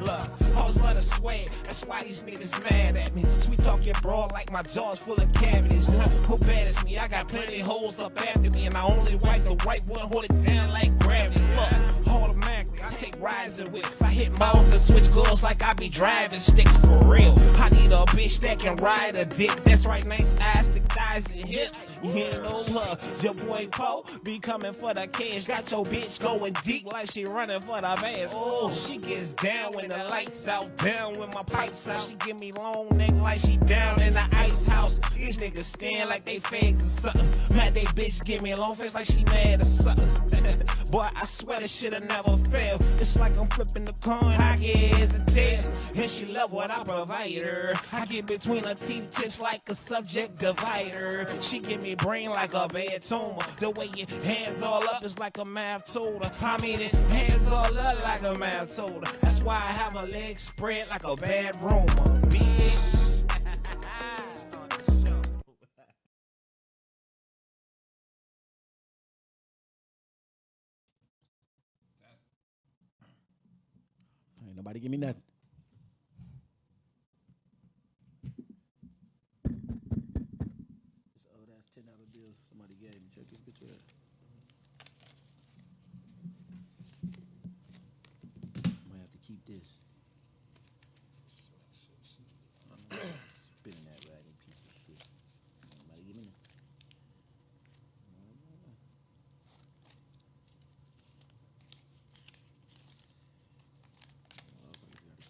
Look, hoes love to sweat, that's why these niggas mad at me. Sweet talking broad like my jaw's full of cavities. Who bad as me? I got plenty hoes up after me, and I only wipe the right one, hold it down like gravity. Look, automatically, I take rides and whips. I hit mouths and switch girls like I be driving sticks for real. I need a bitch that can ride a dick. That's right, nice ass, thick thighs and hips. You know her, your boy Poe be coming for the cash. Got your bitch going deep like she running for the bass. Oh, she gets down when the lights out, down when my pipes out. She give me long neck like she down in the ice house. These niggas stand like they fags or something. Mad they bitch give me a long face like she mad or something. Boy, I swear this shit'll never fail. It's like I'm flipping the coin, I get heads and tails. And she love what I provide her. I get between her teeth just like a subject divider. She give me brain like a bad tumor. The way your hands all up is like a math tutor. I mean it, hands all up like a math tutor. That's why I have a leg spread like a bad rumor, bitch. Ain't nobody give me nothing. This old ass $10 bill somebody gave me. Check this bitch out. Might have to keep this. Spinning that ragged piece of shit. Nobody give me nothing.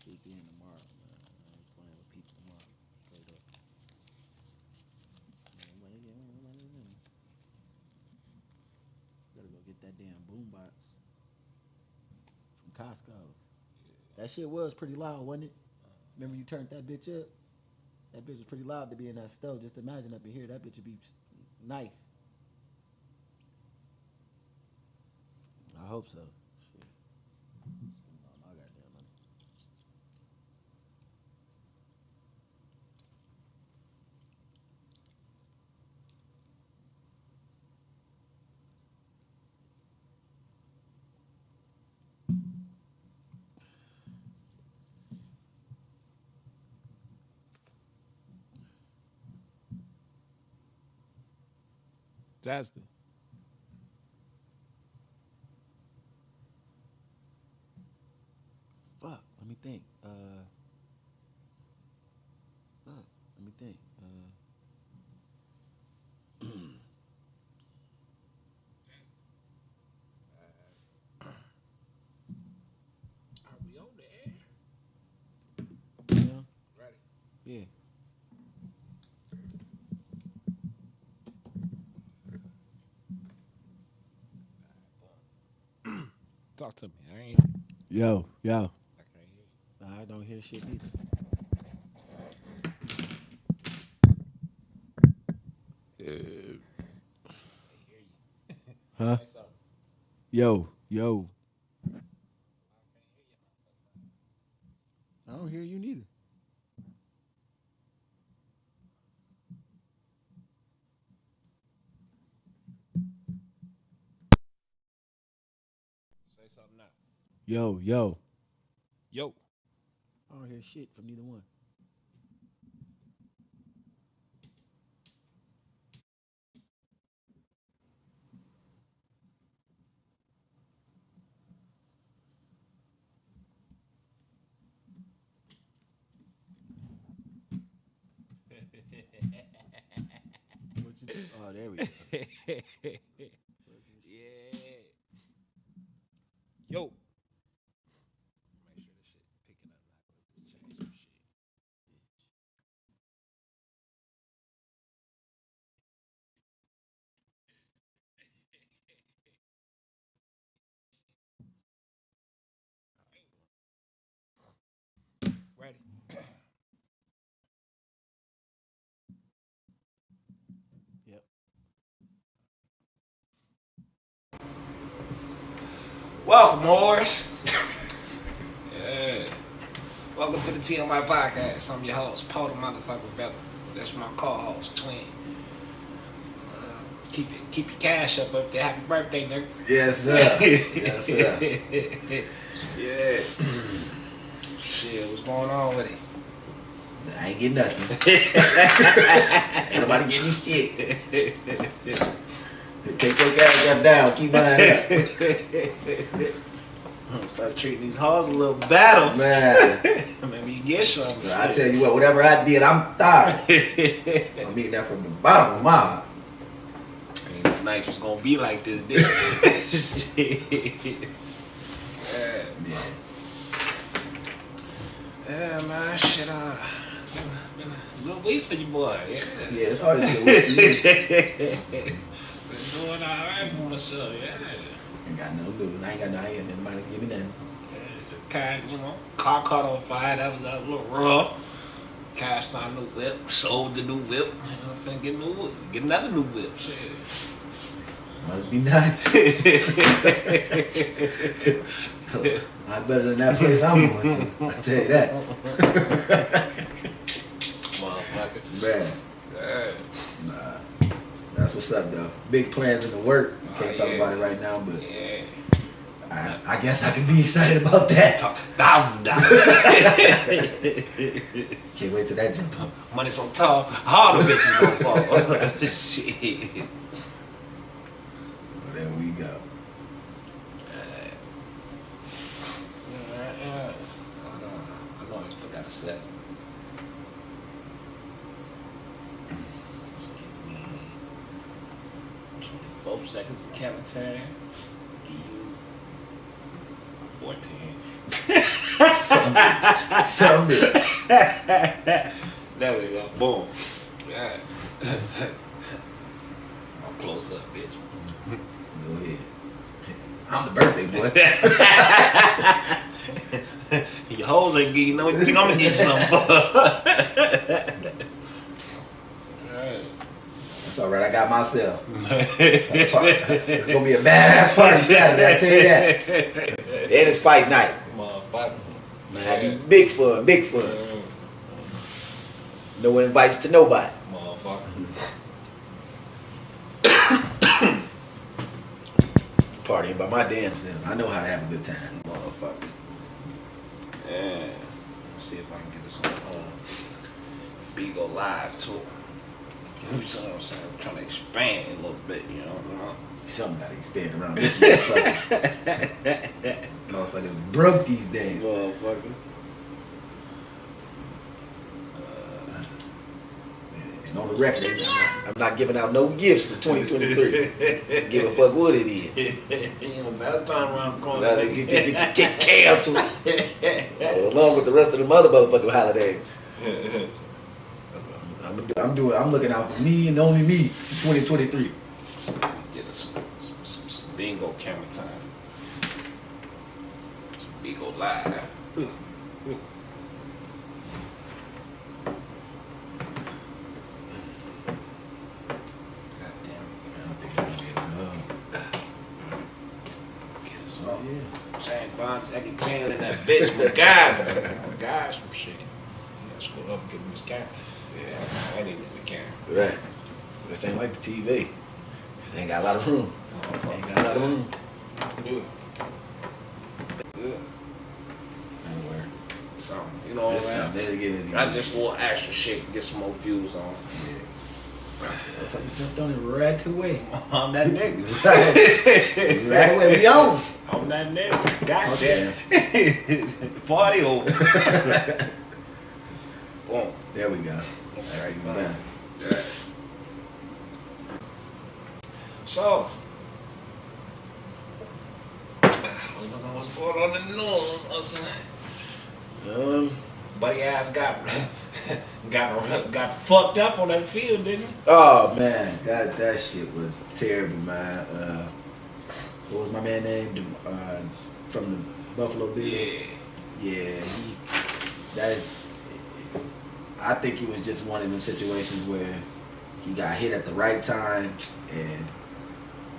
Kick in tomorrow, man. I ain't playing with people tomorrow. Straight up. Gotta go get that damn boombox from Costco. That shit was pretty loud, wasn't it? Remember you turned that bitch up? That bitch was pretty loud to be in that stove. Just imagine up in here, that bitch would be nice. I hope so. Shit. I got damn money. That's the Fuck, let me think. Let me think. Are we on the air? Yeah. Ready? Yeah. Talk to me. I ain't. Yo. I can't hear you. I don't hear shit either. Huh? Yo. I don't hear you neither. Say something now. Yo. Yo. I don't hear shit from neither one. Oh, there we go. Yeah. Yo. Make sure this shit picking up. Not gonna change some shit. Ready? Yep. Welcome, Morris. Yeah. Welcome to the TMi Podcast. I'm your host, Paul the motherfucking Bella. That's my co-host, Twin. Keep your cash up there. Happy birthday, nigga. Yes, sir. Yes, sir. Yeah. Shit, what's going on with it? I ain't getting nothing. Ain't nobody getting shit. Take your gas down. Keep mine up. Start treating these hoes a little better. Man. Maybe you get some. I tell you what, whatever I did, I'm tired. I'm eating that from the bottom of my heart. Ain't no nights was gonna be like this, did it? Yeah, man, shit, been a good week for you, boy. Yeah, it's hard to get away from you. Been doing alright for myself, yeah. Ain't got no news. I ain't got nobody give me nothing. Just kind, car caught on fire. That was a little rough. Cashed on a new whip, sold the new whip. I'm finna get another new whip. Shit. Must be nice. Not better than that place I'm going to. I tell you that. Motherfucker. Man. Yeah. Nah. That's what's up, though. Big plans in the work. Can't talk about it right now, but I guess I can be excited about that. $1,000. Can't wait till that jump. Money so tall, all the bitches gonna fall. Shit. Well, there we go. I know I forgot to set. Just give me 24 seconds of commentary. EU 14. Some bitch. There we go. Boom. Yeah. I'm close up, bitch. Go ahead. I'm the birthday boy. Your hoes ain't getting no. You think I'm gonna get something for? That's all right. I got myself. It's gonna be a badass party Saturday. I tell you that. And it's fight night. Motherfucker. Man, big fun, big fun. No invites to nobody. Motherfucker. Partying by my damn self. I know how to have a good time. Motherfucker. Yeah. Let's see if I can get this on Bigo Live too. You know what I'm saying? I'm trying to expand a little bit, you know. Something gotta expand around this motherfucker. Motherfuckers broke these days. Motherfucker. And on the record, I'm not giving out no gifts for 2023. Give a fuck what it is. You know, by the time around the corner, Get canceled. Along with the rest of the other motherfucking holidays. I'm looking out for me and only me in 2023. Get us some bingo camera time. Some bingo live. I get jammed in that bitch with God. My God, some shit. Yeah, let's go up and get this camera. Yeah, I need the camera. Right. This ain't like the TV. This ain't got a lot of room. Ain't got a lot of room. Good. Something, you know what I'm saying? I just want extra shit to get some more views on. Yeah. If you jumped on it right away. I'm that nigga. Right away, we on. I'm that nigga. Goddamn. Party over. Boom. There we go. That's right. Yeah. So, what's going on in the news? Buddy ass got fucked up on that field, didn't he? Oh man, that shit was terrible, man. What was my man named? From the Buffalo Bills. Yeah. I think he was just one of them situations where he got hit at the right time, and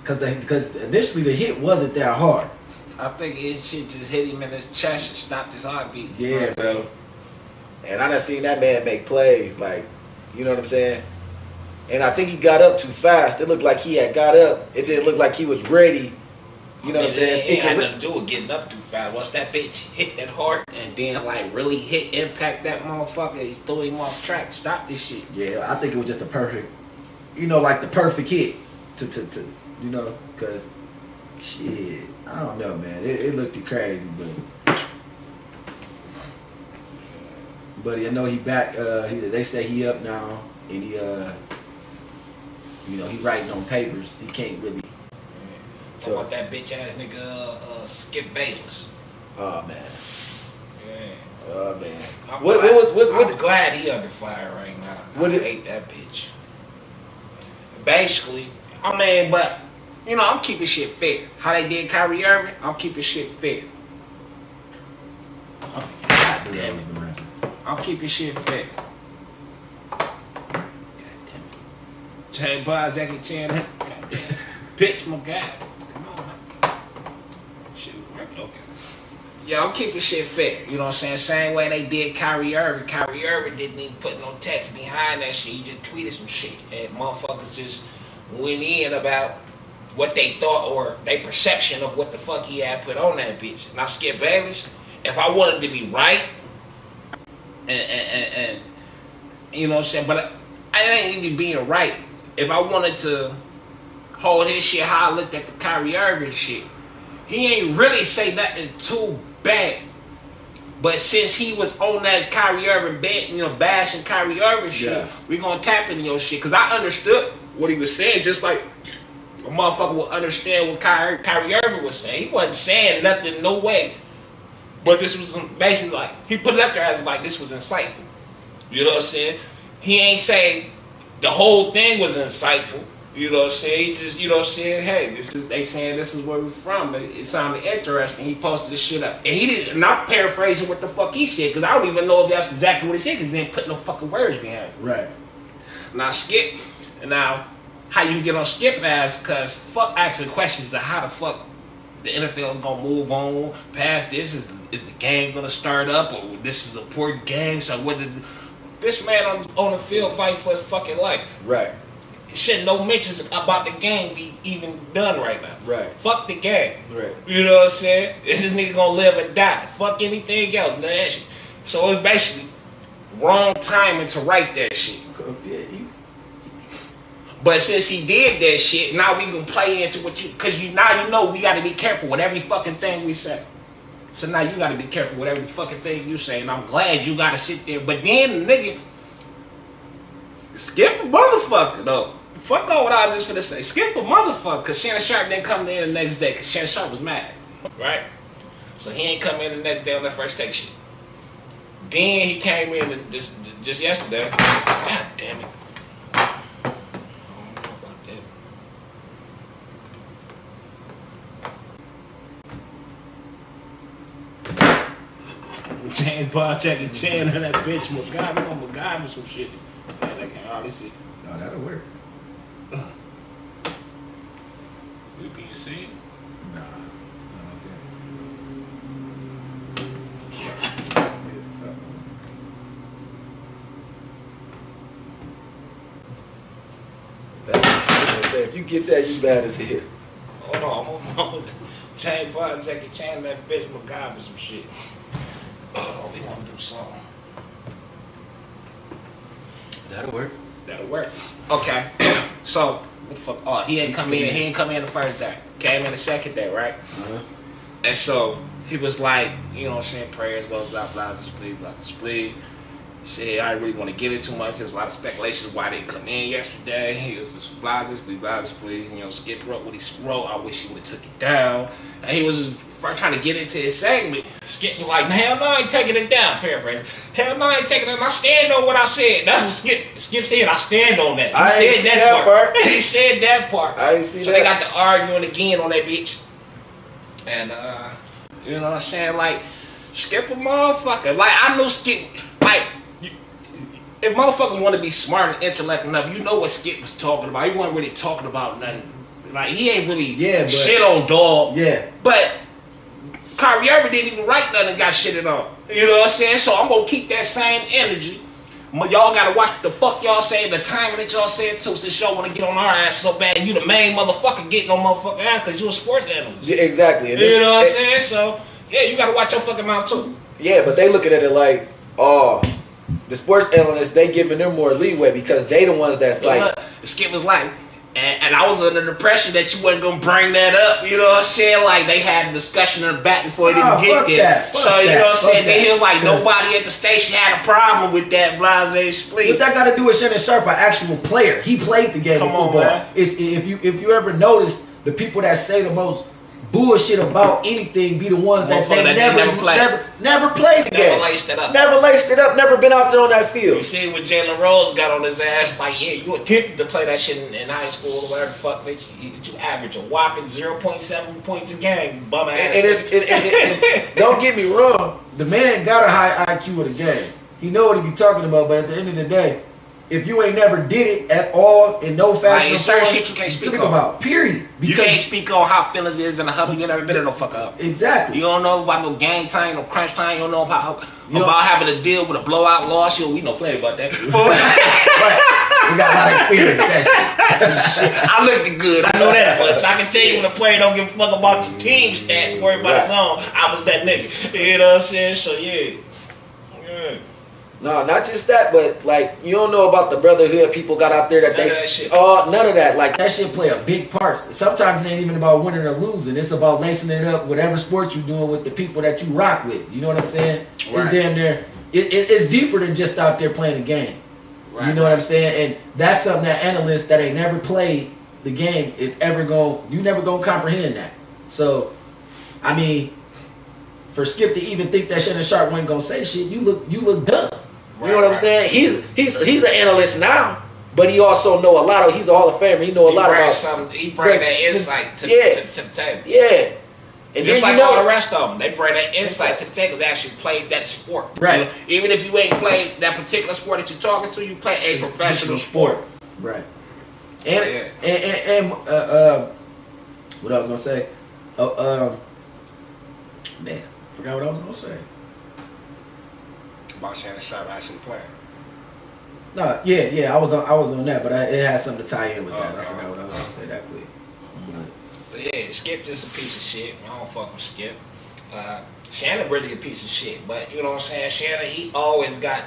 because initially the hit wasn't that hard. I think his shit just hit him in his chest and stopped his heartbeat. Yeah, bro. And I done seen that man make plays, like, you know what I'm saying? And I think he got up too fast. It looked like he had got up. It didn't look like he was ready You know what I'm saying? It had nothing to do with getting up too fast. Once that bitch hit that hard and then like really hit impact that motherfucker, he threw him off track. Stop this shit. Yeah, I think it was just a perfect, like the perfect hit to cause shit, I don't know, man. It looked crazy, but I know he back. They say he up now, and he he writing on papers. He can't really. So about that bitch ass nigga Skip Bayless. Oh man. Yeah. Oh man. I'm glad he under fire right now. I hate that bitch. Basically, I mean, but I'm keeping shit fair. How they did Kyrie Irving, I'm keeping shit fair. God damn it. I'm keeping shit fair. God damn it. Chain bar, Jackie Chan. God damn it. Bitch, my guy. Yeah, I'm keeping shit fair. You know what I'm saying? Same way they did Kyrie Irving. Kyrie Irving didn't even put no text behind that shit. He just tweeted some shit. And motherfuckers just went in about what they thought or their perception of what the fuck he had put on that bitch. Now, Skip Bayless, if I wanted to be right, and you know what I'm saying? But I ain't even being right. If I wanted to hold his shit how I looked at the Kyrie Irving shit, he ain't really say nothing too bad. But since he was on that Kyrie Irving bed, bashing Kyrie Irving shit, we gonna tap into your shit. Cause I understood what he was saying, just like a motherfucker would understand what Kyrie Irving was saying. He wasn't saying nothing, no way. But this was basically like, he put it up there as like, this was insightful. You know what I'm saying? He ain't saying the whole thing was insightful. You know what I'm saying? He just, you know what I'm saying? Hey, they saying this is where we're from. It sounded interesting. He posted this shit up. And he didn't, not paraphrasing what the fuck he said, because I don't even know if that's exactly what he said, because he didn't put no fucking words behind it. Right. Now, Skip, how you get on Skip ass, because fuck asking questions of how the fuck the NFL is going to move on past this. Is the game going to start up, or this is an important game? So what is this man on the field fighting for his fucking life? Right. Shit, no mentions about the game be even done right now. Right. Fuck the game. Right. You know what I'm saying? This nigga gonna live or die. Fuck anything else. None of that shit. So it's basically wrong timing to write that shit. But since he did that shit, now we can play into what cause now you know we gotta be careful with every fucking thing we say. So now you gotta be careful with every fucking thing you say, and I'm glad you gotta sit there. But then the nigga Skip a motherfucker though. Fuck all what I was just finna say. Skip a motherfucker, cause Shannon Sharp didn't come in the next day, cause Shannon Sharp was mad, right? So he ain't come in the next day on that first take shit. Then he came in just yesterday. God damn it. I don't know about that. James Bond checking chin on that bitch. MacGyver some shit. Yeah, they can't hardly see. No, that'll work. We being seen? Nah, if you get that, you bad as hell. Hold on, I'm gonna James Bond, Jackie Chan, that bitch MacGyver some shit. Hold on, we gonna do something. That'll work. That'll work. Okay. So, what the fuck? Oh, he didn't come in. He didn't come in the first day. Came in the second day, right? Uh-huh. And so he was like, you know what I'm saying, prayers, blah, blah, blah, blah, split. He said, I didn't really want to get it too much. There was a lot of speculation why they didn't come in yesterday. He was just blah, split. You know, Skip wrote what he wrote. I wish he would have took it down. And he was trying to get into his segment. Skip was like, hell no, I ain't taking it down, paraphrasing. Hell no, I ain't taking it down. I stand on what I said. That's what Skip said. I stand on that. He said that part. He said that part. I ain't see so that. They got to arguing again on that bitch. And, you know what I'm saying? Like, Skip a motherfucker. Like, I know Skip, like, if motherfuckers want to be smart and intellect enough, you know what Skip was talking about. He wasn't really talking about nothing. Like, he ain't really shit on dog. Yeah. But Kyrie Irving didn't even write nothing and got shitted on. You know what I'm saying? So I'm going to keep that same energy Y'all gotta watch what the fuck y'all say, the timing that y'all say it too, since y'all wanna get on our ass so bad. And you the main motherfucker getting on motherfucking ass because you a sports analyst. Yeah, exactly. And you know what I'm saying? So, yeah, you gotta watch your fucking mouth too. Yeah, but they looking at it like, oh, the sports analysts, they giving them more leeway because they the ones that's like. Look, Skip was like, and I was under the impression that you wasn't gonna bring that up. You know what I'm saying? Like they had a discussion in the back before it didn't get there. So you know what I'm saying? Then he was like, nobody at the station had a problem with that blase split. What that got to do with Shannon Sharp, an actual player? He played the game of football. Man. It's if you ever notice the people that say the most bullshit about anything be the ones that they never played the game. Never laced it up. Never laced it up, never been out there on that field. You see when Jalen Rose got on his ass, like, yeah, you attempted to play that shit in high school or whatever the fuck, bitch. You average a whopping 0.7 points a game, bum ass. And don't get me wrong, The man got a high IQ of the game. He know what he be talking about, but at the end of the day, if you ain't never did it at all in no fashion, like, certain shit you can't speak about. Period. Because you can't speak on how feelings is in the huddle. You never been in no fuck up. Exactly. You don't know about no game time, no crunch time. You don't know about having to deal with a blowout loss. We know plenty about that. Right. We got a lot of experience. I looked good. I know that much. I can tell you when a player don't give a fuck about your team stats, worry about his own. I was that nigga. You know what I'm saying? So yeah. No, not just that, but like you don't know about the brotherhood people got out there that none of that. Like that shit play a big part. Sometimes it ain't even about winning or losing. It's about lacing it up, whatever sport you're doing, with the people that you rock with. You know what I'm saying? Right. It's damn near. It's deeper than just out there playing a game. Right, you know what I'm saying? And that's something that analysts that ain't never played the game is you never gonna comprehend that. So, I mean, for Skip to even think that Shannon Sharp wasn't gonna say shit, you look dumb. You know what I'm saying? He's an analyst now, but he also know a lot of. He's a Hall of Famer. He know a lot about. He bring that insight to the table. Yeah. And just like all the rest of them, they bring that insight to the table. They actually played that sport. Right. You know, even if you ain't played that particular sport that you're talking to, you play a professional sport. Right. And what I was gonna say? Man, forgot what I was gonna say. About Shannon Sharp actually playing. No, yeah, I was on that, but it had something to tie in with that. I forgot what I was gonna say that quick. But yeah, Skip just a piece of shit. I don't fuck with Skip. Shannon really a piece of shit, but you know what I'm saying? Shannon, he always got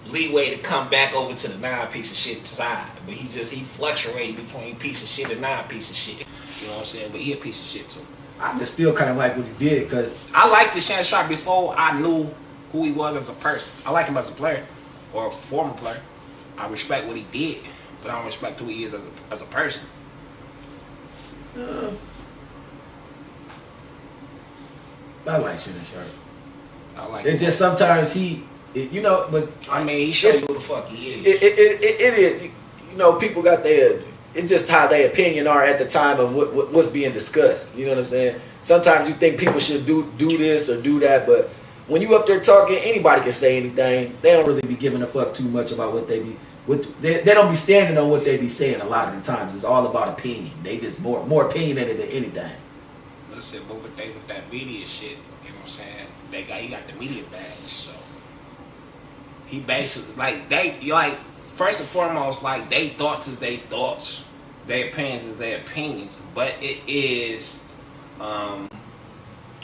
leeway to come back over to the non-piece of shit side, but he fluctuates between piece of shit and non-piece of shit. You know what I'm saying? But he a piece of shit too. I just still kind of like what he did, because I liked the Shannon Sharp before I knew who he was as a person. I like him as a player or a former player. I respect what he did, but I don't respect who he is as a person. I like Shannon Sharp. I like it. Just sometimes but I mean, he shows you who the fuck he is. It is. You know, people got their. It's just how their opinion are at the time of what's being discussed. You know what I'm saying? Sometimes you think people should do this or do that, but when you up there talking, anybody can say anything. They don't really be giving a fuck too much about what they be. They don't be standing on what they be saying a lot of the times. It's all about opinion. They just more opinionated than anything. Listen, but with that media shit, you know what I'm saying? He got the media badge, so he basically first and foremost, like, they thoughts is they thoughts, their opinions is their opinions, but it is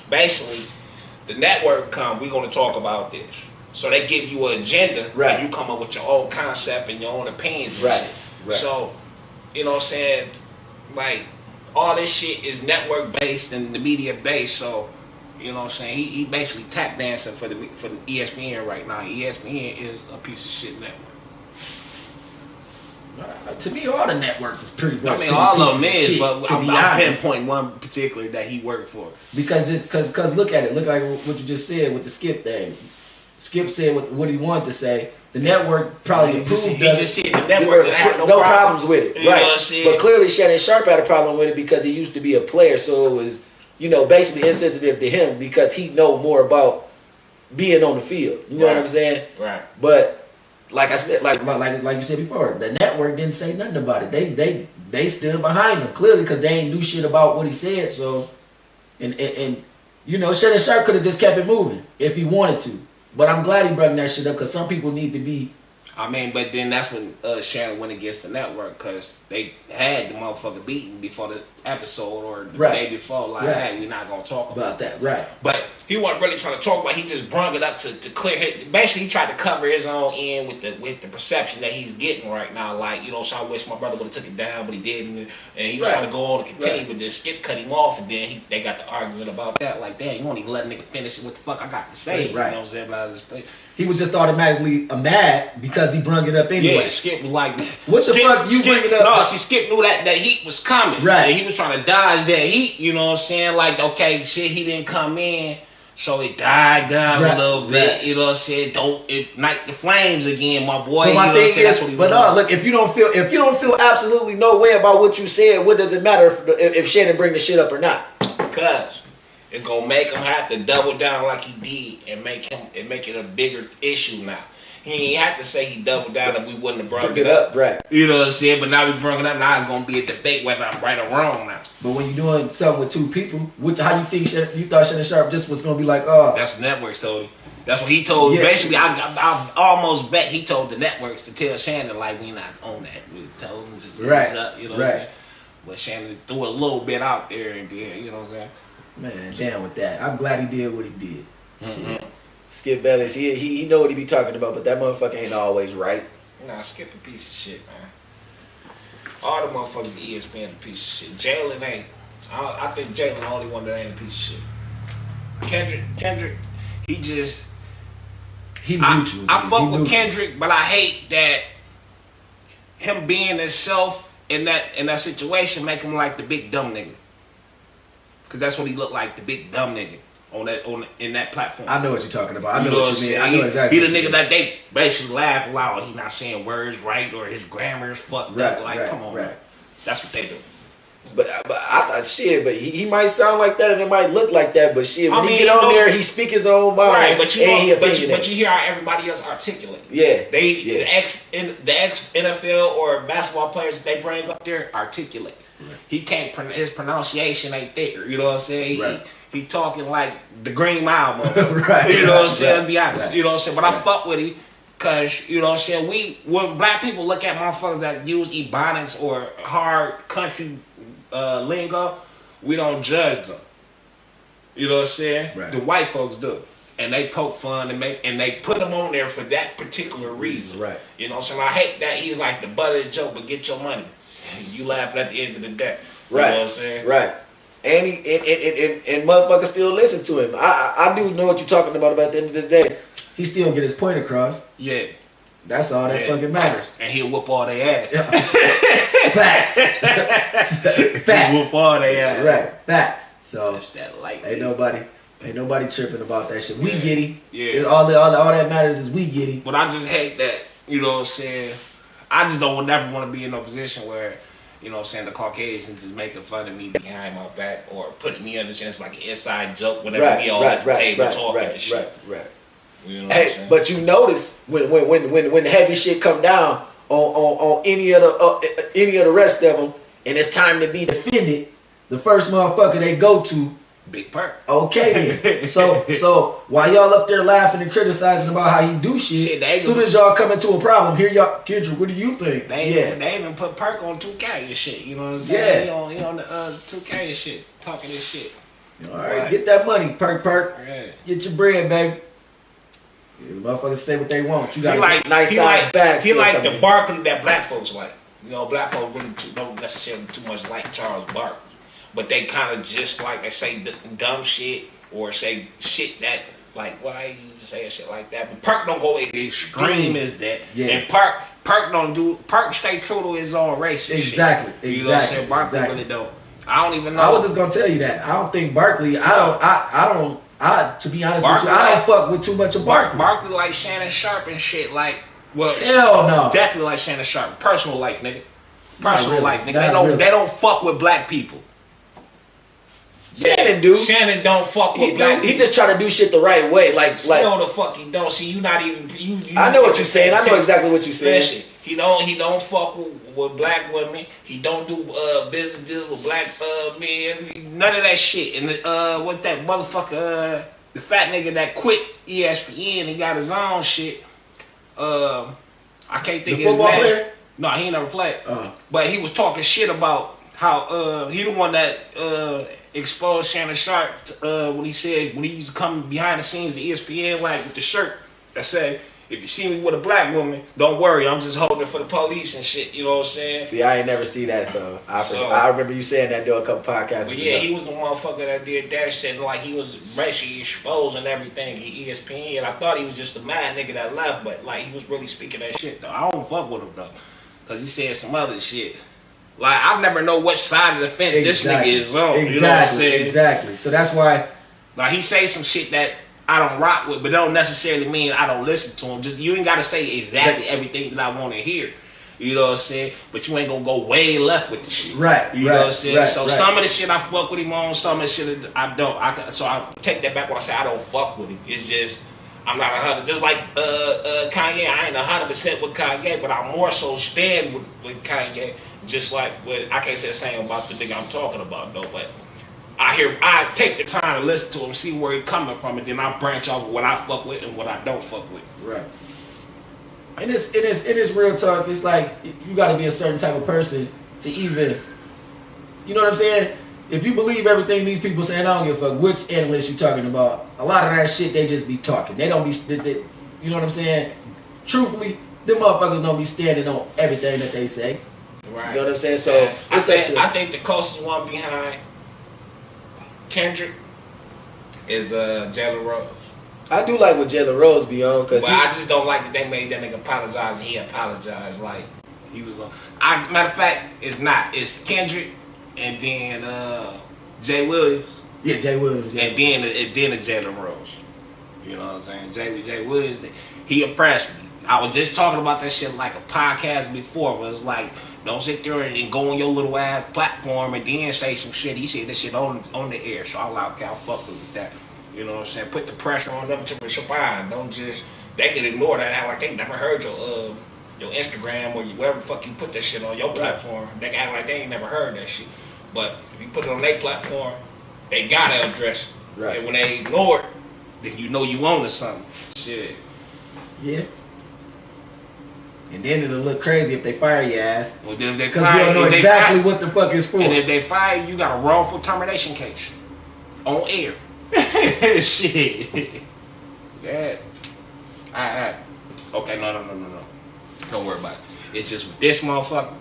basically the network we're gonna talk about this. So they give you an agenda, right, and you come up with your own concept and your own opinions and shit. Right. So, you know what I'm saying? Like, all this shit is network based and the media based. So, you know what I'm saying? He basically tap dancing for the ESPN right now. ESPN is a piece of shit network. To me, all the networks is pretty much. I mean, all of them is, but I'm pinpointing one particular that he worked for. Because look at it. Look like what you just said with the Skip thing. Skip said what he wanted to say. The network probably he just said the network had no problems with it, you right? But clearly Shannon Sharp had a problem with it because he used to be a player, so it was, basically insensitive to him because he know more about being on the field. You know what I'm saying? Right. But like I said, like you said before, the network didn't say nothing about it. They stood behind him clearly because they ain't knew shit about what he said. So, and Shannon Sharp could have just kept it moving if he wanted to. But I'm glad he brought that shit up because some people need to be I mean, but then that's when Shannon went against the network because they had the motherfucker beaten before the episode or the day before. Like, hey, we're not gonna talk about that. Right. But he wasn't really trying to talk about it. He just brought it up to clear his. Basically, he tried to cover his own end with the perception that he's getting right now. Like, you know, so I wish my brother would have took it down, but he didn't. And he was trying to go on and continue, but then Skip cut him off, and then they got the argument about that. Like, damn, you won't even let a nigga finish it. What the fuck I got to say? You know what I'm saying? He was just automatically mad because he brung it up anyway. Yeah, Skip was like, what the fuck you bring it up? No, see, Skip knew that heat was coming. Right. And he was trying to dodge that heat, you know what I'm saying? Like, okay, shit, he didn't come in, so it died down a little bit, you know what I'm saying? Don't ignite the flames again, my boy. But my thing is, look, if you don't feel absolutely no way about what you said, what does it matter if Shannon bring the shit up or not? Because it's gonna make him have to double down like he did and make it a bigger issue now. He ain't have to say he doubled down if we wouldn't have brought it up. Right. You know what I'm saying? But now we brought it up. Now it's gonna be a debate whether I'm right or wrong now. But when you're doing something with two people, how you think you thought Shannon Sharp just was gonna be like, oh? That's what networks told him. That's what he told. Yeah. Basically, I almost bet he told the networks to tell Shannon like we not on that. We told him just up, you know what I'm saying? But Shannon threw a little bit out there and did, you know what I'm saying? Man, down with that. I'm glad he did what he did. Mm-hmm. Skip Bayless, he know what he be talking about, but that motherfucker ain't always right. Nah, Skip a piece of shit, man. All the motherfuckers at ESPN a piece of shit. Jalen ain't. I think Jalen the only one that ain't a piece of shit. Kendrick, he just. I fuck with Kendrick, but I hate that him being himself in that situation make him like the big dumb nigga. Cause that's what he looked like, the big dumb nigga in that platform. I know what you're talking about. I know what you mean. I know exactly. He the nigga that they basically laugh loud. He not saying words right or his grammar is fucked up. Like, come on, man. That's what they do. But I thought shit. But he might sound like that and it might look like that. But shit, when he get on there, he speak his own mind. Right, but you know, but you hear how everybody else articulate. Yeah, the ex NFL or basketball players they bring up there articulate. Right. He can't. His pronunciation ain't there. You know what I'm saying? He talking like the Green Mile, right? You know what I'm saying? Let's be honest. You know what I'm saying? But I fuck with him because you know what I'm saying. When black people look at motherfuckers that use ebonics or hard country lingo, we don't judge them. You know what I'm saying? Right. The white folks do, and they poke fun and they put them on there for that particular reason. Right. You know what I'm saying? I hate that he's like the butt of the joke, but get your money. You laughing at the end of the day. You know what I'm saying? Right. And and motherfuckers still listen to him. I do know what you're talking about the end of the day. He still get his point across. Yeah. That's all that fucking matters. And he'll whoop all their ass. Facts. Facts. He'll whoop all their ass. Right. Facts. So that light ain't nobody tripping about that shit. We get him. Yeah. All that matters is we get him. But I just hate that, you know what I'm saying? I just don't never want to be in a position where, you know what I'm saying, the Caucasians is making fun of me behind my back or putting me on the chin. It's like an inside joke whenever we all at the table talking and shit. Right. You know what I'm saying? But you notice when the heavy shit come down on any of the rest of them, and it's time to be defended, the first motherfucker they go to, Big Perk. Okay then. So while y'all up there laughing and criticizing about how you do shit, as soon as y'all come into a problem, here y'all, Kendrick, what do you think? They even put Perk on 2K and shit. You know what I'm saying? Yeah. He on the 2K and shit, talking this shit. All right, get that money, Perk. Yeah. Get your bread, baby. Yeah, motherfuckers say what they want. You got nice size bags. He like the Barkley that black folks like. You know, black folks really don't necessarily too much like Charles Barkley. But they kind of just like, they say dumb shit or say shit that, like, why you say shit like that? But Perk don't go extreme as that. Yeah. And Perk stay true to his own race and shit. You know what I'm saying? Barkley really don't. I don't even know. I was just going to tell you that. I don't think Barkley, to be honest with you, I don't fuck with too much of Barkley. Barkley like Shannon Sharp and shit, like, well, hell no. Definitely like Shannon Sharp. Personal life, nigga. Personal life, nigga. They don't fuck with black people. Shannon don't fuck with black people. He just try to do shit the right way. No, the fuck he don't. See, you not even. You I know what you're saying. I know exactly what you're saying. Listen, he don't fuck with black women. He don't do business deals with black men. None of that shit. And what that motherfucker, the fat nigga that quit ESPN and got his own shit. I I can't think The of his football name. player? No, he ain't never played. Uh-huh. But he was talking shit about how he the one that exposed Shannon Sharp when he said when he used to come behind the scenes of ESPN like with the shirt that said, if you see me with a black woman, don't worry, I'm just holding it for the police and shit. You know what I'm saying? See, I ain't never see that, so I remember you saying that during a couple podcasts. But yeah, he was the motherfucker that did that shit. Like he was basically exposing everything in ESPN. And I thought he was just a mad nigga that left, but like he was really speaking that shit though. I don't fuck with him though, cause he said some other shit. Like I never know what side of the fence this nigga is on. Exactly, you know what I'm saying? Exactly. So that's why. Like he say some shit that I don't rock with, but don't necessarily mean I don't listen to him. Just you ain't gotta say exactly everything that I want to hear. You know what I'm saying? But you ain't gonna go way left with the shit. Right. You know what I'm saying? Right, so some of the shit I fuck with him on, some of the shit I don't. So I take that back when I say I don't fuck with him. It's just I'm not 100. Just like Kanye, I ain't 100% with Kanye, but I more so stand with Kanye. Just like I can't say the same about the nigga I'm talking about though, but. I take the time to listen to him, see where he coming from, and then I branch off what I fuck with and what I don't fuck with. Right. And it's real talk. It's like you got to be a certain type of person to even, you know what I'm saying? If you believe everything these people saying, I don't give a fuck which analyst you talking about. A lot of that shit they just be talking. They don't be, you know what I'm saying? Truthfully, them motherfuckers don't be standing on everything that they say. Right. You know what I'm saying? So I think the closest one behind Kendrick is Jalen Rose. I do like what Jalen Rose be on, cause I just don't like that they made that nigga apologize and he apologized like he was on. Matter of fact, it's not. It's Kendrick and then Jay Williams. Yeah, Jay Williams. Yeah. And then it's Jalen Rose. You know what I'm saying? Jay Williams, he impressed me. I was just talking about that shit like a podcast before, but it's like, don't sit there and go on your little ass platform and then say some shit. He said that shit on the air, so I'll fuck with that. You know what I'm saying? Put the pressure on them to respond. Don't just, they can ignore that, act like they never heard your Instagram or wherever the fuck you put that shit on your platform. They can act like they ain't never heard that shit. But if you put it on their platform, they gotta address it. Right. And when they ignore it, then you know you own to something. Shit. Yeah. And then it'll look crazy if they fire your ass. Well, then if they because you don't know exactly what the fuck it's for. And if they fire you, got a wrongful termination case on air. Shit. Yeah. Okay, no. Don't worry about it. It's just with this motherfucker,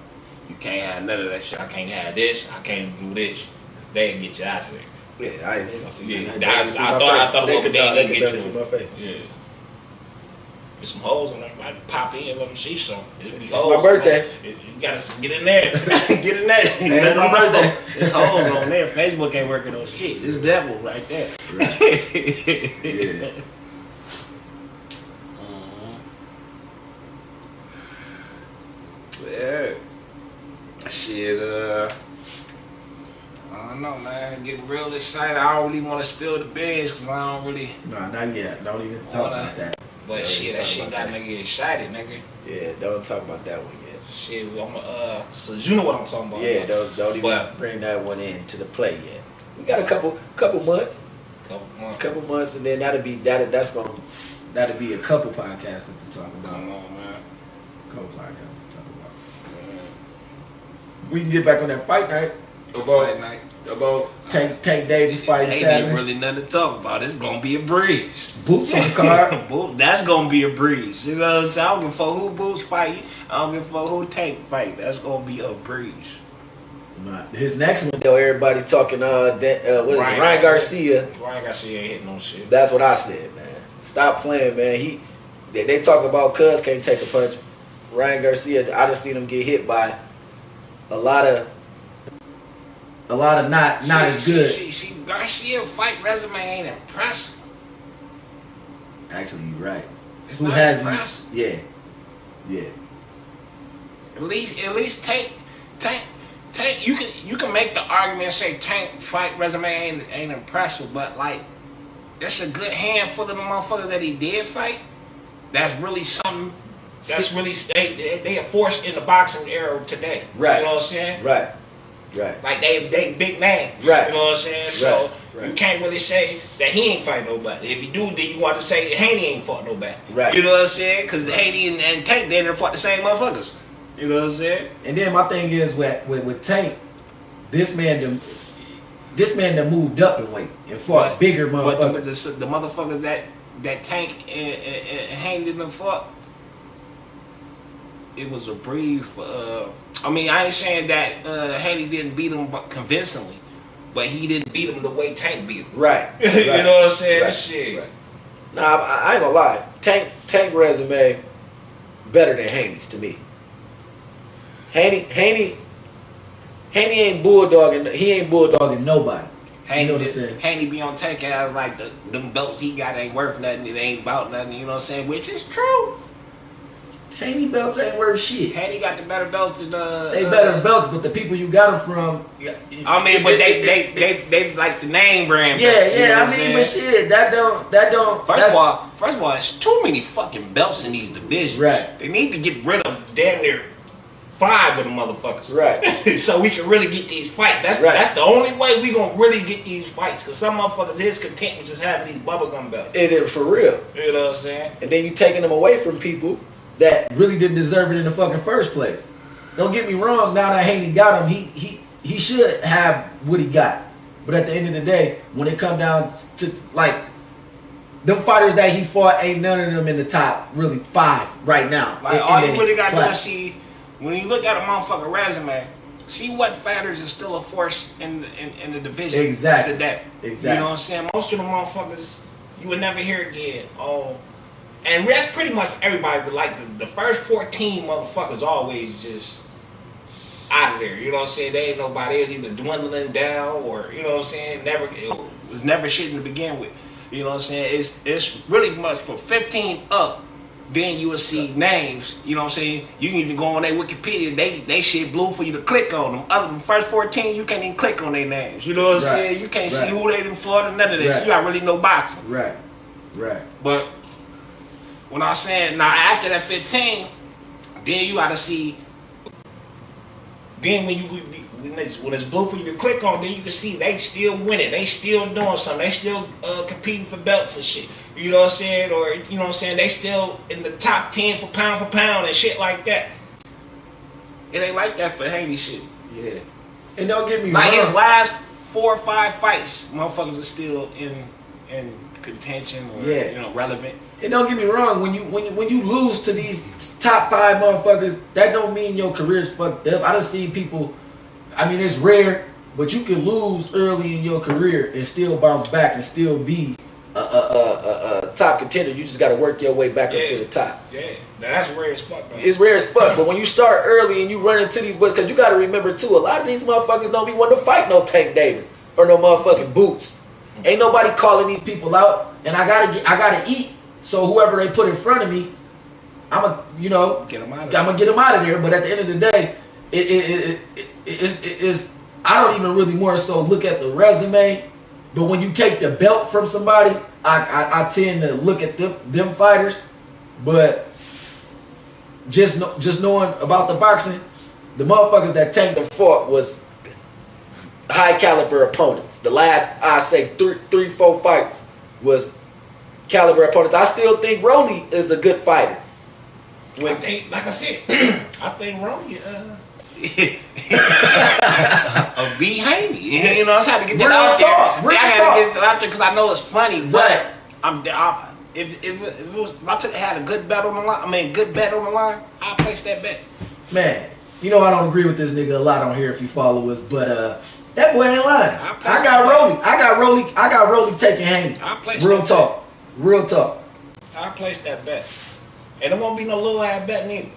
you can't have none of that shit. I can't have this. I can't do this. They ain't get you out of there. Yeah, I ain't gonna see you. I thought it was they get you. My face. Yeah. There's some hoes on there. I pop in, let them see some. It's my birthday. You gotta get in there. Get in there. It's my birthday. There's hoes on there. Facebook ain't working on shit. It's devil right there. Right. Yeah. Yeah. Shit, I don't know, man. Getting real excited. I don't really want to spill the beans because I don't really. No, not yet. Don't even talk about that. But shit, that shit got nigga excited, nigga. Yeah, don't talk about that one yet. Shit, so you know what I'm talking about. Yeah, don't even bring that one into the play yet. We got a couple months. Couple months, and then that'll be a couple podcasts to talk about. Come on, man. Couple podcasts to talk about. We can get back on that fight night. About Tank Davis fighting Saturday. Ain't really nothing to talk about. It's gonna be a breeze. Boots on the card. That's gonna be a breeze. You know what I'm saying? I don't give a fuck who Boots fight. I don't give a fuck who Tank fight. That's gonna be a breeze. His next one though, everybody talking what is it? Ryan Garcia. Ryan Garcia ain't hitting no shit. That's what I said, man. Stop playing, man. They talk about Cuz can't take a punch. Ryan Garcia, I just seen him get hit by a lot of not as good. Garcia fight resume ain't impressive. Actually, you're right. It's Who not has impressive. Yeah. At least Tank. You can make the argument and say Tank fight resume ain't impressive, but like that's a good handful of the motherfuckers that he did fight. That's really something. That's really they are forced in the boxing era today. Right. You know what I'm saying? Right. Right. Like they big name. Right. You know what I'm saying? So Right. you can't really say that he ain't fight nobody. If you do, then you want to say Haney ain't fought nobody. Right. You know what I'm saying? Because Haney and Tank, they never fought the same motherfuckers. You know what I'm saying? And then my thing is with Tank, this man done moved up in weight and fought bigger motherfuckers. But the motherfuckers that Tank and Haney them fought, it was a brief. I mean, I ain't saying that Haney didn't beat him convincingly, but he didn't beat him the way Tank beat him. Right. You know what I'm saying? Right. Shit. Right. Nah, I ain't gonna lie. Tank resume better than Haney's to me. Haney ain't bulldogging. He ain't bulldogging nobody. Haney, you know what I'm saying? Haney be on Tank ass like them belts he got ain't worth nothing. It ain't about nothing. You know what I'm saying? Which is true. Haney belts ain't worth shit. Haney got the better belts than they better belts, but the people you got them from. I mean, but they like the name brand. Yeah, belts, you know yeah. what I I'm mean, but shit, that don't. First of all, there's too many fucking belts in these divisions. Right. They need to get rid of damn near 5 of the motherfuckers. Right. So we can really get these fights. That's the only way we gonna really get these fights. Cause some motherfuckers is content with just having these bubblegum belts. It is for real. You know what I'm saying? And then you taking them away from people that really didn't deserve it in the fucking first place. Don't get me wrong. Now that Haney got him, he should have what he got. But at the end of the day, when it come down to like them fighters that he fought, ain't none of them in the top really 5 right now. Like all you really got to do is see when you look at a motherfucking resume, see what fighters is still a force in the division exactly. today. Exactly. You know what I'm saying? Most of the motherfuckers you would never hear again. And that's pretty much everybody. But like the first 14 motherfuckers always just out of there. You know what I'm saying? They ain't nobody. It was either dwindling down or you know what I'm saying. It was never shit to begin with. You know what I'm saying? It's really much for 15 up. Then you will see names. You know what I'm saying? You can even go on their Wikipedia. They shit blue for you to click on them. Other than the first 14, you can't even click on their names. You know what I'm saying? You can't see who they done fought or none of this. You got really no boxing. Right. Right. But when I'm saying now after that 15, then you gotta see. Then when it's blue for you to click on, then you can see they still winning. They still doing something. They still competing for belts and shit. You know what I'm saying? Or you know what I'm saying? They still in the top 10 for pound and shit like that. It ain't like that for Haney shit. Yeah. And don't get me wrong. Like his last 4 or 5 fights, motherfuckers are still in contention or you know relevant. And don't get me wrong, when you lose to these top 5 motherfuckers, that don't mean your career's fucked up. I done seen people. I mean, it's rare, but you can lose early in your career and still bounce back and still be a top contender. You just got to work your way back up to the top. Yeah, now that's rare as fuck, though. It's rare as fuck, but when you start early and you run into these boys, because you got to remember too, a lot of these motherfuckers don't be wanting to fight no Tank Davis or no motherfucking Boots. Ain't nobody calling these people out, and I gotta eat. So whoever they put in front of me, I'm gonna get them out of there. But at the end of the day, it's I don't even really more so look at the resume. But when you take the belt from somebody, I tend to look at them fighters. But just knowing about the boxing, the motherfuckers that Tank them fought was high caliber opponents. The last I say 3-4 fights was caliber opponents. I still think Rolly is a good fighter. I think, like I said, I think Rolly B. Haney. You know, I had to get that out there. I had to get that out there because I know it's funny, but if I had a good bet on the line, I'll place that bet. Man, you know I don't agree with this nigga a lot on here if you follow us, but that boy ain't lying. I got Rolly taking Haney. Real talk. I'll place that bet. And it won't be no little ass bet neither.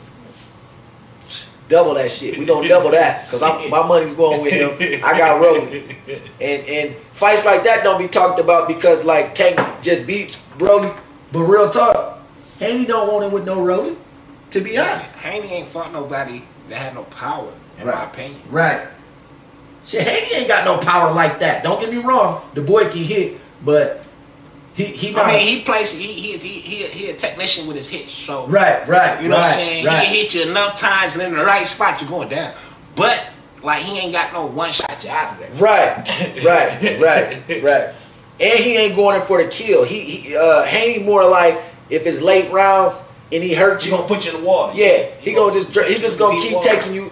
Double that shit. We gonna double that because my money's going with him. I got Rolly, and fights like that don't be talked about because like Tank just beat Rolly. But real talk, Haney don't want it with no Rolly. To be honest, Haney ain't fought nobody that had no power, in my opinion. Right. Shit, Haney ain't got no power like that. Don't get me wrong. The boy can hit, but he. Not, I mean, he a technician with his hits. So right. You know what I'm saying? He can hit you enough times and in the right spot, you're going down. But like he ain't got no one shot you out of there. Right. And he ain't going in for the kill. Haney more like if it's late rounds and he hurt you, He gonna put you in the water. yeah, he just gonna keep taking you.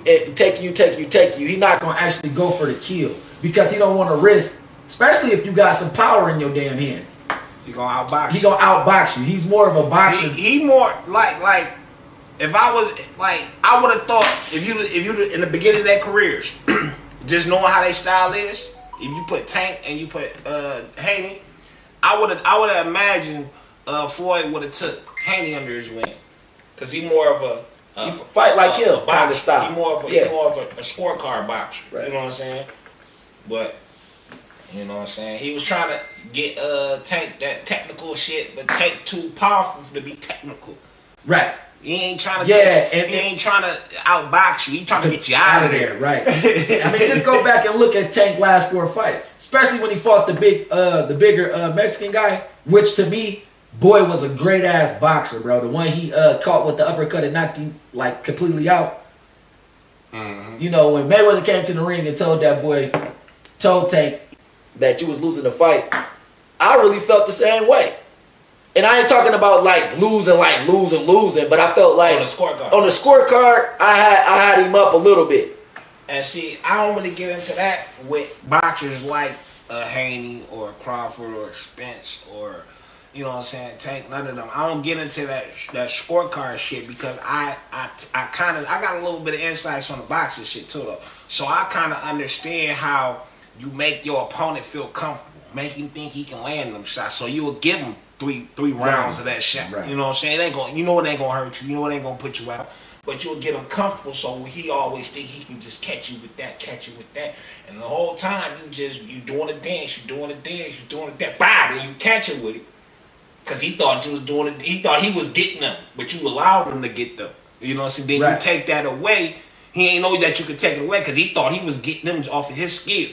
He not gonna actually go for the kill because he don't want to risk, especially if you got some power in your damn hands. He gonna outbox. He gonna outbox you. He's more of a boxer. He more like if I was like I would have thought if you in the beginning of their careers, just knowing how their style is, if you put Tank and you put Haney, I would have imagined Floyd would have took Haney under his wing, cause he more of a fight like him kind of style. He more of a scorecard boxer. Right. You know what I'm saying? But you know what I'm saying? He was trying to get Tank that technical shit, but Tank too powerful to be technical. Right. He ain't trying to he ain't trying to outbox you. He trying to get you out of there. Right. I mean, just go back and look at Tank's last 4 fights, especially when he fought the bigger Mexican guy, which to me, boy, was a great ass boxer, bro. The one he caught with the uppercut and knocked him like completely out. Mm-hmm. You know, when Mayweather came to the ring and told Tank that you was losing the fight, I really felt the same way. And I ain't talking about like losing, but I felt like on the scorecard, I had him up a little bit. And see, I don't really get into that with boxers like Haney or Crawford or Spence or, you know what I'm saying, Tank, none of them. I don't get into that scorecard shit because I got a little bit of insights on the boxing shit too though. So I kind of understand how you make your opponent feel comfortable, make him think he can land them shots. So you will give him three rounds of that shit. Right. You know what I'm saying? It ain't gonna, you know it ain't gonna hurt you. You know it ain't gonna put you out. But you'll get him comfortable, so he always think he can just catch you with that. And the whole time you doing a dance, bah, then you catch him with it. Cause he thought you was doing it, he thought he was getting them, but you allowed him to get them. You know what I'm saying? Then you take that away, he ain't know that you could take it away because he thought he was getting them off of his skill.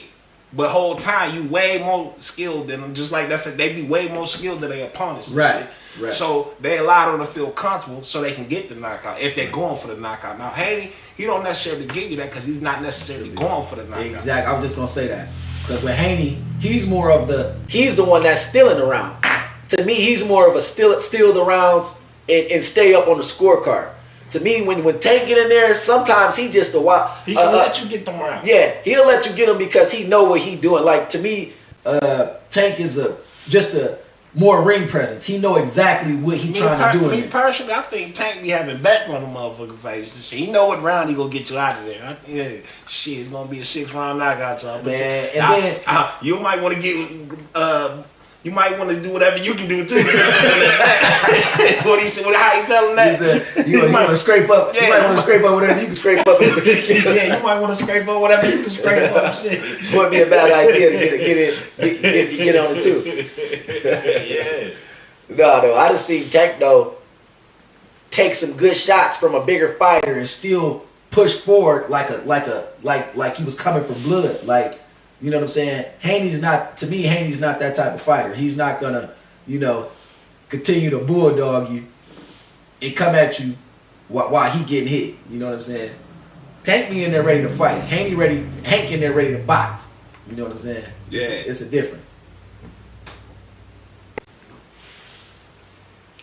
But whole time you way more skilled than them, just like that's it, they be way more skilled than their opponents. Right. So they allow them to feel comfortable so they can get the knockout if they're going for the knockout. Now Haney, he don't necessarily give you that because he's not necessarily going for the knockout. Exactly. I was just gonna say that. Because with Haney, he's the one that's stealing the rounds. To me, he's more of a steal the rounds and stay up on the scorecard. To me, when Tank get in there, sometimes he just a while. He can let you get them rounds. Yeah, he'll let you get them because he know what he doing. Like to me, Tank is just a more ring presence. He know exactly what he trying to do. Me personally, I think Tank be having bet on the motherfucking face. He know what round he gonna get you out of there. Shit, it's gonna be a 6-round knockout, y'all. Man, and then you might want to get. You might want to do whatever you can do too. What he said? How he tell him that? He said, you want to scrape up. Yeah, you might want to scrape up whatever you can scrape up. Yeah, you might want to scrape up whatever you can scrape up. Shit, wouldn't be a bad idea to get on it too. Yeah. No, I just seen Tank though take some good shots from a bigger fighter and still push forward like he was coming for blood. Like, you know what I'm saying? Haney's not that type of fighter. He's not gonna, continue to bulldog you and come at you while he getting hit. You know what I'm saying? Tank be in there ready to fight. Hank in there ready to box. You know what I'm saying? Yeah. It's a difference.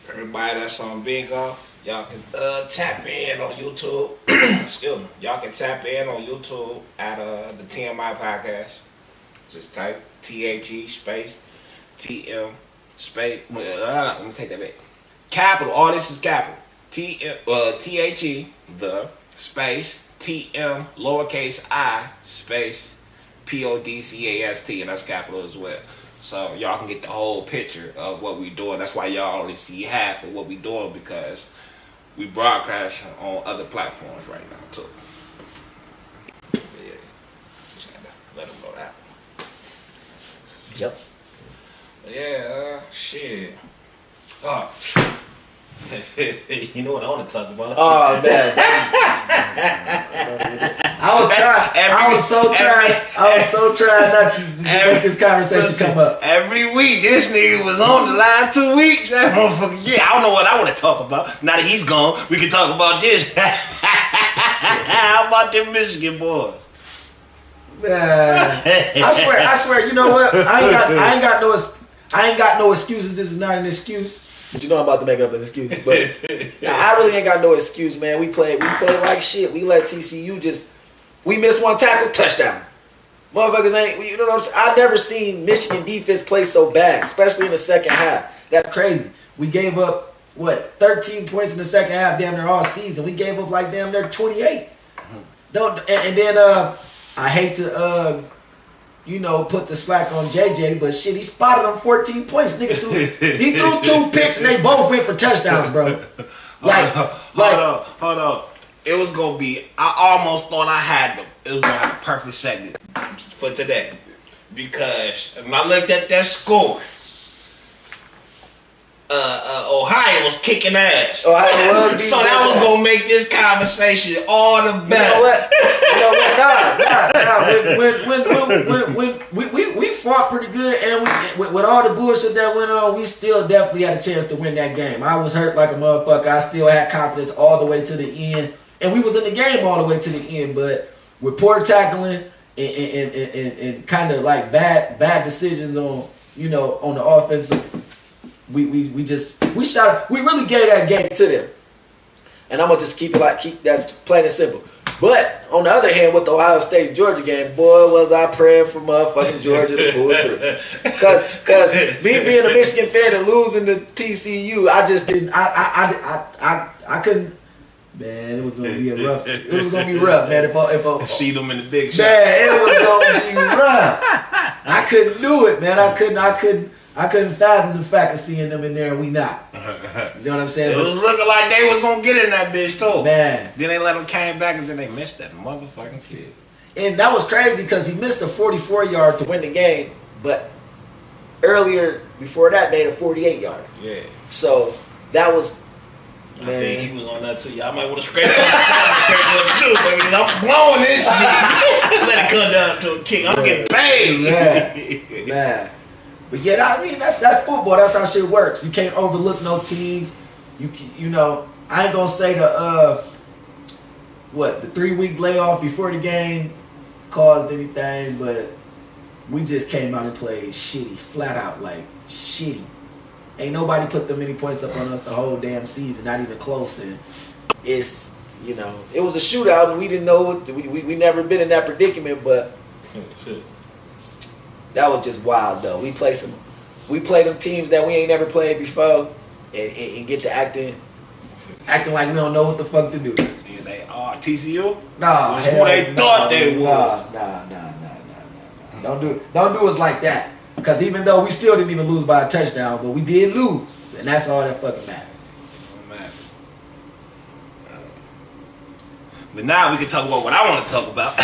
Everybody that's on Bingo, y'all can tap in on YouTube. Excuse me. Y'all can tap in on YouTube at the TMi Podcast. Just type THE space TM space. Let me take that back. Capital. All this is capital. THE the space TM lowercase I space PODCAST, and that's capital as well. So y'all can get the whole picture of what we doing. That's why y'all only see half of what we doing, because we broadcast on other platforms right now too. Yeah, just had to let them know that. Yep. Yeah, shit. Oh. You know what I want to talk about? Oh man. I was so trying not to make this conversation come up. Every week, this nigga was on the last 2 weeks. That motherfucker, I don't know what I want to talk about. Now that he's gone, we can talk about this. How about them Michigan boys? Man, I swear. You know what? I ain't got no excuses. This is not an excuse. But you know I'm about to make up an excuse. But I really ain't got no excuse, man. We played like shit. We let TCU we missed one tackle, touchdown. Motherfuckers ain't, you know what I'm saying? I never seen Michigan defense play so bad, especially in the second half. That's crazy. We gave up, 13 points in the second half, damn near all season. We gave up like damn near 28. And then I hate to, put the slack on JJ, but shit, he spotted him 14 points. Nigga he threw 2 picks and they both went for touchdowns, bro. Hold on. It was gonna be. I almost thought I had them. It was gonna have a perfect segment for today because when I looked at that score, Ohio was kicking ass. So that was gonna make this conversation all the better. We fought pretty good, and with all the bullshit that went on, we still definitely had a chance to win that game. I was hurt like a motherfucker. I still had confidence all the way to the end, and we was in the game all the way to the end. But with poor tackling and kind of like bad decisions on the offensive. We really gave that game to them. And I'm gonna just keep that's plain and simple. But on the other hand, with the Ohio State Georgia game, boy, was I praying for motherfucking Georgia to pull through. Cause me being a Michigan fan and losing to TCU, I just didn't I couldn't. Man, it was gonna be rough, man. If I see them in the big shot. Man, it was gonna be rough. I couldn't do it, man. I couldn't fathom the fact of seeing them in there and we not. You know what I'm saying? It was looking like they was gonna get in that bitch too. Man. Then they let them came back and then they missed that motherfucking kid. And that was crazy because he missed a 44-yard to win the game, but earlier before that made a 48-yard. Yeah. So that was. I think he was on that too. Y'all might want to scrape up too, baby. I'm blowing this shit. Let it come down to a kick. I'm getting paid. Man. But yeah, I mean that's football. That's how shit works. You can't overlook no teams. You know I ain't gonna say the 3-week layoff before the game caused anything, but we just came out and played shitty, flat out like shitty. Ain't nobody put that many points up on us the whole damn season, not even close. And it's it was a shootout, and we didn't know what we never been in that predicament, but. That was just wild though. We play them teams that we ain't never played before, and get to acting like we don't know what the fuck to do. See, they are TCU. Nah, who they thought they was. Nah. Don't do us like that. Because even though we still didn't even lose by a touchdown, but we did lose, and that's all that fucking matters. But now we can talk about what I want to talk about.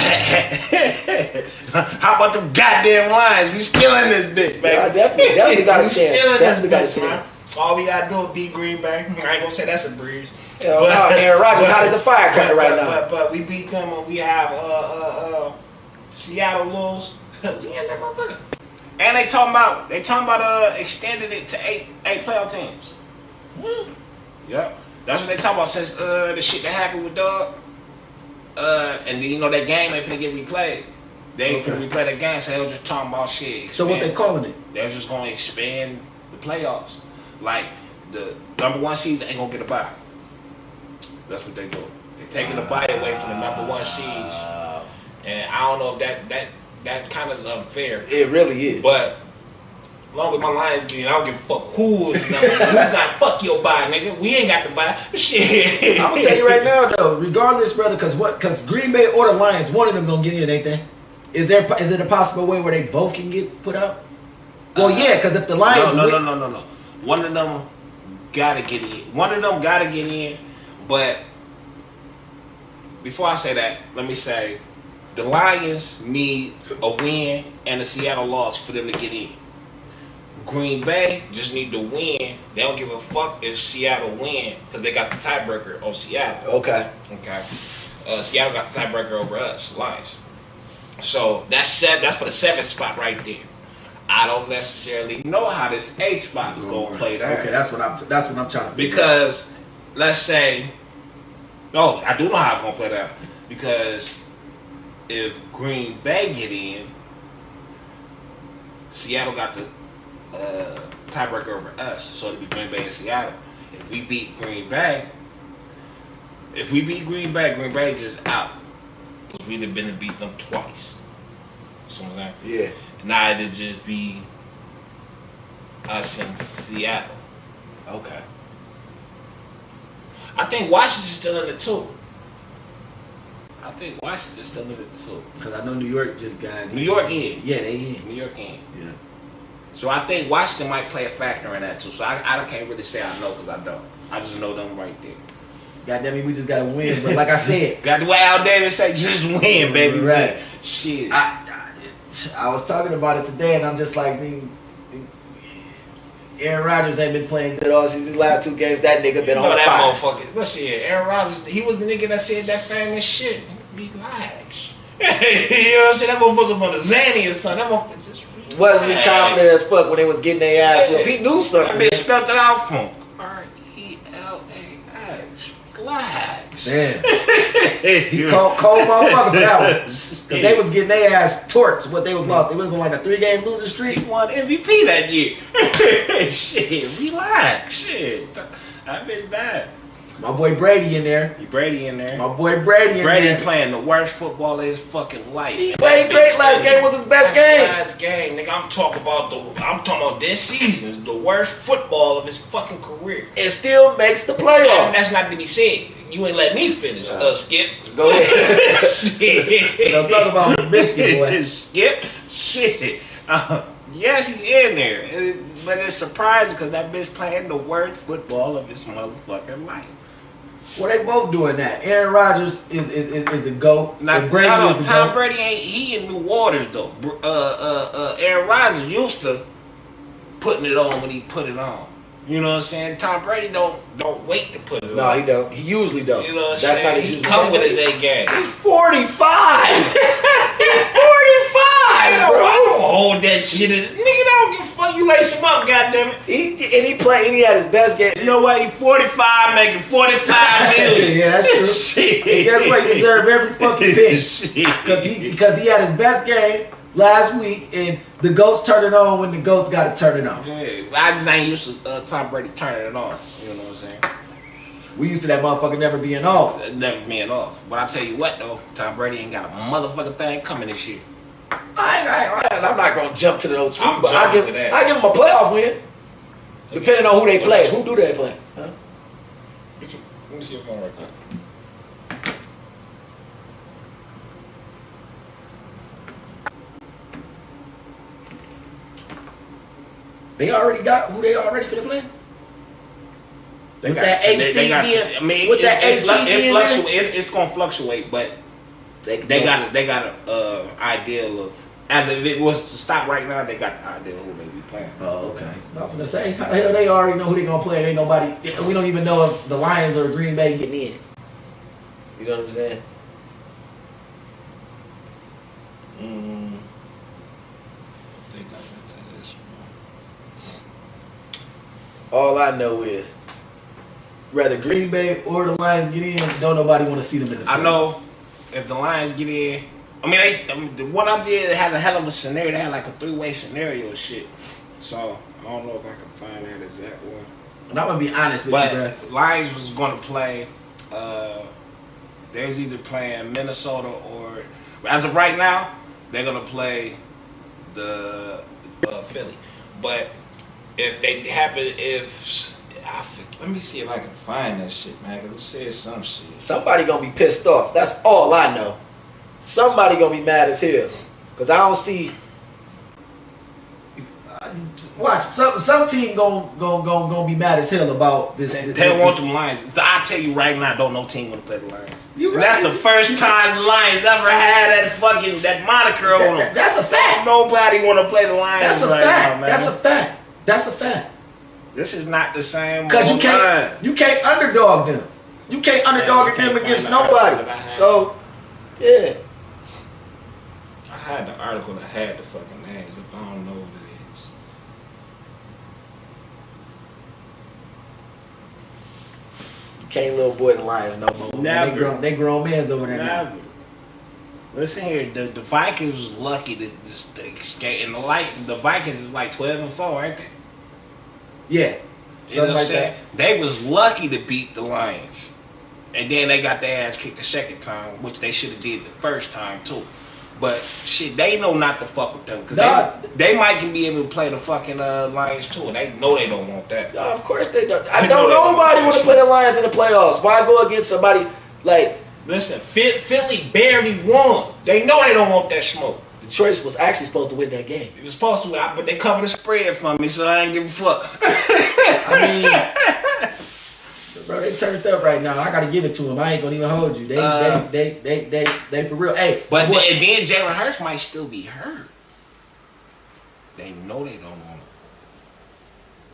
How about them goddamn Lions? We killing this bitch, baby. Yeah, definitely got a chance. Definitely got a chance. All we gotta do is beat Green Bay. I ain't gonna say that's a breeze. Aaron Rodgers hot as a firecracker right now. But we beat them and we have Seattle lose. We in that motherfucker. And they talking about extending it to eight playoff teams. Yep. That's what they talking about since the shit that happened with Doug. And then, that game ain't finna get replayed. They ain't finna replay that game, so they was just talking about shit. So what they calling it? They're just gonna expand the playoffs. Like, the number 1 seeds ain't gonna get a bye. That's what they do. They're taking the bye away from the number 1 seeds. And I don't know if that kind of is unfair. It really is. But as long as my Lions get in, I don't give a fuck who is number 1. Who's not fuck your bye, nigga. We ain't got the bye. Shit. I'm gonna tell you right now though, regardless, brother, cause Green Bay or the Lions, one of them gonna get in, ain't they? Is it a possible way where they both can get put out? Well, yeah, because if the Lions no. One of them gotta get in. But before I say that, let me say the Lions need a win and a Seattle loss for them to get in. Green Bay just need to win. They don't give a fuck if Seattle win because they got the tiebreaker on Seattle. Okay. Seattle got the tiebreaker over us, Lions. So that's for the 7th spot right there. I don't necessarily know how this 8th spot is going to play there. Okay, that's what I'm trying to figure because let's say, no, I do know how it's going to play there because if Green Bay get in, Seattle got the tiebreaker over us, so it'll be Green Bay and Seattle. If we beat Green Bay, Green Bay just out. Because we'd have been to beat them twice. You know what I'm saying? Yeah. Now it'd just be us and Seattle. Okay. I think Washington's still in it too. Because I know New York just got New York in. Yeah, they in. New York in. Yeah. So I think Washington might play a factor in that too. So I can't really say I know because I don't. I just know them right there. Goddamn it, we just gotta win. But like I said, Got the way Al Davis say, just win, baby. Right. Shit. I was talking about it today, and I'm just like, Aaron Rodgers ain't been playing good all season. These last 2 games, that nigga been on that fire. motherfucker. Listen here, Aaron Rodgers, he was the nigga that said that famous shit. Relax. You know what I'm saying? That motherfucker's on the Zanny or something. That motherfucker just relax. Wasn't he confident as fuck when they was getting their ass whooped? He knew something. That bitch spelled it out for him. R-E-L-A-X. Relax. Damn. He cold motherfucker for that one. Because they was getting their ass torched what they was lost. They was on like a 3-game losing streak. He won MVP that year. Shit, relax. Shit. That bitch bad. My boy Brady in there. Brady in there. My boy Brady in there. Brady playing the worst football of his fucking life. He played great. Last game was his best game. Last game, nigga. I'm talking about this season. The worst football of his fucking career. It still makes the playoffs. And that's not to be said. You ain't let me finish, Skip. Go ahead. Shit. I'm talking about Michigan, boy. Skip. Shit. Yes, he's in there. But it's surprising because that bitch playing the worst football of his motherfucking life. Well, they both doing that. Aaron Rodgers is a GOAT. Now, Brady is a Tom GOAT. Brady he in new waters though. Aaron Rodgers used to putting it on when he put it on. You know what I'm saying? Tom Brady don't wait to put it on. No, he don't. He usually don't. You know what I'm That's saying? not He come with his A game. He's 45. He's 45, I bro. don't hold that shit. Nigga, don't give a fuck. You lace him up, goddammit. He played. And he had his best game. You know what? He 45, making 45 million. Yeah, that's true. Shit. And guess what? He deserved every fucking penny. Shit. Because he had his best game last week, and the GOATs turn it on when the GOATs got to turn it on. Yeah, I just ain't used to Tom Brady turning it on. You know what I'm saying? We used to that motherfucker never being off. Never being off. But I tell you what though, Tom Brady ain't got a motherfucking thing coming this year. I'm not gonna jump to those. I'm but I give him a playoff win, depending on who they play. Who do they play? Huh? Let me see your phone right quick. They already got who they already finna play. With that AC it's gonna fluctuate, but they got an ideal of, as if it was to stop right now, they got the idea who they be playing. Oh, okay. I was gonna say, how the hell they already know who they gonna play? Ain't nobody. We don't even know if the Lions or Green Bay getting in. You know what I'm saying? They got into this one. All I know is, whether Green Bay or the Lions get in, don't nobody want to see them in the I playoffs. know if the Lions get in. The one I did had a hell of a scenario. They had like a 3-way scenario and shit. So I don't know if I can find that exact one. And I'm gonna be honest with you, bro. But Lions was gonna play. They was either playing Minnesota or, as of right now, they're gonna play the Philly. But if they happen, let me see if I can find that shit, man. Cause it says some shit. Somebody gonna be pissed off. That's all I know. Somebody gonna be mad as hell. Cause I don't see. Watch some team gonna be mad as hell about this. They want them Lions. I tell you right now, don't no team wanna play the Lions. You right. That's the first time the Lions ever had that moniker on them. That's a fact. Nobody wanna play the Lions. That's a right fact. now, man. That's a fact. That's a fact. This is not the same. Because you can't underdog them. You can't underdog them against nobody. So, yeah. I had the article that had the fucking names. If I don't know what it is. You can't little boy the Lions no more. Never. They grown mans over there now. Never. Listen here, the Vikings was lucky to escape, and the Vikings is like 12-4, aren't they? Yeah. You know what I'm saying? They was lucky to beat the Lions. And then they got their ass kicked the second time, which they should have did the first time too. But shit, they know not to fuck with them. Because they might can be able to play the fucking Lions too. And they know they don't want that. No, of course they don't. I don't know nobody want to play the Lions in the playoffs. Why go against somebody like... Listen, Philly barely won. They know they don't want that smoke. Detroit was actually supposed to win that game. It was supposed to, but they covered the spread for me, so I ain't give a fuck. I mean, bro, they turned up right now. I gotta give it to them. I ain't gonna even hold you. They for real. Hey, but then Jalen Hurts might still be hurt. They know they don't want it.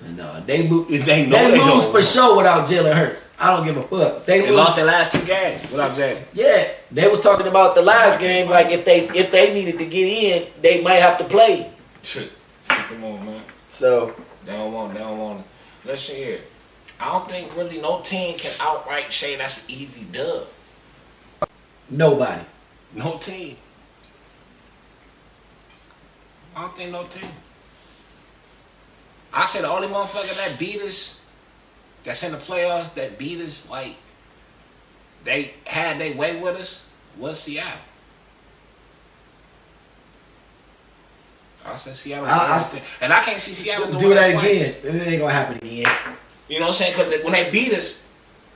No, they lose for sure without Jalen Hurts. I don't give a fuck. They lost their last 2 games without Jalen. Yeah, they was talking about the last game. Like if they needed to get in, they might have to play. Shit, come on, man. So they don't want it. Listen here, I don't think really no team can outright say that's an easy dub. Nobody. No team. I don't think no team. I said the only motherfucker that beat us, that's in the playoffs, that beat us, like, they had their way with us, was Seattle. I said Seattle. And I can't see Seattle do that again. It ain't gonna happen again. You know what I'm saying? Because when they beat us,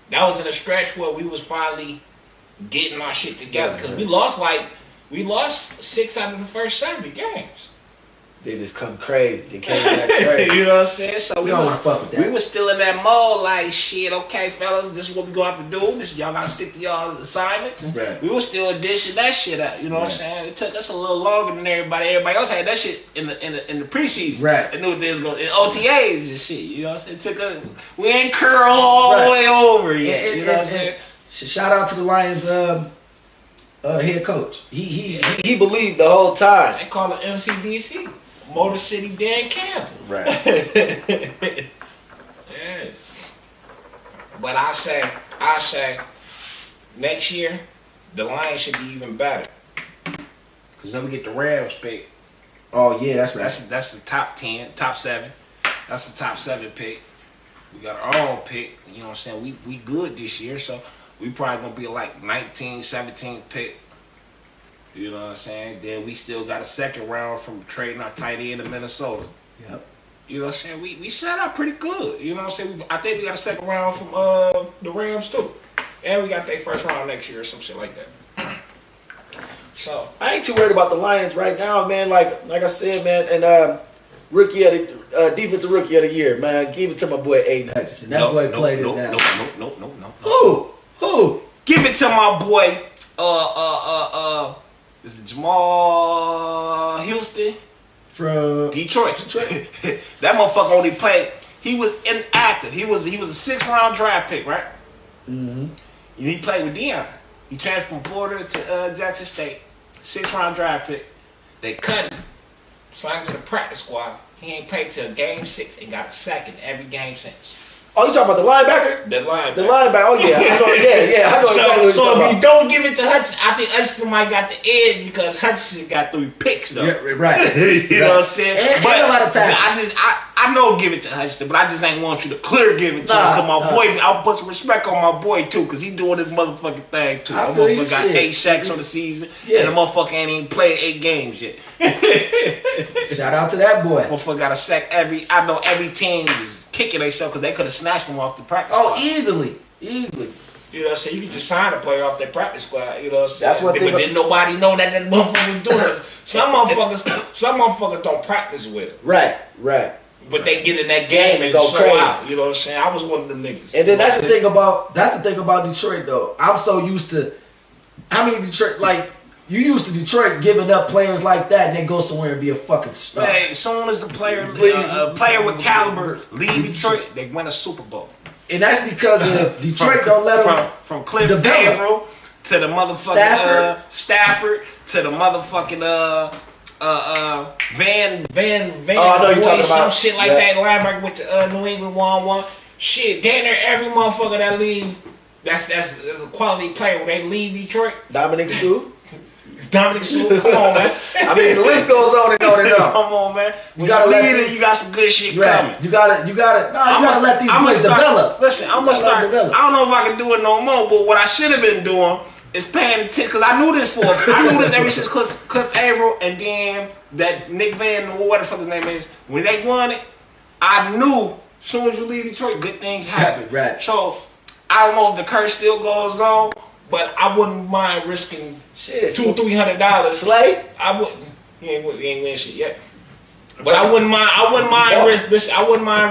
that was in a stretch where we was finally getting our shit together. Because we lost 6 out of the first 7 games. They just come crazy. They came back crazy. You know what I'm saying? So we don't want to fuck with that. We was still in that mode, like, shit, okay, fellas, this is what we gonna have to do. This y'all gotta stick to y'all assignments. Right. We was still dishing that shit out. You know what I'm saying? It took us a little longer than everybody. Everybody else had that shit in the preseason. Right. They knew what they was going in OTAs and shit. You know what I'm saying? It took us. We ain't curl all the way over yet. You know what I'm saying? Shout out to the Lions head coach. He believed the whole time. They call it MCDC. Motor City Dan Campbell. Right. Yeah. But I say, next year, the Lions should be even better. Because then we get the Rams pick. Oh, yeah, that's right. That's the top 10, top 7. That's the top 7 pick. We got our own pick. You know what I'm saying? We good this year, so we probably going to be like 19, 17 pick. You know what I'm saying? Then we still got a second round from trading our tight end to Minnesota. Yep. You know what I'm saying? We set up pretty good. You know what I'm saying? I think we got a second round from the Rams too. And we got their first round next year or some shit like that. So I ain't too worried about the Lions right now, man. Like I said, man, and rookie of the defensive rookie of the year, man. Give it to my boy Aiden Hutchinson. That boy played his ass. No. Who? Give it to my boy is it Jamal Houston? From Detroit. That motherfucker only played. He was inactive. He was a 6th round draft pick, right? Mm-hmm. He played with Deion. He transferred from Florida to Jackson State. 6th round draft pick. They cut him. Signed him to the practice squad. He ain't played till game 6 and got a second every game since. Oh, you talking about the linebacker? The linebacker. The linebacker. Oh yeah, I know. Yeah. I know exactly what so you're if you don't give it to Hutchinson, I think Hutchinson might got the edge because Hutchinson got 3 picks though. Yeah, right. You know what I'm saying? But a lot of time. I know give it to Hutchinson, but I just ain't want you to clear give it to him because my boy. I'll put some respect on my boy too because he doing his motherfucking thing too. That motherfucker got 8 sacks on the season, and the motherfucker ain't even played 8 games yet. Shout out to that boy. Motherfucker got a sack I know every team is kicking themselves because they could have snatched him off the practice squad. Easily. You know what I'm saying? You can just sign a player off their practice squad. You know what I'm saying? That's what but didn't nobody know that motherfucker was doing this. Some motherfuckers don't practice well. Right. But they get in that game and go crazy. Out. You know what I'm saying? I was one of them niggas. And then that's the thing about Detroit though. I'm so used to how many Detroit you used to Detroit giving up players like that and then go somewhere and be a fucking star. Hey, as soon as a player with caliber leave Detroit, they win a Super Bowl. And that's because Detroit don't let them from Cliff Averill to the motherfucking Stafford to the motherfucking Van I know you're talking about some shit like that linebacker with the New England 1-1. Shit, damn near every motherfucker that leave, that's a quality player when they leave Detroit. Dominic Sue. Dominic Sue, come on, man. I mean, the list goes on and on and on. Come on, man. When You gotta you let lead these- it, you got some good shit Right. coming. You gotta let these boys develop. Listen, I'm gonna start. I don't know if I can do it no more, but what I should have been doing is paying attention, because I knew this ever since Cliff Averill, and then that Nick Van, or whatever the fuck his name is, when they won it, I knew as soon as you leave Detroit, good things happen. Right. So I don't know if the curse still goes on, but I wouldn't mind risking $200-300. Slay? I wouldn't. He ain't win shit yet. But I wouldn't mind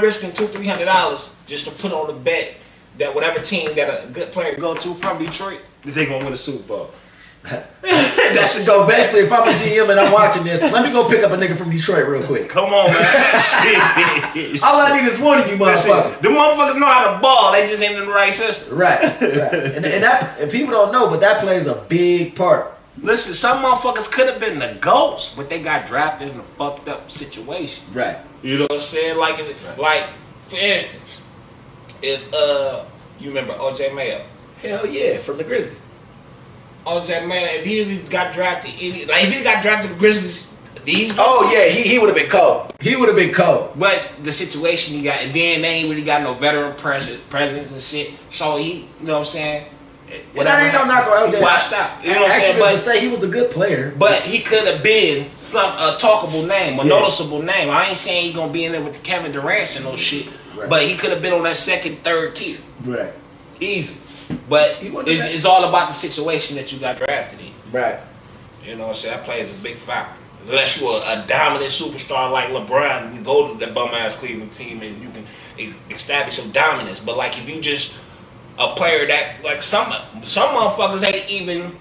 risking $200-300 just to put on the bet that whatever team that a good player go to from Detroit, that they gonna win a Super Bowl. So basically, if I'm a GM and I'm watching this, let me go pick up a nigga from Detroit real quick. Come on, man. Shit. All I need is one of you motherfuckers. The motherfuckers know how to ball. They just ain't in the right system. Right. And people don't know, but that plays a big part. Listen, some motherfuckers could have been the GOATs, but they got drafted in a fucked up situation. Right. You know what I'm saying? Like, for instance, if you remember O.J. Mayo? Hell yeah, from the Grizzlies. O.J. Mayo, if he got drafted, if he got drafted to the Grizzlies, these. Oh yeah, he would have been cold. He would have been cold. But the situation he got, and then they ain't really got no veteran presence and shit. So he, you know what I'm saying? And that ain't no knock on OJ. He washed out. You know what I'm saying? But to say he was a good player. But he could have been a talkable name, a noticeable name. I ain't saying he gonna be in there with the Kevin Durant and no shit. Right. But he could have been on that second, third tier. Right. Easy. But it's all about the situation that you got drafted in. Right. You know what I'm saying? That plays a big factor. Unless you're a dominant superstar like LeBron, you go to the bum-ass Cleveland team and you can establish your dominance. But like if you just a player that, like some motherfuckers ain't even,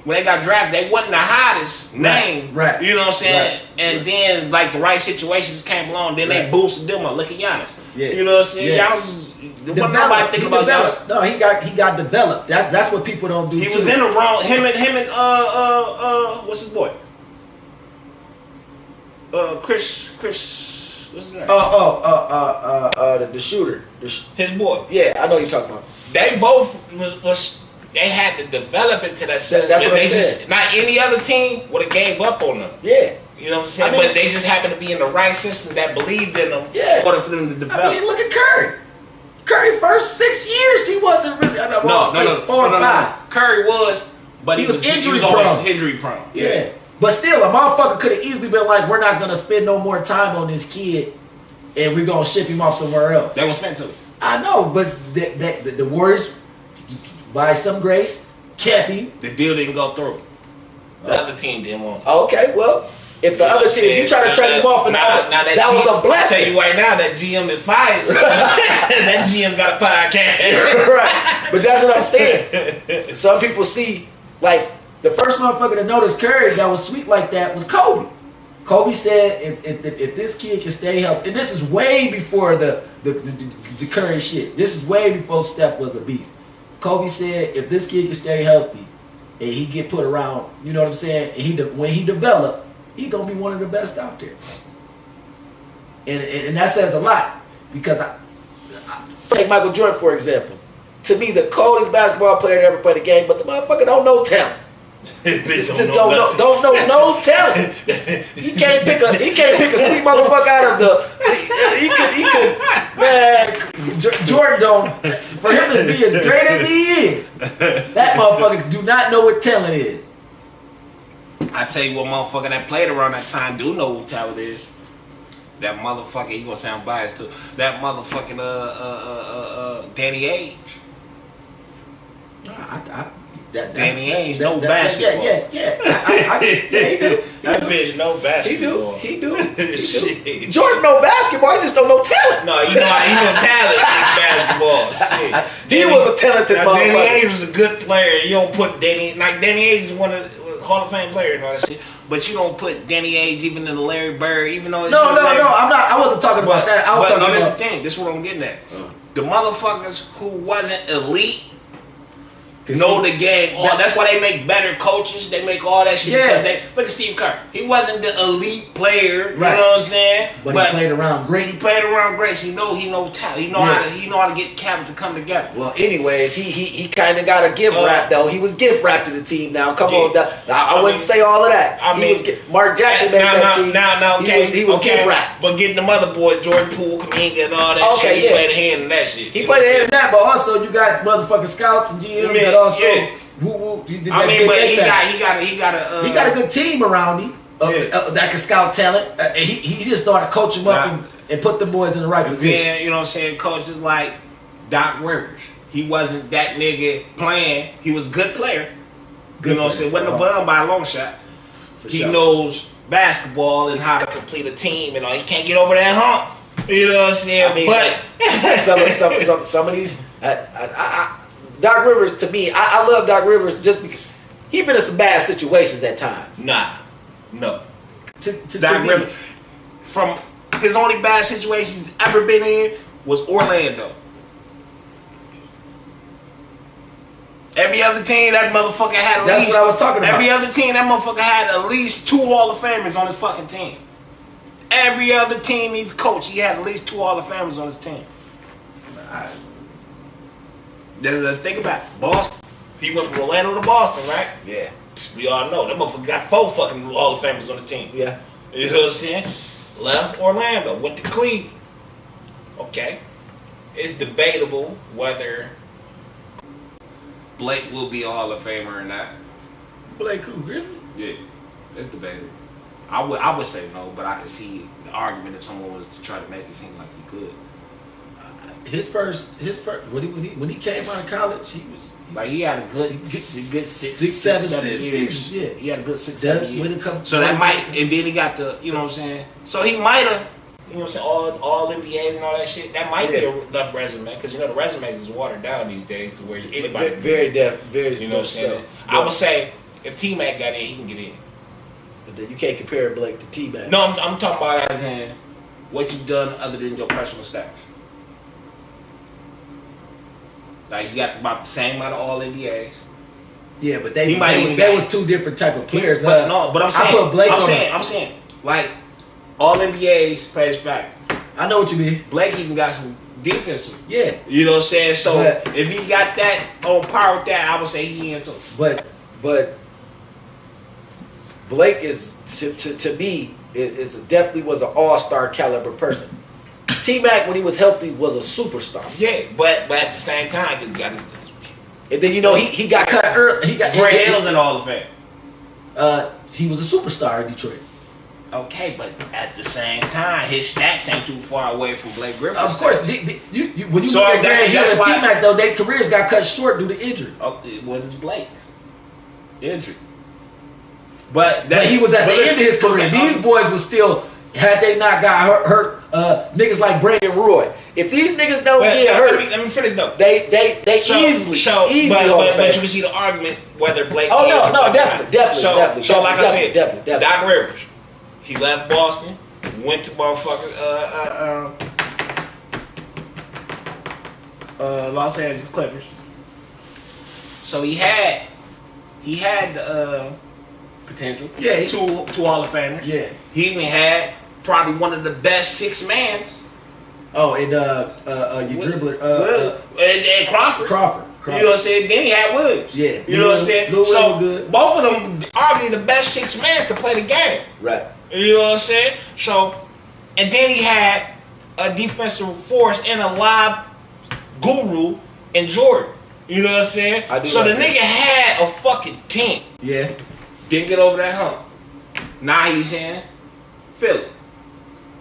when they got drafted, they wasn't the hottest name. Right. You know what I'm saying? Right. And then like the right situations came along, then they boosted them up. Look at Giannis. Yeah. You know what I'm saying? Yeah. Giannis nobody think about Giannis. No, he got developed. That's what people don't do. He was in the wrong. Him and what's his boy? Chris, what's his name? The shooter. His boy. Yeah, I know what you're talking about. They both was they had to develop into that system. That's what they I'm just saying. Not any other team would have gave up on them. Yeah. You know what I'm saying? I mean, but they just happened to be in the right system that believed in them Yeah. in order for them to develop. I mean, look at Curry. Curry first 6 years he wasn't really. No, 4 or 5. Curry was, but He was injury always prone. injury prone. Yeah. But still, a motherfucker could have easily been like, we're not gonna spend no more time on this kid, and we're gonna ship him off somewhere else. That was spent to. I know, but the Warriors, by some grace, kept him. The deal didn't go through. The other team didn't want it. Okay, well, if the other team, if you try to trade him off, and that was a blessing. I tell you right now, that GM is fired. So that GM got a podcast. Right, but that's what I'm saying. Some people see, like, the first motherfucker to notice Curry that was sweet like that was Kobe. Kobe said, if this kid can stay healthy, and this is way before the Curry shit. This is way before Steph was a beast. Kobe said, if this kid can stay healthy and he get put around, you know what I'm saying, and when he develop, he gonna be one of the best out there. And that says a lot, because I take Michael Jordan for example. To me, the coldest basketball player to ever play the game, but the motherfucker don't know talent. Just don't know no talent. He can't pick a sweet motherfucker out of the. He could man. Jordan don't. For him to be as great as he is, that motherfucker do not know what talent is. I tell you what, motherfucker that played around that time do know what talent is. That motherfucker, he gonna sound biased too. That motherfucking Danny Ainge. Danny Ainge know basketball. Yeah, he do. That bitch know basketball. He do. Jordan know basketball. He just don't know talent. No, he know talent in basketball. Shit. He was a talented motherfucker. Danny Ainge was a good player. You don't put Danny Ainge is one of the Hall of Fame players and all that shit. But you don't put Danny Ainge even in the Larry Bird, even though No. I wasn't talking about that. I was talking about. This is the thing. This is what I'm getting at. The motherfuckers who wasn't elite know the game. That's why they make better coaches. They make all that shit. Yeah. Look at Steve Kerr. He wasn't the elite player. Right. You know what I'm saying? But he played around great. He played around great. So he know talent. He know how to get cabin to come together. Well, anyways, he kind of got a gift wrap though. He was gift wrapped to the team. Now, come on, I wouldn't say all of that. Mark Jackson made that team. Now, he was gift wrapped. But getting the other boys, Jordan Poole, Kaminga, and all that shit, he played a hand in that shit. He played a hand in that, but also you got motherfucking scouts and GMs that also. He got a good team around him that can scout talent. He just started coaching them up and put the boys in the right position. Then, you know what I'm saying, coaches like Doc Rivers. He wasn't that nigga playing. He was a good player. You know what I'm saying? Wasn't a bum by a long shot. He knows basketball and how to complete a team and all. He can't get over that hump. You know what I'm saying? But some of these, Doc Rivers, to me, I love Doc Rivers just because he's been in some bad situations at times. No. Doc Rivers, from his only bad situation he's ever been in was Orlando. Every other team, that motherfucker had That's what I was talking about. Every other team, that motherfucker had at least 2 Hall of Famers on his fucking team. Every other team he coached, he had at least 2 Hall of Famers on his team. Let's think about it. Boston. He went from Orlando to Boston, right? Yeah. We all know. That motherfucker got 4 fucking Hall of Famers on his team. Yeah. You know what I'm saying? Left Orlando, went to Cleveland. Okay. It's debatable whether Blake will be a Hall of Famer or not. Blake who, Griffin? Yeah. It's debatable. I would say no, but I could see the argument if someone was to try to make it seem like he could. His first when he came out of college, he had a good six, 7 years. Yeah, he had a good 6, 7 years. So that might, and then he got the, you know what I'm saying. So he might have, you know what I'm saying, all NBAs and all that shit. That might be enough resume because you know the resumes is watered down these days to where anybody very depth, very. You know what I'm saying. I would say if T-Mac got in, he can get in. But then you can't compare Blake to T-Mac. No, I'm talking about as in what you've done other than your personal stats. Like you got about the same amount of all NBAs. Yeah, but they was 2 different type of players. But I'm saying, I put Blake I'm saying, like all NBAs plays factor. I know what you mean. Blake even got some defensive. Yeah. You know what I'm saying? So if he got that on par with that, I would say he in too. But Blake is to me is definitely was an all-star caliber person. T-Mac when he was healthy was a superstar. Yeah, but at the same time, he got. And then you know he got cut early. He got Gray Hill's in the Hall of Fame. He was a superstar in Detroit. Okay, but at the same time, his stats ain't too far away from Blake Griffin. Of course, when you look at Gray Hill and T-Mac, though, their careers got cut short due to injury. Oh, what is Blake's injury? But he was at the end of his career. These boys was still, had they not got hurt, niggas like Brandon Roy. If these niggas don't get hurt, let me finish though. They easily. But you can see the argument whether Blake. Definitely. So like I said, definitely. Doc Rivers, he left Boston, went to motherfucking Los Angeles Clippers. So he had the potential. Yeah, two Hall of Famers. Yeah, he even had probably one of the best 6 mans. Oh, and your dribbler, and Crawford. You know what I'm saying? Then he had Williams. Yeah, you know what I'm saying. So good. Both of them arguably the best 6 mans to play the game. Right. You know what I'm saying? So, and then he had a defensive force and a live guru in Jordan. You know what I'm saying? So the nigga had a fucking team. Yeah. Didn't get over that hump. Now he's in Philly.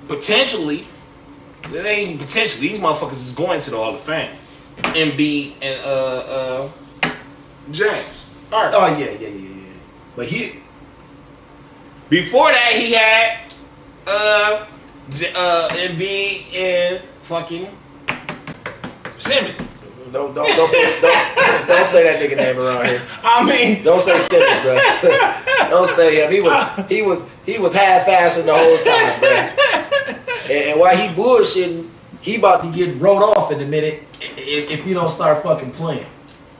Potentially, it ain't even potentially. These motherfuckers is going to the Hall of Fame. MB and James. All right. Oh yeah. But before that he had MB and fucking Simmons. Don't say that nigga name around here. I mean, don't say Simmons, bro. Don't say him. He was half-assing the whole time, bro. And while he bullshitting, he about to get wrote off in a minute if you don't start fucking playing.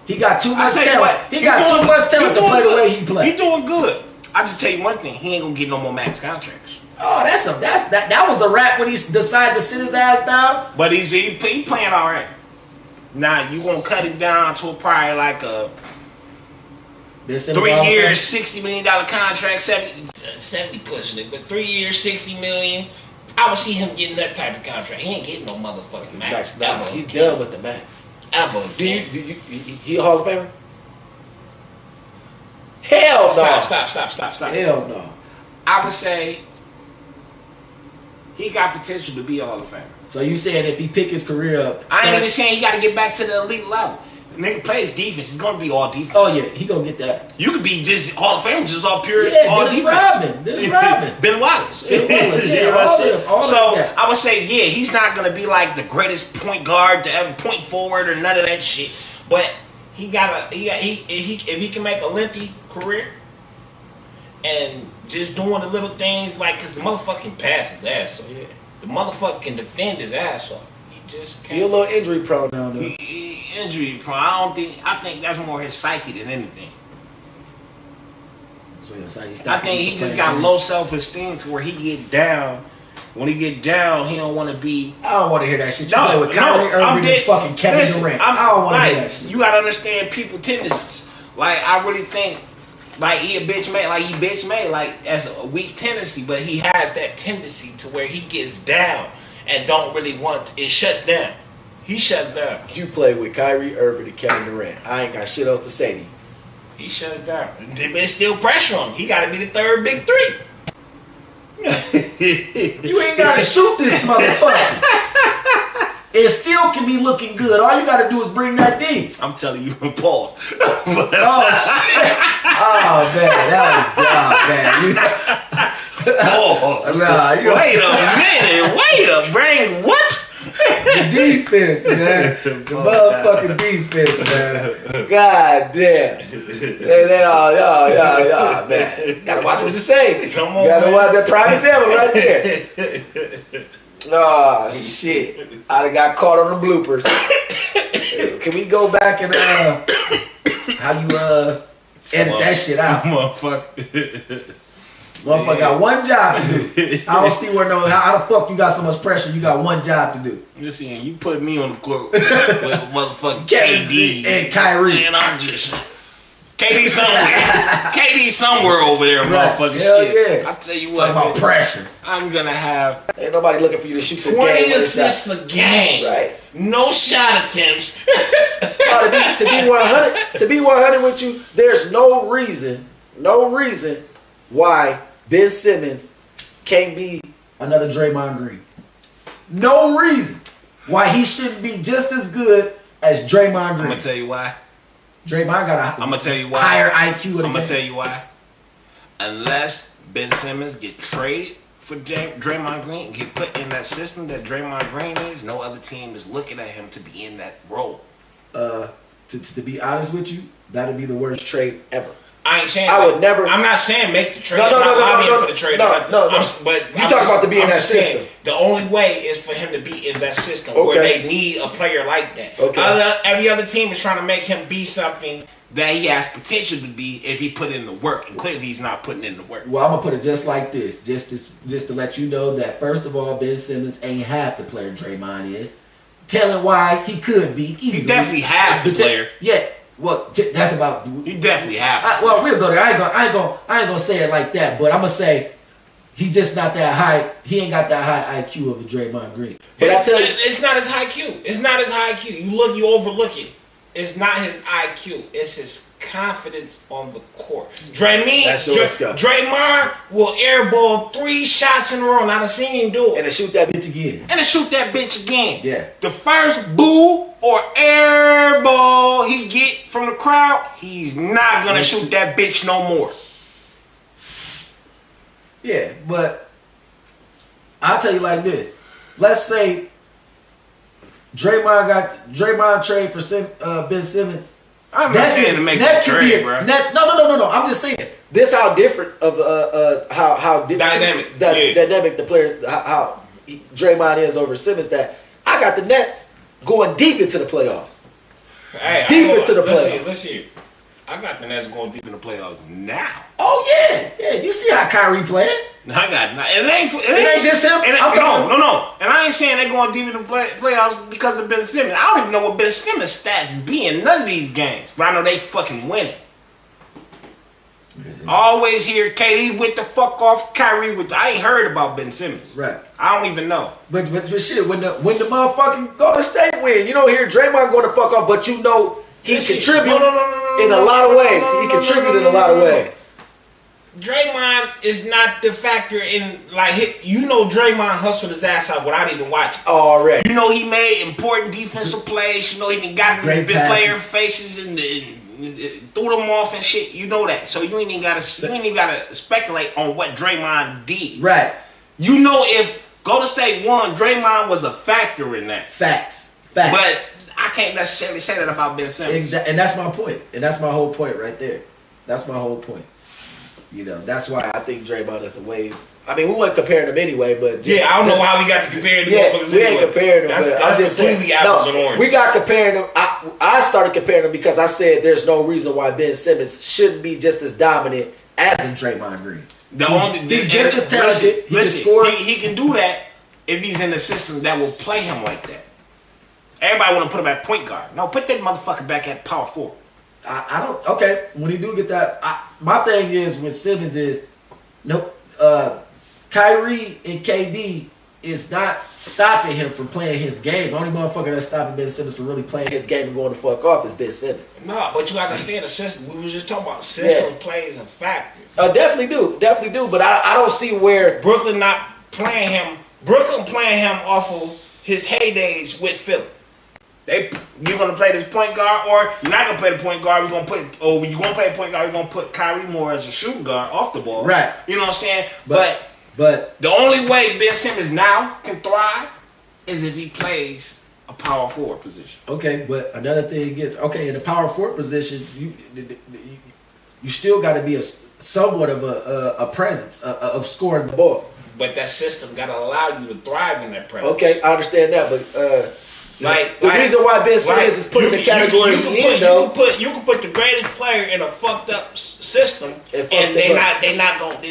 He got too much I tell you talent. what, He got too much talent to play the way he plays. He doing good. I just tell you one thing: he ain't gonna get no more max contracts. Oh, that was a rap when he decided to sit his ass down. But he playing all right. Now you gonna cut it down to probably like a 3 years, $60 million contract, 70 pushing it, but 3 years, $60 million. I would see him getting that type of contract. He ain't getting no motherfucking max. Ever. He's done with the max. Ever. He a Hall of Famer? Hell no. Stop. Hell no. I would say he got potential to be a Hall of Famer. So you saying if he pick his career up? I ain't even saying he got to get back to the elite level. Nigga plays defense. It's gonna be all defense. Oh yeah, he gonna get that. You could be just Hall of Famer, just all pure all Dennis defense. Dennis Rodman. Ben Wallace. Yeah, You know all what I'm of them, all of so that. I would say, yeah, he's not gonna be like the greatest point guard to ever point forward or none of that shit. But he if he can make a lengthy career and just doing the little things like, cause the motherfucking pass his ass off. Yeah. The motherfucking defend his ass off. He just can't. He a little injury prone now, though. Injury prone. I think that's more his psyche than anything. So I think he just got low self-esteem to where he get down. When he get down, he don't want to be. I don't want to hear that shit. You play with Kyrie Irving and fucking Kevin Durant. I don't want to hear that shit. You gotta understand people tendencies. Like I really think, like he a bitch made, like as a weak tendency, but he has that tendency to where he gets down and don't really want. It shuts down. He shuts down. You play with Kyrie Irving and Kevin Durant. I ain't got shit else to say to you. He shuts down. There's still pressure on him. He got to be the third big three. You ain't gotta shoot this motherfucker. It still can be looking good. All you gotta do is bring that D. I'm telling you, pause. Oh shit! Oh man, that was Pause. Wait a bring what? the defense, man. The motherfucking defense, man. God damn. Y'all, man. Gotta watch what you say. Come on, gotta man. watch that prime example right there. Oh, shit. I done got caught on the bloopers. Can we go back and how you edit that shit out? Motherfucker got one job to do. I don't see where how the fuck you got so much pressure. You got one job to do. Listen, you put me on the court with motherfucking KD and Kyrie, and I'm just KD somewhere over there, right. motherfucking Hell shit. Yeah. I tell you Talk what, about pressure. I'm gonna have Ain't nobody looking for you to shoot some 20 game. assists a game, right? No shot attempts. To be 100 with you, there's no reason why Ben Simmons can't be another Draymond Green. No reason why he shouldn't be just as good as Draymond Green. I'm gonna tell you why. Draymond got I'm gonna tell you why. Higher IQ of the I'm gonna game. tell you why. Unless Ben Simmons get traded for Draymond Green, get put in that system that Draymond Green is, no other team is looking at him to be in that role. To be honest with you, that'd be the worst trade ever. I ain't saying I would never. I'm not saying make the trade. No, I'm not lobbying for the trade. But you talk about to be in that saying, system. The only way is for him to be in that system where they need a player like that. Okay. Every other team is trying to make him be something that he has potential to be if he put in the work, and clearly he's not putting in the work. Well, I'm gonna put it just like this, just to let you know that first of all, Ben Simmons ain't half the player Draymond is. Talent wise, he could be easily. He's definitely half the player. Yeah. Well, that's about. He definitely half. Well, we'll go there. I ain't gonna say it like that, but I'm gonna say he just not that high. He ain't got that high IQ of a Draymond Green. But I tell you, it's not his high IQ. It's not his high IQ. You overlook it. It's not his IQ. It's his confidence on the court. Draymond will airball 3 shots in a row. And I done seen him do it. And to shoot that bitch again. Yeah. The first boo or airball he get from the crowd, he's not gonna shoot that bitch no more. Yeah, but I'll tell you like this. Let's say Draymond trade for Ben Simmons. I'm not saying to make that trade, bro. No. I'm just saying this how different of how dynamic the player how Draymond is over Simmons. That I got the Nets going deep into the playoffs. Hey, deep into the playoffs. Let's hear. I got the Nets going deep in the playoffs now. Oh yeah. You see how Kyrie playing? I got it ain't just him. I'm talking. No. And I ain't saying they're going deep in the playoffs because of Ben Simmons. I don't even know what Ben Simmons stats be in none of these games, but I know they fucking winning. Always hear KD with the fuck off, Kyrie with. I ain't heard about Ben Simmons. Right. I don't even know. But shit, when the motherfucking Golden State win, you don't hear Draymond going to fuck off, but you know he contributed in a lot of ways. He contributed in a lot of ways. Draymond is not the factor in Draymond hustled his ass out without even watching. Already. You know he made important defensive plays. You know he got in the player faces and threw them off and shit. You know that. So you ain't even gotta speculate on what Draymond did. Right. You know if Golden State won, Draymond was a factor in that. Facts. But I can't necessarily say that about Ben Simmons. And that's my point. And that's my whole point right there. That's my whole point. You know, that's why I think Draymond is a way. I mean, we weren't comparing him anyway, but I don't know how we got to compare them. We ain't comparing them. That's completely apples and oranges. We got comparing them. I started comparing them because I said there's no reason why Ben Simmons shouldn't be just as dominant as in Draymond Green. He's just as talented. He can do that if he's in a system that will play him like that. Everybody want to put him at point guard. No, put that motherfucker back at power forward. I don't. Okay, when he do get that, my thing is with Simmons is Kyrie and KD is not stopping him from playing his game. The only motherfucker that's stopping Ben Simmons from really playing his game and going the fuck off is Ben Simmons. No, but you gotta understand the system. We was just talking about the system plays a factor. Definitely do. But I don't see where Brooklyn not playing him. Brooklyn playing him off of his heydays with Philly. You're gonna play this point guard, or you're not gonna play the point guard. When you're gonna play a point guard, you're gonna put Kyrie more as a shooting guard off the ball. Right. You know what I'm saying? But the only way Ben Simmons now can thrive is if he plays a power forward position. Okay, but another thing is, in the power forward position, you still got to be somewhat of a presence of scoring the ball. But that system got to allow you to thrive in that presence. Okay, I understand that, but the reason why Ben Simmons is put in the category you can put the greatest player in a fucked up system, and they're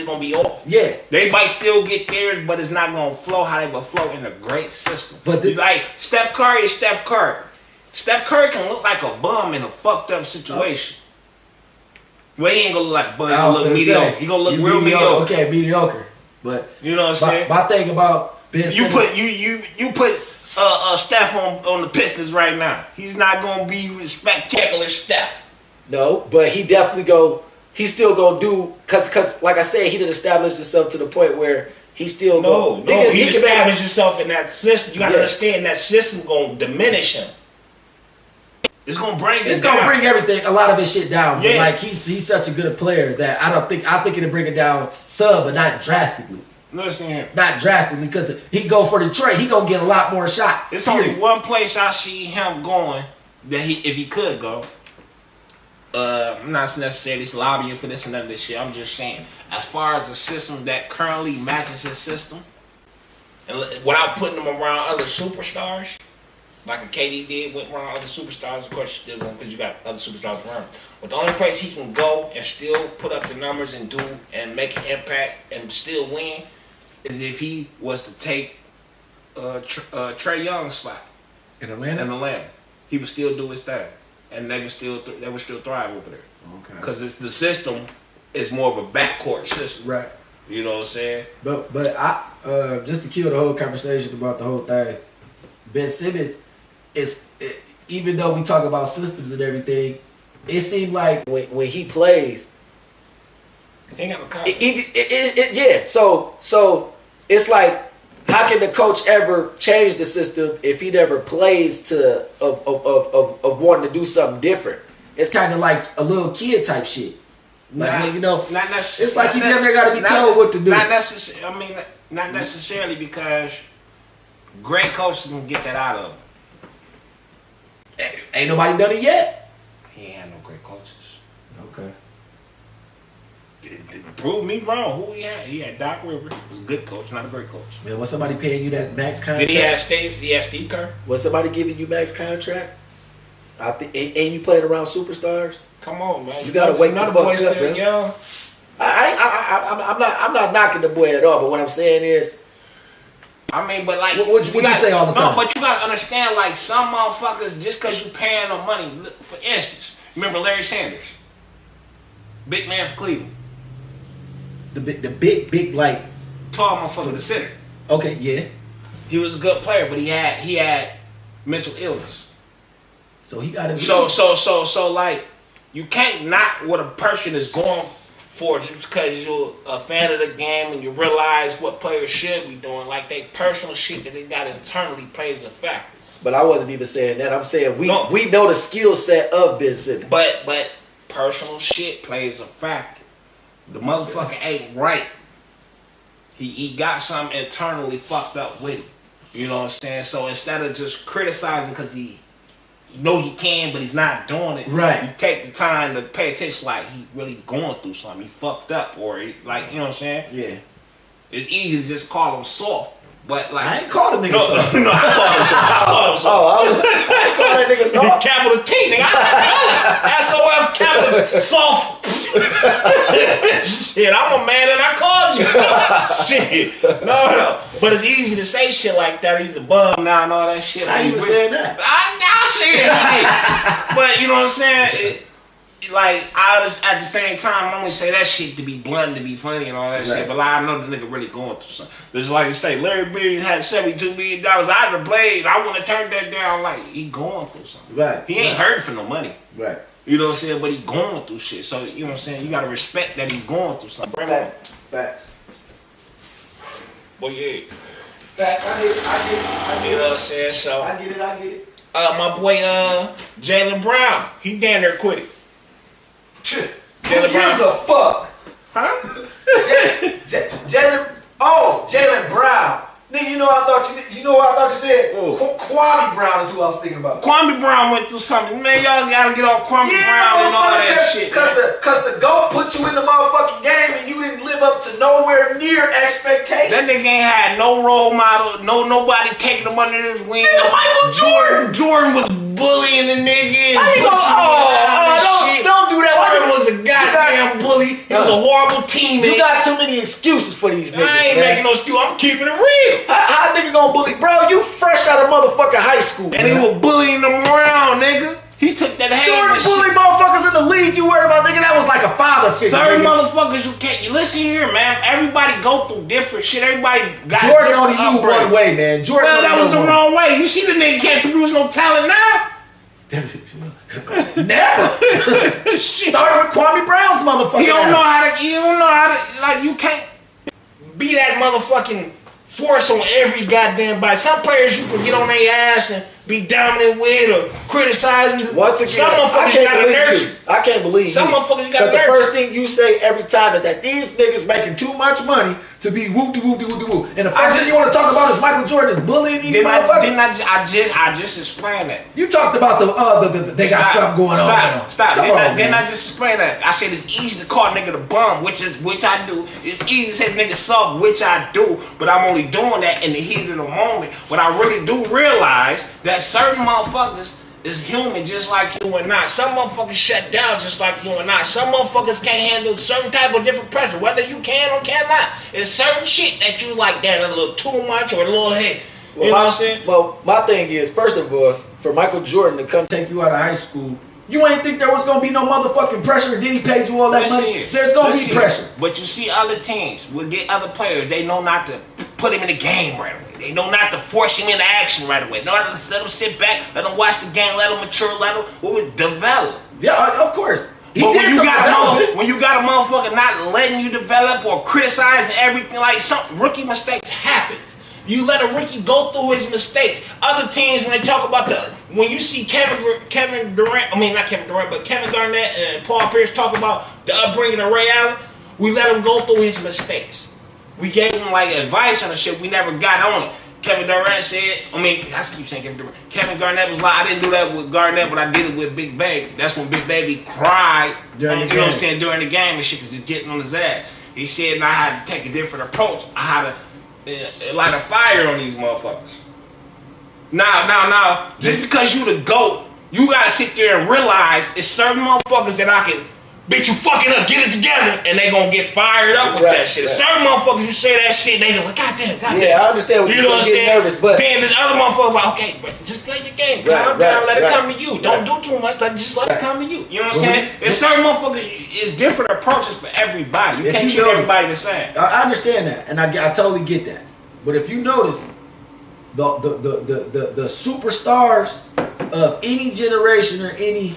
gonna be off. Yeah, they might still get theirs, but it's not gonna flow how they would flow in a great system. But like Steph Curry is Steph Curry. Steph Curry can look like a bum in a fucked up situation. Well, he ain't gonna look like a bum. He gonna look mediocre. He gonna look real mediocre. Okay, mediocre. But you know what I'm saying? My thing about Ben Simmons, you put Steph on the Pistons right now. He's not gonna be spectacular Steph. No, but he definitely he's still gonna do cause like I said, he didn't establish himself to the point where he still he established himself in that system. You gotta understand that system gonna diminish him. It's gonna bring everything, a lot of his shit down. Yeah. But like he's such a good player that I think it'll bring it down some, but not drastically. Listen here. Not drastically, because he go for Detroit, he gonna get a lot more shots. It's only one place I see him going that if he could go. I'm not necessarily lobbying for this and none of this shit. I'm just saying, as far as the system that currently matches his system, and without putting him around other superstars, like a KD did, went around other superstars. Of course, you still going because you got other superstars around him. But the only place he can go and still put up the numbers and do and make an impact and still win is if he was to take Trae Young's spot in Atlanta. He would still do his thing, and they would still thrive over there. Okay. Because the system is more of a backcourt system. Right. You know what I'm saying? But I just to kill the whole conversation about the whole thing, Ben Simmons even though we talk about systems and everything, it seemed like when he plays, he ain't got no confidence. Yeah. So it's like, how can the coach ever change the system if he never plays of wanting to do something different? It's kind of like a little kid type shit. Like, it's like you never got to be told what to do. Not necessarily because great coaches can get that out of him. Ain't nobody done it yet. He ain't had no great coaches. Okay. Prove me wrong. Who he had? He had Doc Rivers. He was a good coach, not a great coach. Man, was somebody paying you that max contract? Did he have Steve Kerr? Was somebody giving you max contract? I think, and you playing around superstars. Come on, man. You gotta wake the Another fuck boy's up, still bro. young. I'm not knocking the boy at all. But what I'm saying is, I mean, but like, What you say all the time? No, but you gotta understand, like, some motherfuckers, just cause you paying them money. For instance, remember Larry Sanders, big man for Cleveland, The big like. tall motherfucker, the center. Okay, yeah. He was a good player, but he had mental illness. So he got it. So like, you can't knock what a person is going for just because you're a fan of the game and you realize what players should be doing. Like, they personal shit that they got internally plays a factor. but I wasn't even saying that. I'm saying we know the skill set of Ben Simmons. But personal shit plays a factor. The motherfucker ain't right. He got something internally fucked up with it. You know what I'm saying? So instead of just criticizing because he know he can, but he's not doing it. Right. You take the time to pay attention, like he really going through something. He fucked up, or he, like, you know what I'm saying? Yeah. It's easy to just call him soft, but like I ain't called a nigga. no, I call him soft. I call him soft. I ain't call that nigga soft. Capital T, nigga. I SOF capital soft. Shit, I'm a man and I called you. Shit. No. But it's easy to say shit like that. He's a bum now and all that shit. I ain't even saying that. I say that shit. But you know what I'm saying? Like, at the same time, I only say that shit to be blunt, to be funny and all that shit. But like, I know the nigga really going through something. This is like you say, Larry Bird had $72 million. I'd have played. I wouldn't have turned that down. Like, he going through something. Right. He ain't hurting for no money. Right. You know what I'm saying? But he going through shit. So, you know what I'm saying? You got to respect that he's going through something. Facts. Well, yeah. Facts. I get it. You know what I'm saying? So, I get it. my boy, Jaylen Brown, he damn near quit it. Who Jaylen gives Brown. a fuck? Huh? Jaylen Brown. Nigga, you know what I thought you said? Who? Kwame Brown is who I was thinking about. Kwame Brown went through something. Man, y'all gotta get off Kwame Brown and all that shit. Cause the GOAT put you in the motherfucking game and you didn't live up to nowhere near expectations. That nigga ain't had no role model, nobody taking him under his wing. Nigga, Michael Jordan. Jordan was bullying the nigga and I ain't pushing him around and shit. don't do that. Jordan was a goddamn bully. He was a horrible teammate. You got too many excuses for these niggas. I ain't making no excuse. I'm keeping it real. How nigga gonna bully? Bro, you fresh out of motherfucking high school. And he was bullying them around, nigga. He took that hand. Jordan bully motherfuckers in the league. You worried about, nigga? That was like a father figure. Certain nigga. motherfuckers, you can't. Listen here, man. Everybody go through different shit. Everybody got Jordan different only knew upbringing. one way, man. Jordan. Well, that was only the knew wrong way. You see the nigga can't produce no talent now. Never. Started with Kwame Brown's motherfucker. You don't know how to, like, you can't be that motherfucking force on every goddamn body. Some players you can get on their ass and be dominant with or criticize them. Once again, some motherfuckers you gotta nurture. I can't believe Some you. motherfuckers you gotta Because the nurture. first thing you say every time is that these niggas making too much money to be whoop-de-whoop-de-whoop-de-whoop. And the first thing you want to talk about is Michael Jordan is bullying these motherfuckers. I just explained that. You talked about the they got something going on. Stop. Come on, Didn't I man. just explain that? I said it's easy to call a nigga the bum, which I do. It's easy to say nigga soft, which I do. But I'm only doing that in the heat of the moment. But I really do realize that certain motherfuckers is human just like you and I. Some motherfuckers shut down just like you and I. Some motherfuckers can't handle certain type of different pressure, whether you can or cannot. It's certain shit that you like that a little too much or a little hit. You know what I'm saying? Well, my thing is, first of all, for Michael Jordan to come Take you out of high school. You ain't think there was gonna be no motherfucking pressure, and then he paid you all that money. There's gonna be pressure. But you see other teams will get other players. They know not to put him in the game right away. They know not to force him into action right away. Let him sit back, let him watch the game, let him mature, let him develop. Yeah, of course. But when you got a motherfucker not letting you develop or criticizing everything, like some rookie mistakes happen. You let a rookie go through his mistakes. Other teams, when they talk about when you see Kevin Durant, not Kevin Durant, but Kevin Garnett and Paul Pierce talk about the upbringing of Ray Allen, we let him go through his mistakes. We gave him like advice on the shit. We never got on it. Kevin Durant said, I keep saying Kevin Durant. Kevin Garnett was like, I didn't do that with Garnett, but I did it with Big Baby. That's when Big Baby cried during the game. During the game and shit, because he's getting on his ass. He said, I had to take a different approach. I had to light a fire on these motherfuckers. Now, just because you the GOAT You gotta sit there and realize it's certain motherfuckers that I can, bitch, you fucking up, get it together, and they gonna get fired up with that shit. Certain motherfuckers, you say that shit, they go like, goddamn. Yeah, I understand what you're getting nervous, but then there's other motherfuckers like, okay, but just play the game, calm down, let it come to you. Don't do too much, just let it come to you. You know what I'm saying? There's certain motherfuckers, it's different approaches for everybody. You can't treat everybody the same. I understand that, and I totally get that. But if you notice, the superstars of any generation or any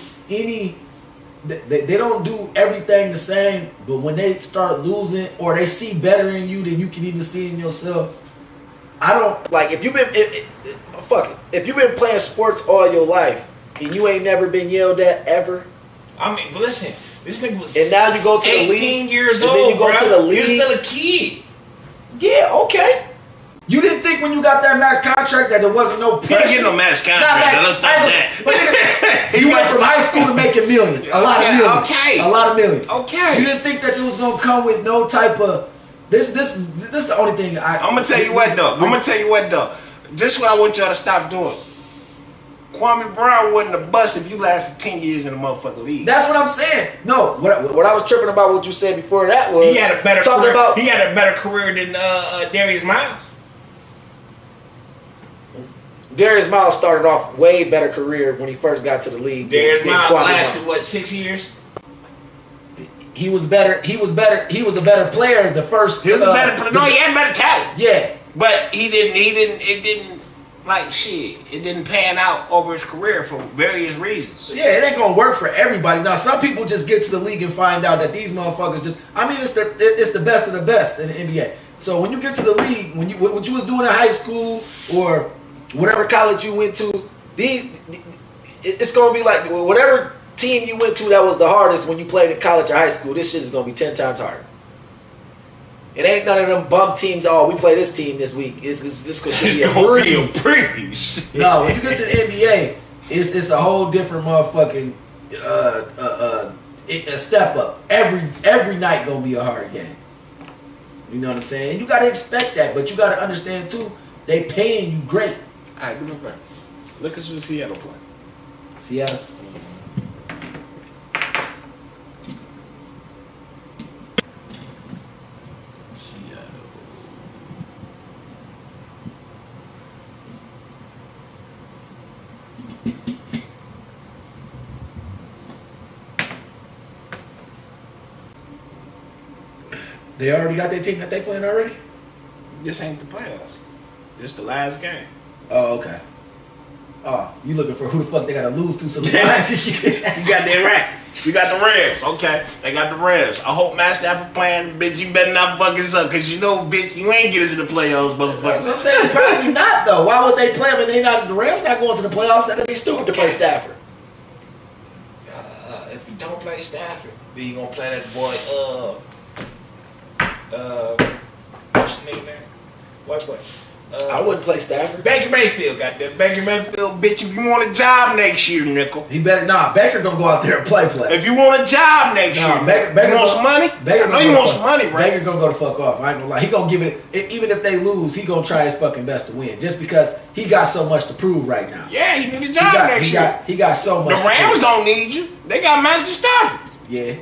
they don't do everything the same, but when they start losing or they see better in you than you can even see in yourself, I don't like if you've been fuck it. If you've been playing sports all your life and you ain't never been yelled at ever. I mean, but listen, this nigga was and now you go to 18 the league, years and old, then you go to the league. You're still a kid. Yeah, okay. You didn't think when you got that max contract that there wasn't no pressure? You didn't get no max contract. Now let's stop that. You went from high school to making millions. A lot of millions. Okay. A lot of millions. Okay. You didn't think that it was gonna come with no type of this is the only thing I'm gonna tell you what though. This is what I want y'all to stop doing. Kwame Brown wouldn't have busted if you lasted 10 years in the motherfucking league. That's what I'm saying. No, what I was tripping about what you said before that was he had a better talking career. about He had a better career than Darius Miles. Darius Miles started off way better career when he first got to the league. Darius Miles lasted what, 6 years? He was better. He was a better player the first. He was a better player. No, he had better talent. Yeah, but it didn't like shit. It didn't pan out over his career for various reasons. Yeah, it ain't gonna work for everybody. Now, some people just get to the league and find out that these motherfuckers just. I mean, it's the best of the best in the NBA. So when you get to the league, what you was doing in high school or whatever college you went to, it's gonna be like whatever team you went to that was the hardest when you played in college or high school. This shit is gonna be 10 times harder. It ain't none of them bum teams. Oh, we play this team this week. It's gonna be a breeze. No, when you get to the NBA, it's a whole different motherfucking a step up. Every night gonna be a hard game. You know what I'm saying? And you gotta expect that, but you gotta understand too. They paying you great. All right, do me a favor. Look at who Seattle play. Seattle. They already got their team that they playing already? This ain't the playoffs. This the last game. Oh, okay. Oh, you looking for who the fuck they gotta lose to so the last You got that right. You got the Rams. Okay. They got the Rams. I hope Matt Stafford playing, bitch, you better not fuck this up, cause you know, bitch, you ain't get us in the playoffs, motherfucker. That's what I'm saying. It's probably not though. Why would they play them and they not the Rams not going to the playoffs? That'd be stupid to play Stafford. If you don't play Stafford, then you gonna play that boy what's the nigga name? What boy? I wouldn't play Stafford. Baker Mayfield, goddamn. Baker Mayfield, bitch, if you want a job next year, nickel. He better Baker gonna go out there and play. If you want a job next year, Baker you want some money? Baker I know you want some money, right? Baker gonna go the fuck off. I ain't gonna lie. He gonna give it, even if they lose, he gonna try his fucking best to win. Just because he got so much to prove right now. Yeah, he need a job next year. He got so much. The Rams don't need you. They got Matthew Stafford. Yeah.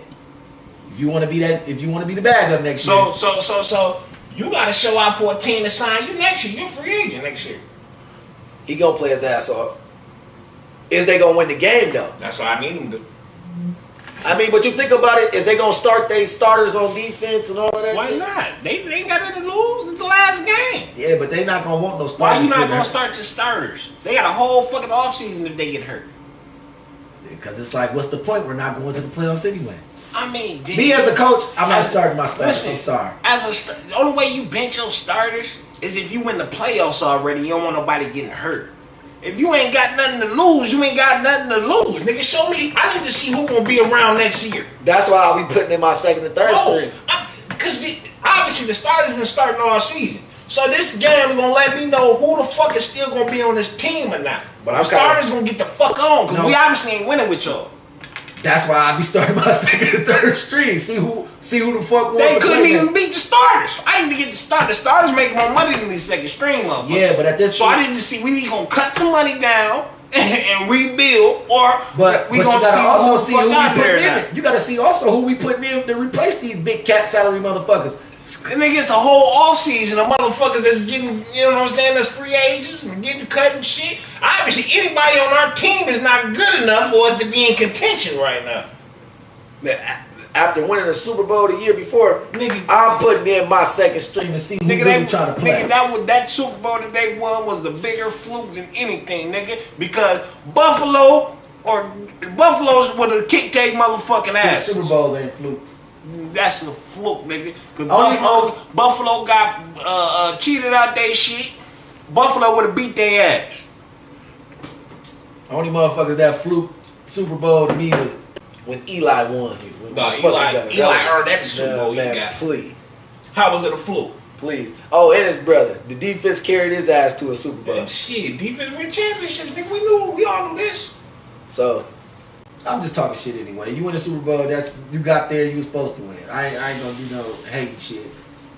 If you want to be the bad up next year. So you got to show out for a team to sign you next year. You're a free agent next year. He gonna play his ass off. Is they gonna win the game though? That's what I need him to do. I mean, but you think about it, is they gonna start their starters on defense and all of that? Why not? They ain't got nothing to lose. It's the last game. Yeah, but they not gonna want no starters. Why you not gonna start your starters? They got a whole fucking offseason if they get hurt. Because it's like, what's the point? We're not going to the playoffs anyway. I mean, me as a coach, I'm not starting my starters. I'm sorry. The only way you bench your starters is if you win the playoffs already. You don't want nobody getting hurt. If you ain't got nothing to lose, you ain't got nothing to lose. Nigga, show me. I need to see who gonna be around next year. That's why I'll be putting in my second and third string. Because obviously the starters been starting all season. So this game gonna let me know who the fuck is still gonna be on this team or not. But the starters gonna get the fuck on because we obviously ain't winning with y'all. That's why I be starting my second and third string. See who the fuck wants They couldn't even beat the starters. I need to get the starters. The starters make more money than these second string motherfuckers. Yeah, but at this point, I need to see we need to cut some money down and rebuild, or we you gonna gotta also see see who we out putting there. in. You gotta see also who we putting in to replace these big cap salary motherfuckers. And they gets a whole off season of motherfuckers that's getting, you know what I'm saying, that's free agents and getting cut and shit. Obviously, anybody on our team is not good enough for us to be in contention right now. After winning the Super Bowl the year before, Nigga, I'm putting in my second string To see who nigga, really trying to play. Nigga, that Super Bowl that they won was the bigger fluke than anything, nigga. Because Buffalo's would have kicked their motherfucking ass. Super Bowls ain't flukes. That's a fluke, nigga. Cause Only- Buffalo got cheated out they shit. Buffalo would have beat their ass. Only motherfuckers that fluke Super Bowl to me was when Eli won. No, Eli earned every Super Bowl he got. Please. How was it a fluke? Please. Oh, and his brother. The defense carried his ass to a Super Bowl. And shit, defense win championships, nigga. We all know this. So, I'm just talking shit anyway. You win the Super Bowl, you got there, you was supposed to win. I ain't gonna do no hating shit.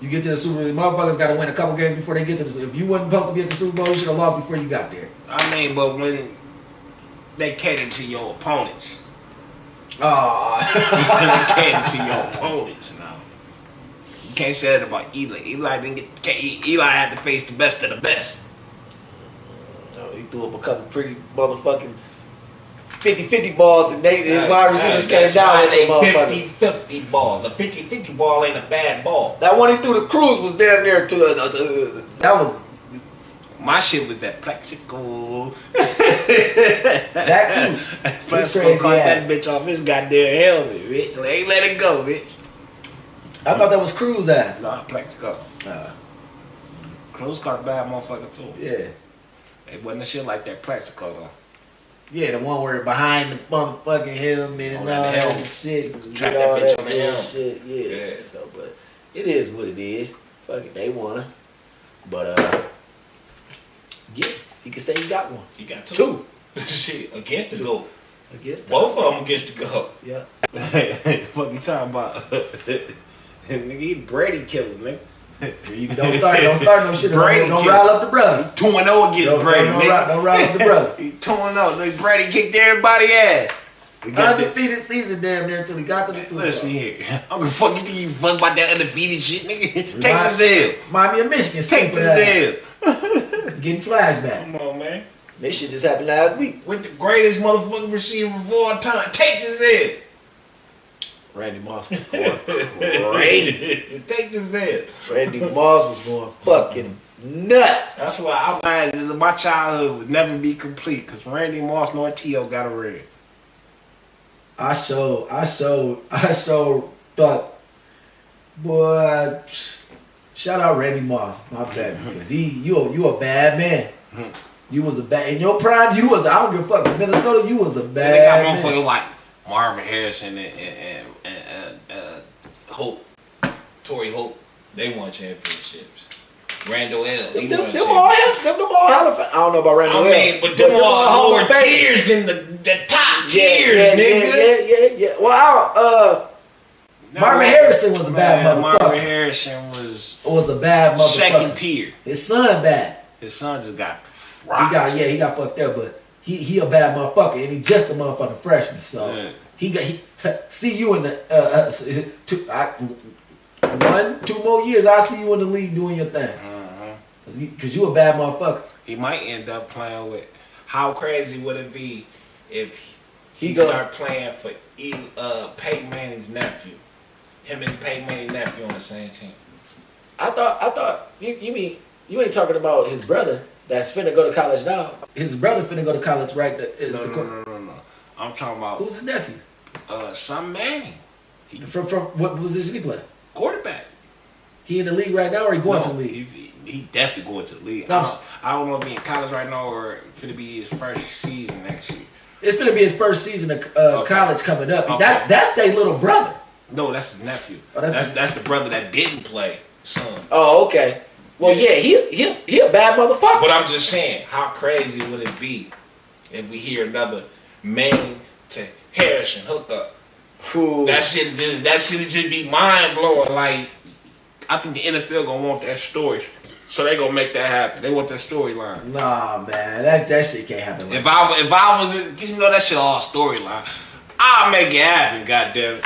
You get to the Super Bowl, motherfuckers gotta win a couple games before they get to the. If you wasn't supposed to be at the Super Bowl, you should have lost before you got there. I mean, but when they cater to your opponents, Oh, they cater to your opponents now. You can't say that about Eli. Eli had to face the best of the best. he threw up a couple pretty motherfucking 50-50 balls, and his wide receivers came down with them motherfuckers. 50-50 balls. A 50-50 ball ain't a bad ball. That one he threw the Cruz was damn near to that was My shit was that Plexico. that too. Plexico caught that bitch off his goddamn helmet, bitch. They ain't let it go, bitch. I thought that was Cruz ass. Nah, Plexico. Cruz caught a bad motherfucker too. Yeah. It wasn't a shit like that Plexico though. Yeah, the one where behind the motherfucking helmet and all that helmet. shit. Trap Get that all bitch on the good helmet. shit. Yeah. Yeah. So, but it is what it is. Fuck it, they won. But yeah, you can say you got one. He got two. Shit, against the goal. Against Both of them against the goal. Yeah. Fuck you talking about? Nigga, he Brady killer, nigga. You don't start no shit. Brady don't killed. rile up the brothers. 2-0 against Brady, nigga. Don't rile up the brothers. He 2-0. Like Brady kicked everybody ass. He got that- Undefeated season damn near until he got to the Super Bowl. Listen here. I'm gonna fuck you think you fuck about that undefeated shit, nigga. Take this L. Remind me of Michigan. Take stupid ass. this Getting flashback. L. Come on, man. This shit just happened last week. With the greatest motherfucking receiver of all time. Take this L. Randy Moss was going crazy. Take this L. Randy Moss was going fucking nuts. That's why my childhood would never be complete because Randy Moss nor T.O. got a ring. I sure thought, boy, shout out Randy Moss, my bad, because you a bad man. You was a bad, in your prime, I don't give a fuck, in Minnesota, you was a And bad they got man. motherfuckers like Marvin Harrison and Hope, Torrey Hope. They won championships. Randall L. He won Them all Hall of Fame. I don't know about Randall I mean, but them all lower tiers than the top tiers, nigga. Yeah. Well, Marvin Harrison was a bad motherfucker. Marvin Harrison was a bad motherfucker. second tier. His son bad. His son just got He rocked. got fucked up, but he a bad motherfucker, and he just a motherfucking freshman. So Yeah. he see you in the 1-2 more years. I see you in the league doing your thing, cause you a bad motherfucker. He might end up playing with. How crazy would it be if he go- start playing for Peyton Manning's nephew? Him and Peyton Manning's nephew on the same team. I thought you mean you ain't talking about his brother that's finna go to college now. His brother finna go to college, right? No. I'm talking about Who's his nephew? some Manning. From what position he play? Quarterback. He in the league right now, or he going No, to the league? He definitely going to the league. No, I don't know if he in college right now or finna be his first season next year. It's gonna be his first season of college coming up. Okay. That's their little brother. No, that's his nephew. Oh, that's the brother that didn't play, son. Oh, okay. Well, yeah, he a bad motherfucker. But I'm just saying, how crazy would it be if we hear another Manning to Harrison hookup? Ooh. That shit just be mind blowing. Like, I think the NFL gonna want that story So they gonna make that happen. They want that storyline. Nah, man, that shit can't happen. If I was in, cause you know that shit all storyline. I'll make it happen. Goddamn it.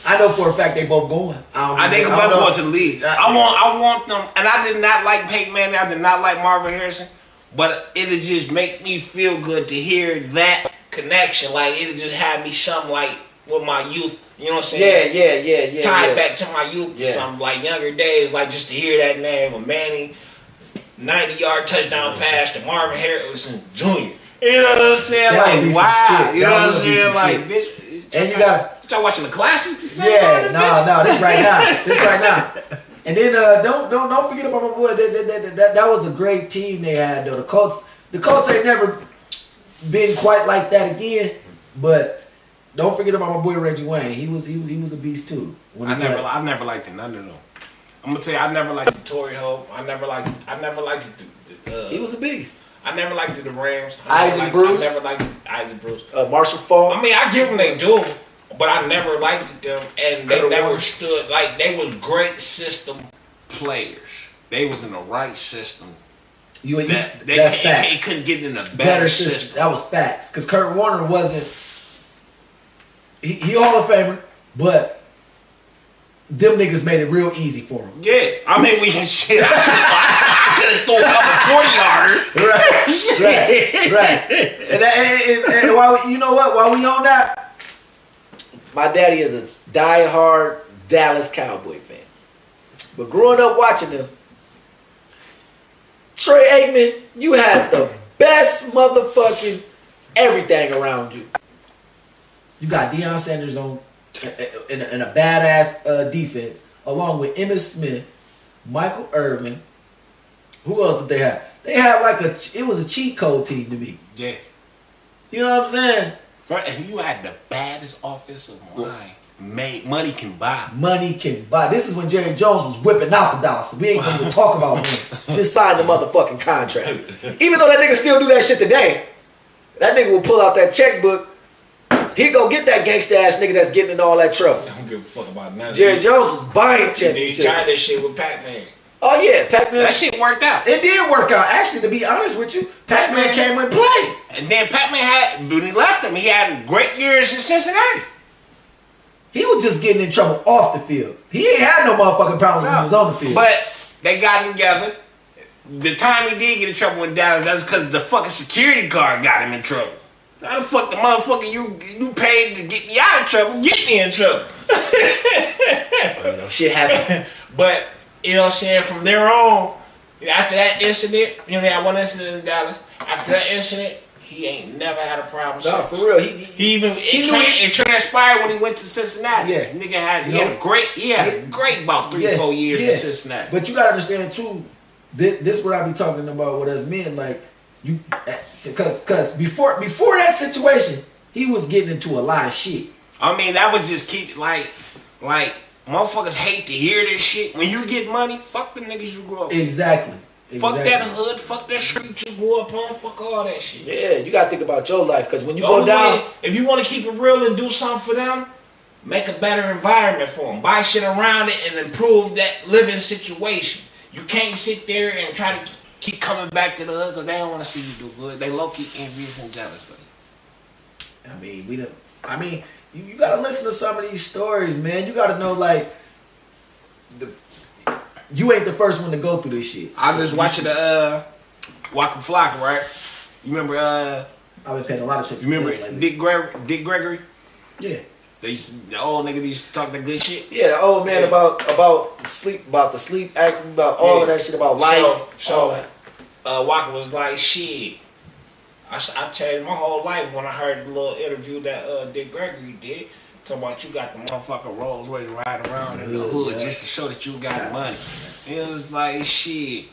I know for a fact they both going. I think both going to the league. I want them, and I did not like Peyton Manning. I did not like Marvin Harrison, but it'll just make me feel good to hear that connection. Like it'll just have me something like with my youth. You know what I'm saying? Yeah. Tied back to my youth or something like younger days, like just to hear that name of Manning, 90-yard touchdown pass to Marvin Harrison Jr. You know what I'm saying? Like wow. You know what I'm saying? Like bitch. And you got. Y'all watching the classics? Yeah, no, this right now. And then don't forget about my boy. That was a great team they had though. The Colts ain't never been quite like that again. But don't forget about my boy Reggie Wayne. He was a beast too. I never liked the none of them. I'm gonna tell you, I never liked the Torrey Hope. I never liked the he was a beast. I never liked the Rams. Isaac Bruce. I never liked Isaac Bruce. Marshall Falk. I mean, I give them they do. But I never liked them, and they never stood like they was great system players. They was in the right system. That's facts. He couldn't get in a better system. That was facts. Because Kurt Warner wasn't. He Hall of Famer, but them niggas made it real easy for him. Yeah, I mean we shit. I could have thrown a couple 40-yarders. Right. And while you know what? While we on that. My daddy is a die-hard Dallas Cowboy fan. But growing up watching them, Troy Aikman, you had the best motherfucking everything around you. You got Deion Sanders on in a badass defense, along with Emmitt Smith, Michael Irvin. Who else did they have? They had it was a cheat code team to me. Yeah. You know what I'm saying? You had the baddest offensive line. Money can buy. Money can buy. This is when Jerry Jones was whipping out the dollars, so we ain't gonna talk about him. Just sign the motherfucking contract. Even though that nigga still do that shit today, that nigga will pull out that checkbook. He go get that gangsta ass nigga that's getting in all that trouble. I don't give a fuck about nothing. Jerry Jones was buying checks. He tried that shit with Pac-Man. Oh yeah, Pac-Man. That shit worked out. It did work out. Actually, to be honest with you, Pac-Man came and played. And then Pac-Man when he left him, he had great years in Cincinnati. He was just getting in trouble off the field. He ain't had no motherfucking problems when he was on the field. But they got together. The time he did get in trouble with Dallas, that's because the fucking security guard got him in trouble. How the fuck the motherfucker you paid to get me out of trouble, get me in trouble? Shit happened. But, you know what I'm saying, from there on, after that incident, you know, they had one incident in Dallas. After that incident, he ain't never had a problem. No, for real. It transpired when he went to Cincinnati. Yeah. Nigga had a great about 3-4 years in Cincinnati. But you gotta understand too, this what I be talking about with us men, like you, because before that situation, he was getting into a lot of shit. I mean, that was just keep like motherfuckers hate to hear this shit. When you get money, fuck them niggas you grew up with. Exactly. Fuck that hood, fuck that street you grew up on, fuck all that shit. Yeah, you gotta think about your life, because when you go down, if you want to keep it real and do something for them, make a better environment for them. Buy shit around it and improve that living situation. You can't sit there and try to keep coming back to the hood because they don't want to see you do good. They low-key envious and jealous of you. I mean, you gotta listen to some of these stories, man. You gotta know, like, you ain't the first one to go through this shit. I was just watching the Waka Flocka, right? You remember? I've been paying a lot of attention. You remember Dick Gregory? Yeah. The old nigga that used to talk that good shit. Yeah, the old man about the sleep act, about all of that shit, about life. So Waka was like, shit. I changed my whole life when I heard the little interview that Dick Gregory did. Talking about you got the motherfucking Rolls Royce riding around in the hood just to show that you got money. It was like, shit.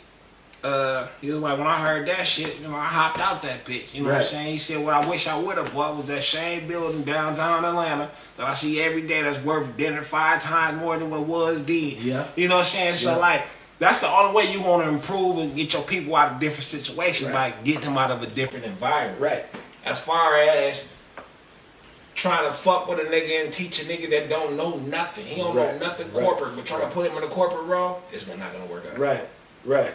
He was like, when I heard that shit, you know, I hopped out that bitch. You know what I'm saying? He said, what I wish I would have bought was that same building downtown Atlanta that I see every day that's worth dinner 5 times more than what it was then. Yeah. You know what I'm saying? So, like, that's the only way you want to improve and get your people out of different situations, by getting them out of a different environment. Right. As far as trying to fuck with a nigga and teach a nigga that don't know nothing. He don't know nothing corporate, but trying to put him in a corporate role, it's not going to work out. Right. Right.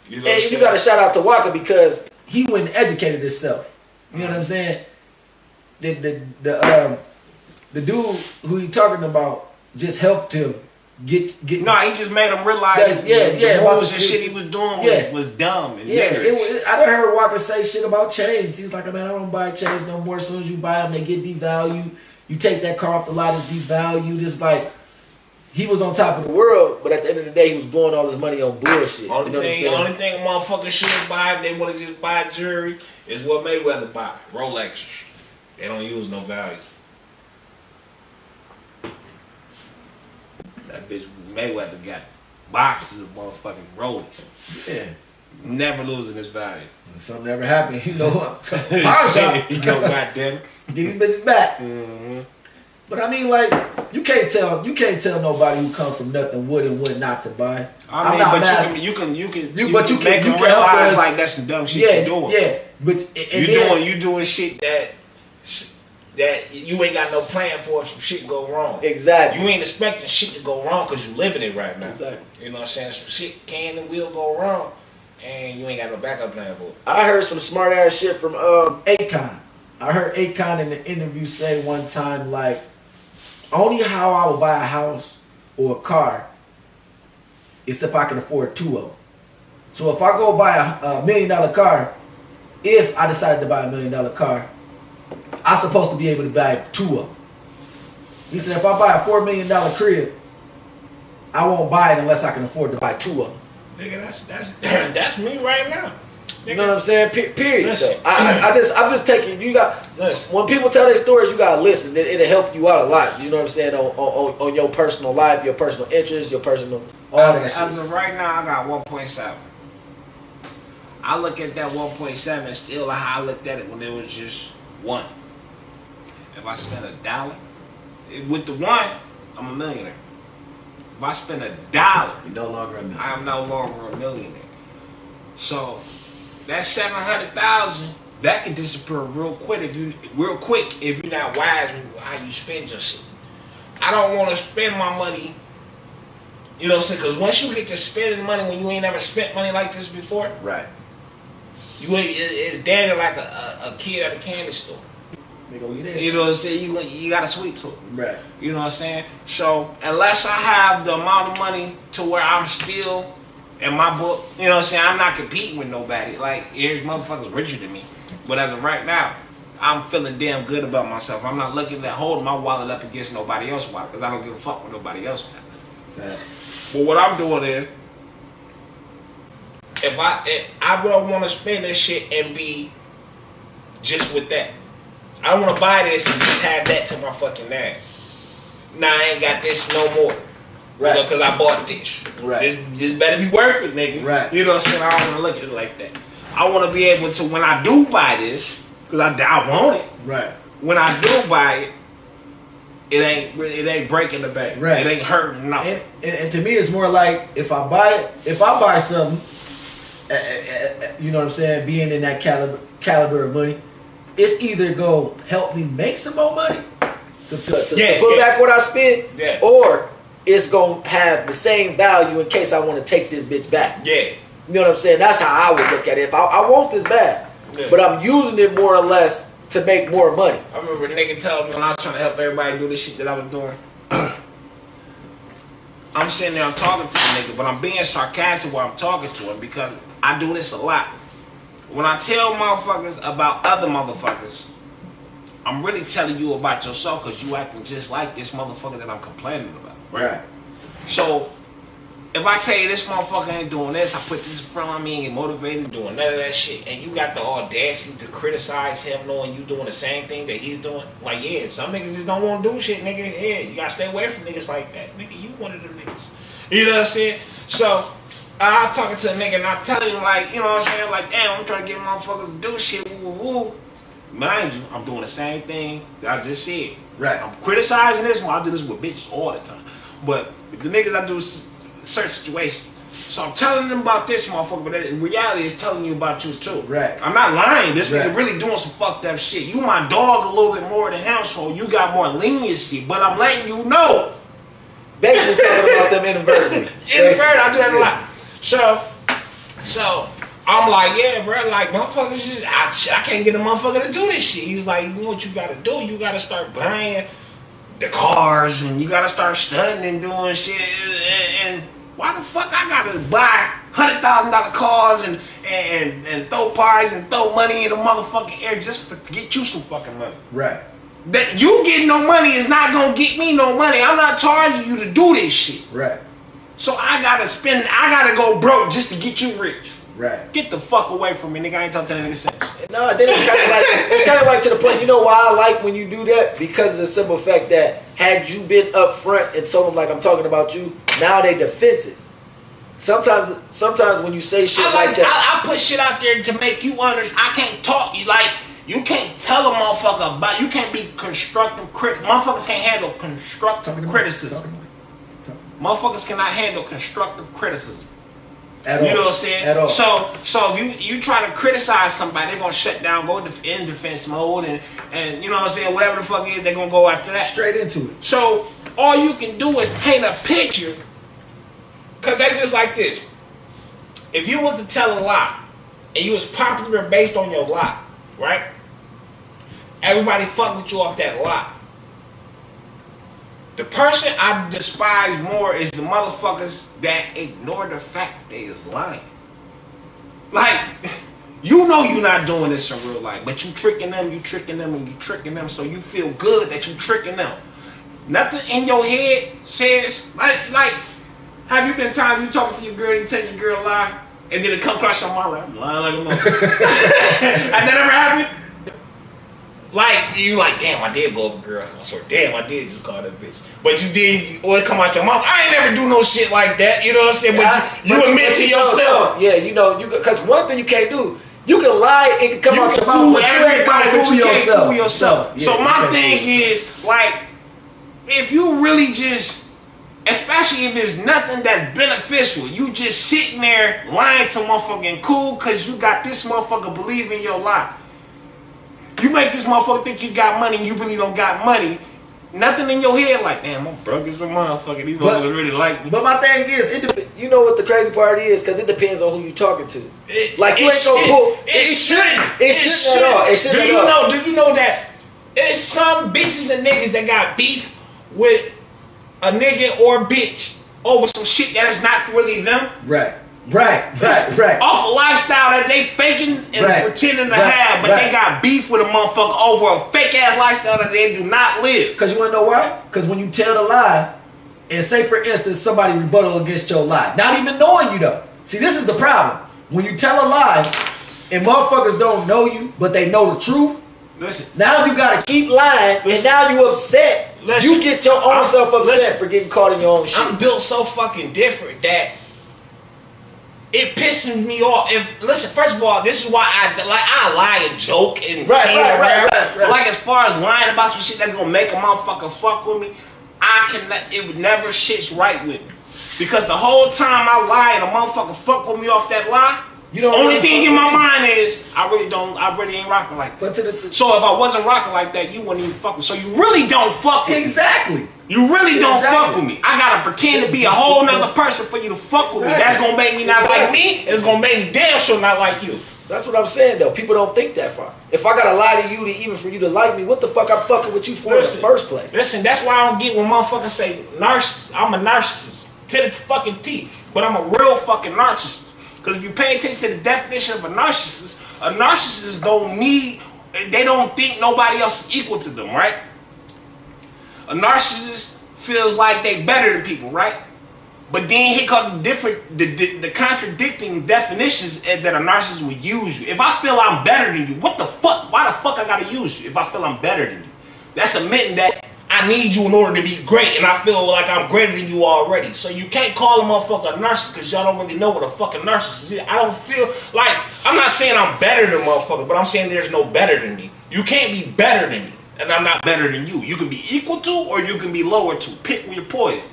You know And you got to shout out to Walker because he went and educated himself. You know what I'm saying? The dude who he talking about just helped him get. No, he just made him realize the moves and shit he was doing was dumb. And I done heard Walker say shit about chains. He's like, man, I don't buy chains no more. As soon as you buy them, they get devalued. You take that car off the lot, it's devalued. It's like he was on top of the world, but at the end of the day, he was blowing all his money on bullshit. Only thing motherfuckers should buy if they want to just buy jewelry is what Mayweather buy. Rolexes. They don't use no value. That bitch Mayweather got boxes of motherfucking Rolex. Yeah. Never losing his value. Something never happened, you know what? You know, goddamn. Get these bitches back. Mm-hmm. But I mean, like, you can't tell nobody who come from nothing would and would not to buy. I mean, but you can make them realize like that's some dumb shit you're doing. Yeah, but you doing shit that you ain't got no plan for if some shit go wrong. Exactly. You ain't expecting shit to go wrong because you living it right now. Exactly. You know what I'm saying? Some shit can and will go wrong, and you ain't got no backup plan for it. I heard some smart ass shit from Akon. I heard Akon in the interview say one time, like, only how I would buy a house or a car is if I can afford two of them. So if I go buy a $1 million car, if I decided to buy a $1 million car, I'm supposed to be able to buy two of them. He said if I buy a $4 million crib, I won't buy it unless I can afford to buy two of them. Nigga, that's me right now. Nigga. You know what I'm saying? Period. Listen. I'm just taking. You got. Listen. When people tell their stories, you gotta listen. It'll help you out a lot. You know what I'm saying? On your personal life, your personal interests, your personal all that shit. As of right now, I got 1.7. I look at that 1.7 still like how I looked at it when it was just one. If I spend $1 with the one, I'm a millionaire. If I spend $1, You're no longer a millionaire. I am no longer a millionaire. So that 700,000 that can disappear real quick if you're not wise with how you spend your shit. I don't want to spend my money. You know what I'm saying? Because once you get to spending money when you ain't never spent money like this before, Right. It's damn like a kid at a candy store. You know what I'm saying? You got a sweet tooth. Right. You know what I'm saying? So unless I have the amount of money to where I'm still in my book, you know what I'm saying? I'm not competing with nobody. Like, here's motherfuckers richer than me. But as of right now, I'm feeling damn good about myself. I'm not looking at holding my wallet up against nobody else's wallet because I don't give a fuck what nobody else got. Right. But what I'm doing is, if I don't want to spend this shit and be just with that. I don't want to buy this and just have that to my fucking name. Nah, I ain't got this no more. Right. Because I bought this. Right. This better be worth it, nigga. Right. You know what I'm saying? I don't want to look at it like that. I want to be able to, when I do buy this, because I want it. Right. When I do buy it, it ain't breaking the bank. Right. It ain't hurting nothing. And to me, it's more like if I buy something, you know what I'm saying, being in that caliber of money, it's either go help me make some more money to put back what I spent, or it's gonna have the same value in case I want to take this bitch back. Yeah. You know what I'm saying? That's how I would look at it. If I want this bag, but I'm using it more or less to make more money. I remember a nigga telling me when I was trying to help everybody do this shit that I was doing. I'm sitting there, I'm talking to the nigga, but I'm being sarcastic while I'm talking to him because I do this a lot. When I tell motherfuckers about other motherfuckers, I'm really telling you about yourself because you acting just like this motherfucker that I'm complaining about. Right. So, if I tell you this motherfucker ain't doing this, I put this in front of me and get motivated doing none of that shit, and you got the audacity to criticize him knowing you doing the same thing that he's doing, like, yeah, some niggas just don't want to do shit, nigga. Yeah, you gotta stay away from niggas like that. Nigga, you one of them niggas. You know what I'm saying? So, I'm talking to a nigga and I'm telling him, like, you know what I'm saying? Like, damn, I'm trying to get motherfuckers to do shit, woo, woo, woo. Mind you, I'm doing the same thing that I just said. Right. I'm criticizing this one. I do this with bitches all the time. But the niggas I do certain situations. So I'm telling them about this motherfucker, but in reality, it's telling you about you too. Right. I'm not lying. This nigga really doing some fucked up shit. You my dog a little bit more than him, so you got more leniency. But I'm letting you know. Basically talking about them inadvertently. Inadvertently, I do that a lot. So So I'm like, yeah, bro, like motherfuckers just, I can't get a motherfucker to do this shit. He's like, you know what you gotta do? You gotta start buying the cars and you gotta start studying and doing shit. And why the fuck I gotta buy $100,000 cars and throw parties and throw money in the motherfucking air just to get you some fucking money? Right. That you getting no money is not gonna get me no money. I'm not charging you to do this shit. Right. So I gotta go broke just to get you rich. Right. Get the fuck away from me, nigga. I ain't talking to that nigga sense. No, then it's kind of like to the point. You know why I like when you do that? Because of the simple fact that had you been up front and told them like I'm talking about you, now they defensive. Sometimes when you say shit like that, I put shit out there to make you understand. I can't talk you like you can't tell a motherfucker about. You can't be constructive motherfuckers can't handle constructive criticism. Motherfuckers cannot handle constructive criticism. At all. You know what I'm saying? At all. So if you try to criticize somebody, they're gonna shut down, go in defense mode, and you know what I'm saying, whatever the fuck it is, they're gonna go after that. Straight into it. So all you can do is paint a picture, cause that's just like this. If you was to tell a lie, and you was popular based on your lie, right? Everybody fuck with you off that lie. The person I despise more is the motherfuckers that ignore the fact they is lying. Like, you know you're not doing this in real life, but you tricking them, and you tricking them, so you feel good that you tricking them. Nothing in your head says, like, have you been times you talking to your girl, you tell your girl a lie, and then it come across your mind like, I'm lying like a motherfucker. Has that ever happened? Like, you like, damn, I did go over a girl. I swear, damn, I did just call that bitch. But you did, or it come out your mouth. I ain't never do no shit like that, you know what I'm saying? But you admit to yourself. Yeah, you know, because one thing you can't do, you can lie, it can come out your mouth, but you ain't gonna fool yourself. So my thing is, like, if you really just, especially if it's nothing that's beneficial, you just sitting there lying to motherfucking cool because you got this motherfucker believing your lie. You make this motherfucker think you got money and you really don't got money. Nothing in your head like, damn, I'm broke as a motherfucker. These motherfuckers really like me. But my thing is, you know what the crazy part is? Because it depends on who you talking to. Like, you ain't gonna pull. It shouldn't at all. It shouldn't at all. Do you know that there's some bitches and niggas that got beef with a nigga or bitch over some shit that is not really them? Right. Off a lifestyle that they faking and pretending to have, but they got beef with a motherfucker over a fake ass lifestyle that they do not live. Because you want to know why? Because when you tell the lie, and say for instance somebody rebuttal against your lie, not even knowing you though. See, this is the problem. When you tell a lie, and motherfuckers don't know you, but they know the truth. Listen. Now you gotta keep lying, and now you upset. You get your own self upset for getting caught in your own shit. I'm built so fucking different that it pisses me off. Listen, first of all, this is why I lie and joke and right. Like, as far as lying about some shit that's gonna make a motherfucker fuck with me, it would never shit's right with me. Because the whole time I lie and a motherfucker fuck with me off that lie, only thing in my mind is I really ain't rocking like that. So if I wasn't rocking like that, you wouldn't even fuck with me. So you really don't fuck with me. Exactly. You really don't fuck with me. I gotta pretend to be a whole nother person for you to fuck with me. That's gonna make me not like me. It's gonna make me damn sure not like you. That's what I'm saying though. People don't think that far. If I gotta lie to you even for you to like me, what the fuck I'm fucking with you for in the first place? Listen, that's why I don't get when motherfuckers say narcissist. I'm a narcissist to the fucking T, but I'm a real fucking narcissist. Because if you pay attention to the definition of a narcissist they don't think nobody else is equal to them, right? A narcissist feels like they better than people, right? But then here come the contradicting definitions that a narcissist would use you. If I feel I'm better than you, what the fuck? Why the fuck I gotta use you if I feel I'm better than you? That's admitting that I need you in order to be great, and I feel like I'm greater than you already. So you can't call a motherfucker a narcissist because y'all don't really know what a fucking narcissist is. I don't feel like, I'm not saying I'm better than motherfuckers, but I'm saying there's no better than me. You can't be better than me, and I'm not better than you. You can be equal to, or you can be lower to. Pick your poison.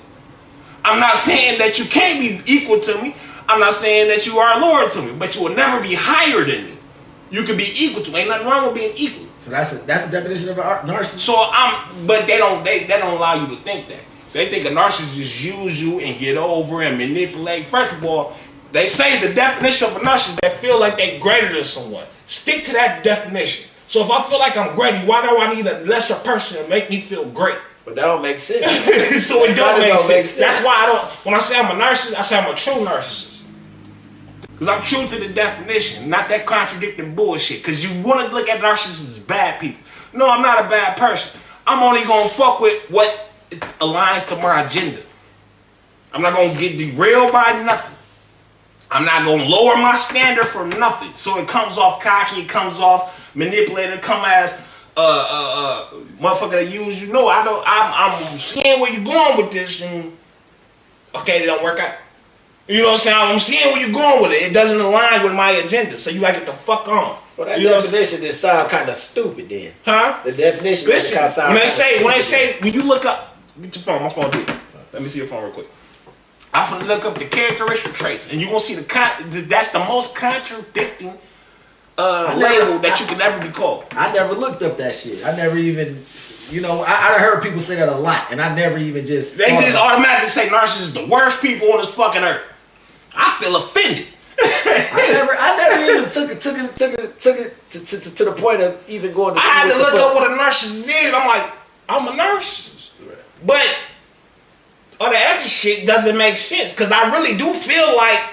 I'm not saying that you can't be equal to me. I'm not saying that you are lower to me, but you will never be higher than me. You can be equal to me. Ain't nothing wrong with being equal. So that's the definition of a narcissist. So but they don't allow you to think that. They think a narcissist just use you and get over and manipulate. First of all, They say the definition of a narcissist, they feel like they're greater than someone. Stick to that definition. So if I feel like I'm greater, why do I need a lesser person to make me feel great? But that don't make sense. So it don't make sense. That's why I don't, when I say I'm a narcissist, I say I'm a true narcissist. Because I'm true to the definition, not that contradicting bullshit. Because you want to look at narcissists as bad people. No, I'm not a bad person. I'm only going to fuck with what aligns to my agenda. I'm not going to get derailed by nothing. I'm not going to lower my standard for nothing. So it comes off cocky, it comes off manipulated, come as motherfucker that use you. No, I don't. I'm seeing where you're going with this, and okay, it don't work out. You know what I'm saying? I'm seeing where you're going with it. It doesn't align with my agenda, so you gotta get the fuck on. Well, that definition just sound kind of stupid then. Huh? The definition. Listen, when you look up, get your phone. My phone did. Let me see your phone real quick. I'm gonna look up the characteristic traits, and you're gonna see that's the most contradicting label that you can ever be called. I never looked up that shit. I never even, I heard people say that a lot, and I never even just. They just automatically say narcissists is the worst people on this fucking earth. I feel offended. I never even took it to the point of even going to. I had to look up what a narcissist is. I'm like, I'm a narcissist, but all the extra shit doesn't make sense because I really do feel like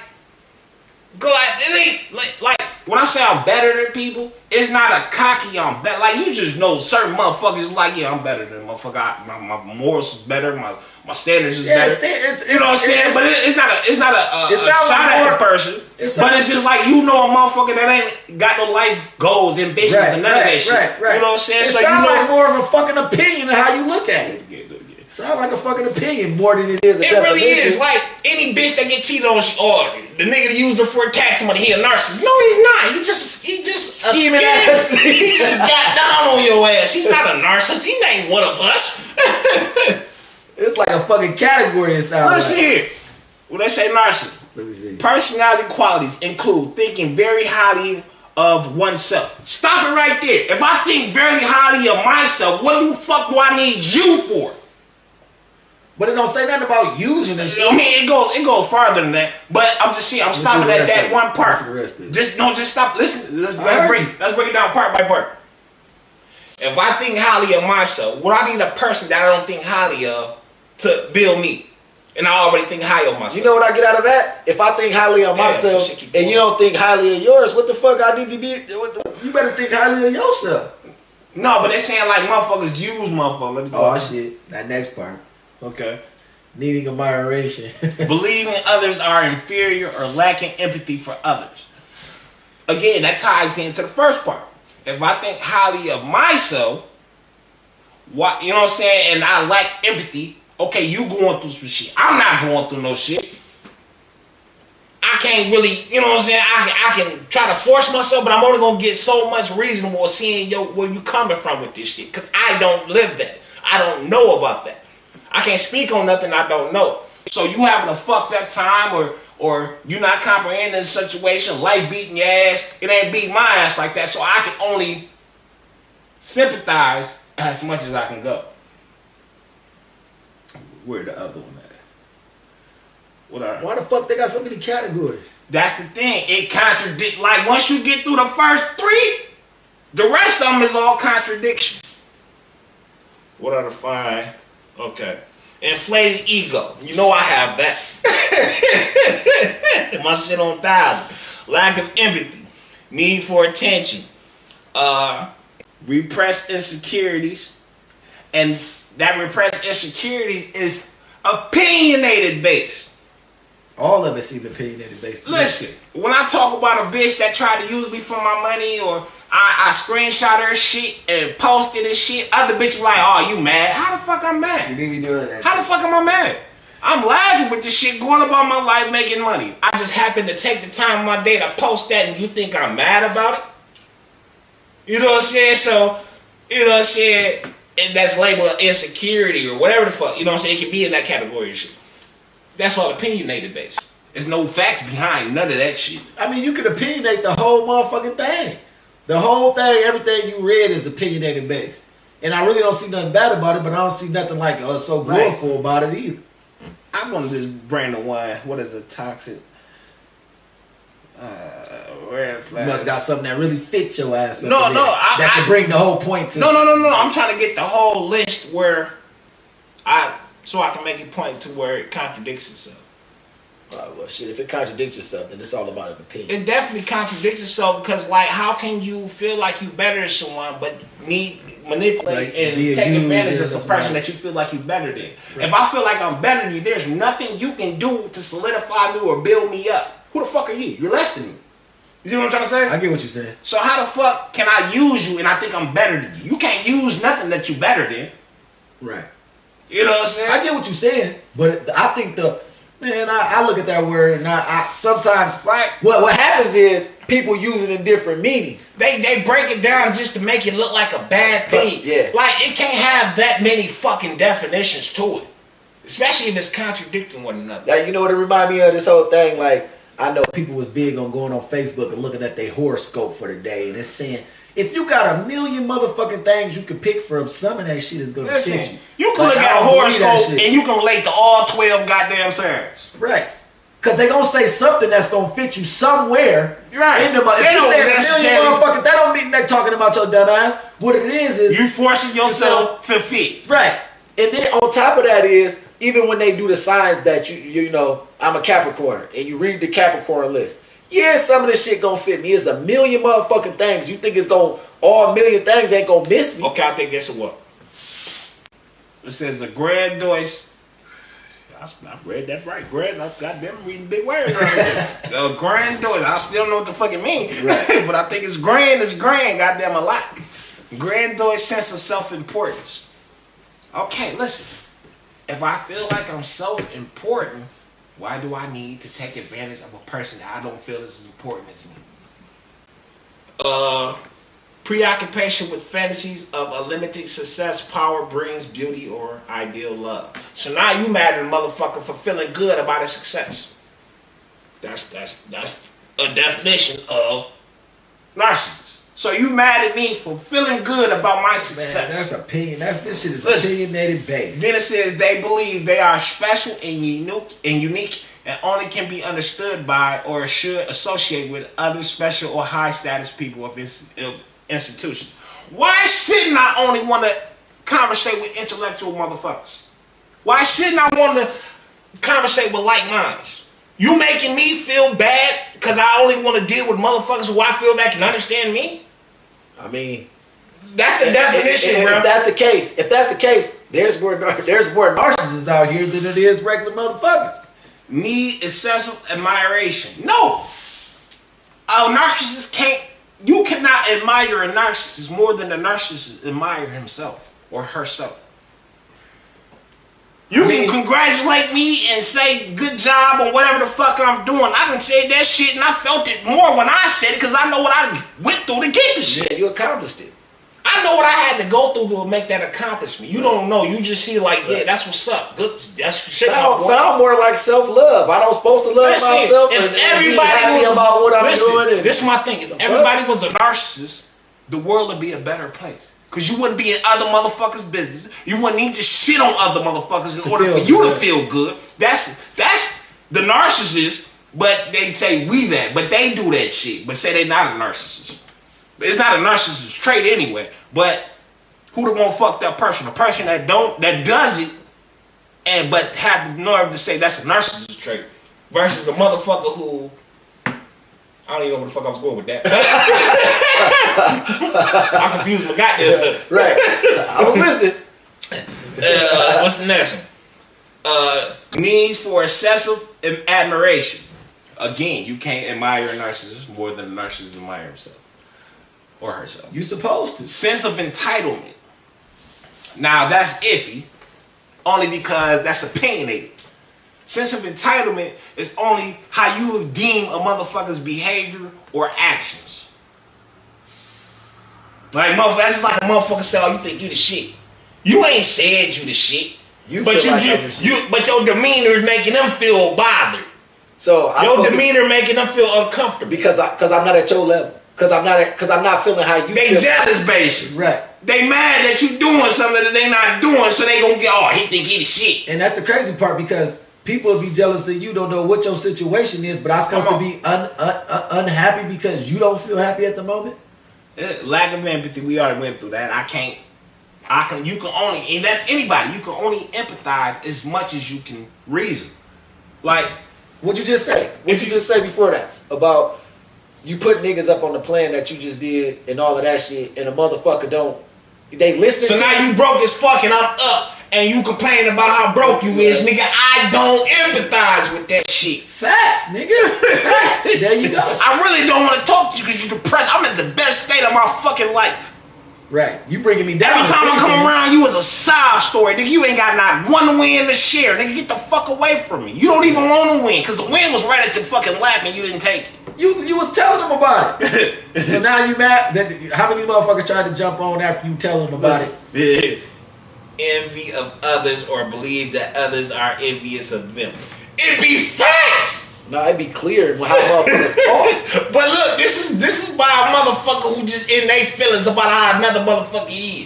it ain't like when I say I'm better than people, it's not a cocky I'm better. Like you just know certain motherfuckers like, yeah, I'm better than motherfucker. My morals is better. My standards is better. You know what I'm saying? But it's not a shot at the person. But it's just like you know a motherfucker that ain't got no life goals, ambitions, and none of that shit. Right. You know what I'm saying? It sounds like more of a fucking opinion of how you look at it. It sounds like a fucking opinion more than it is a definition. It really is. Like any bitch that get cheated on, or the nigga that used her for tax money, he a narcissist. No, he's not. He just scheming ass. He just got down on your ass. He's not a narcissist. He ain't one of us. It's like a fucking category. It sounds. Listen here. When they say narcissist, let me see. Personality qualities include thinking very highly of oneself. Stop it right there. If I think very highly of myself, what the fuck do I need you for? But it don't say nothing about using this shit. I mean, it goes farther than that. But I'm just saying, I'm stopping at that one part. Just stop. Listen. Let's break it down part by part. If I think highly of myself, what I need a person that I don't think highly of to build me. And I already think high of myself. You know what I get out of that? If I think highly of myself and you don't think highly of yours, what the fuck I need to be? You better think highly of yourself. No, but they're saying like motherfuckers use motherfuckers. Oh shit, that next part. Okay. Needing admiration. Believing others are inferior or lacking empathy for others. Again, that ties into the first part. If I think highly of myself, what you know what I'm saying, and I lack empathy, okay, you going through some shit. I'm not going through no shit. I can't really, you know what I'm saying, I can try to force myself, but I'm only going to get so much reasonable seeing where you coming from with this shit. Because I don't live that. I don't know about that. I can't speak on nothing I don't know. So you having a fucked up time or you not comprehending the situation, life beating your ass, it ain't beating my ass like that. So I can only sympathize as much as I can go. Where the other one at? Why the fuck they got so many categories? That's the thing. It contradicts. Like once you get through the first three, the rest of them is all contradiction. What are the five? Okay. Inflated ego. You know I have that. My shit on 1,000. Lack of empathy. Need for attention. Repressed insecurities. And that repressed insecurities is opinionated based. All of it seem opinionated based. Listen, when I talk about a bitch that tried to use me for my money or I screenshot her shit and posted this shit, other bitches like, oh, you mad? How the fuck I'm mad? You need to be doing that. How the fuck am I mad? I'm laughing with this shit, going about my life, making money. I just happen to take the time of my day to post that and you think I'm mad about it? You know what I'm saying? So, you know what I'm saying? And that's labeled insecurity or whatever the fuck. You know what I'm saying? It can be in that category of shit. That's all opinionated based. There's no facts behind none of that shit. I mean, you can opinionate the whole motherfucking thing. The whole thing, everything you read is opinionated based. And I really don't see nothing bad about it, but I don't see nothing like so gloriful about it either. I wanted this brand of wine. What is it? Toxic. Red flag. You must got something that really fits your ass. No, that could bring the whole point to. No. I'm trying to get the whole list where so I can make it point to where it contradicts itself. Well, shit. If it contradicts yourself, then it's all about an opinion. It definitely contradicts itself because, like, how can you feel like you better than someone but manipulate Like, and be take advantage of abused the or person something. that you feel like you better than? Right. If I feel like I'm better than you, there's nothing you can do to solidify me or build me up. Who the fuck are you? You're less than me. You see what I'm trying to say? I get what you're saying. So how the fuck can I use you and I think I'm better than you? You can't use nothing that you better than. Right. You know what I'm saying? I get what you're saying, but I think I look at that word and I sometimes Like, what happens is people use it in different meanings. They break it down just to make it look like a bad thing. Yeah. Like, it can't have that many fucking definitions to it. Especially if it's contradicting one another. Like, you know what it remind me of, this whole thing? Like, I know people was big on going on Facebook and looking at their horoscope for the day, and it's saying, if you got a million motherfucking things you can pick from, some of that shit is gonna fit you. Listen, you can Like, look I at a don't believe that horoscope shit. and you can relate to all 12 goddamn signs. Right. Cause they gonna say something that's gonna fit you somewhere. Right. In the, if They you don't say a million necessarily- motherfuckers, that don't mean they're talking about your dumb ass. What it is You forcing yourself to fit. right. And then on top of that is, even when they do the signs that you know, I'm a Capricorn, and you read the Capricorn list. Yeah, some of this shit gonna fit me. It's a million motherfucking things. You think it's gonna, all a million things ain't gonna miss me. Okay, I think this is what. It says a grandiose. I read that right. Goddamn, reading big words right there. A grandiose. I still don't know what the fuck it means. Right. But I think it's grand, goddamn, a lot. Grandiose sense of self-importance. Okay, listen. If I feel like I'm self-important, why do I need to take advantage of a person that I don't feel is as important as me? Preoccupation with fantasies of a limited success, power, brings beauty, or ideal love. So now you mad at a motherfucker for feeling good about his success. That's a definition of narcissist. So you mad at me for feeling good about my success. Man, that's opinion. This shit is Listen. opinionated based. Then it says they believe they are special and unique and only can be understood by or should associate with other special or high status people of institutions. Why shouldn't I only want to conversate with intellectual motherfuckers? Why shouldn't I want to conversate with like minds? You making me feel bad because I only want to deal with motherfuckers who I feel that can understand me? I mean, That's the definition, bro. If that's the case, there's more narcissists out here than it is regular motherfuckers. Need excessive admiration. No. A narcissist can't. You cannot admire a narcissist more than a narcissist admire himself or herself. You can congratulate me and say good job on whatever the fuck I'm doing. I done said that shit and I felt it more when I said it because I know what I went through to get the shit. Yeah, you accomplished it. I know what I had to go through to make that accomplishment. You don't know. You just see like, yeah, that's what's up. Good. That's shit. Sound more like self-love. I don't supposed to love myself and be happy about what I'm doing. This is my thing. If everybody was a narcissist, the world would be a better place. Because you wouldn't be in other motherfuckers' business. You wouldn't need to shit on other motherfuckers in order for you to feel good. That's the narcissist, but they say we that. But they do that shit, but say they not a narcissist. It's not a narcissist trait anyway. But who the one fucked up person? A person that does it, but have the nerve to say that's a narcissist trait, versus a motherfucker who, I don't even know where the fuck I was going with that. I confused my goddamn self. Right. I was listening. What's the next one? Needs for excessive admiration. Again, you can't admire a narcissist more than a narcissist admire himself or herself. You supposed to. Sense of entitlement. Now that's iffy, only because that's opinionated. Sense of entitlement is only how you deem a motherfucker's behavior or actions. Like, motherfucker, that's just like a motherfucker say, oh, you think you the shit. You ain't said you the shit. But your demeanor is making them feel bothered. So your demeanor making them feel uncomfortable. Because I'm not at your level. Because I'm not feeling how you they feel. Jealous, basically. Right. They mad that you doing something that they not doing, so they gonna get, oh, he think he the shit. And that's the crazy part, because people will be jealous of you, don't know what your situation is, but I'm supposed to be unhappy because you don't feel happy at the moment? Lack of empathy, we already went through that. You can only, and that's anybody, you can only empathize as much as you can reason. Like, What'd you just say? What'd you just say before that? About you put niggas up on the plan that you just did and all of that shit, and a motherfucker they listening so to now you broke as fuck and I'm up, and you complaining about how broke you is, nigga. I don't empathize with that shit. Facts, nigga. Facts. There you go. I really don't want to talk to you because you're depressed. I'm in the best state of my fucking life. Right. You bringing me down. Every time I come around, you is a sob story. Nigga, you ain't got not one win to share. Nigga, get the fuck away from me. You don't even want to win because the win was right at your fucking lap and you didn't take it. You was telling them about it. So now you mad? How many motherfuckers tried to jump on after you tell them about it? Envy of others or believe that others are envious of them. It be facts. No, it be clear how motherfuckers talk. But look, this is by a motherfucker who just in their feelings about how another motherfucker is.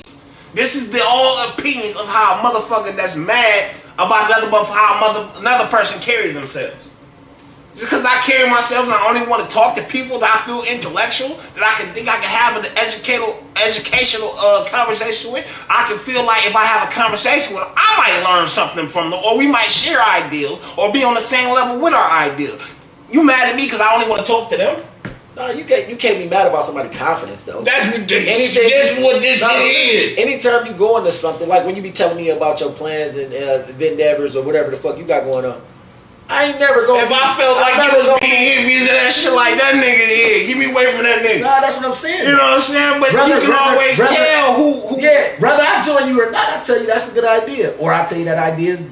This is the all opinions of how a motherfucker that's mad about another motherfucker, how another person carries themselves. Just because I carry myself and I only want to talk to people that I feel intellectual, that I can think I can have an educational conversation with, I can feel like if I have a conversation with them, I might learn something from them, or we might share ideals, or be on the same level with our ideals. You mad at me because I only want to talk to them? No, you can't be mad about somebody's confidence though. That's what this is. Anytime you go into something, like when you be telling me about your plans and endeavors or whatever the fuck you got going on, I ain't never going. If I felt like you was being envious of that shit like that nigga, yeah, get me away from that nigga. Nah, that's what I'm saying. You know what I'm saying? But you can always tell who. Yeah, whether I join you or not, I tell you that's a good idea, or I tell you that idea is.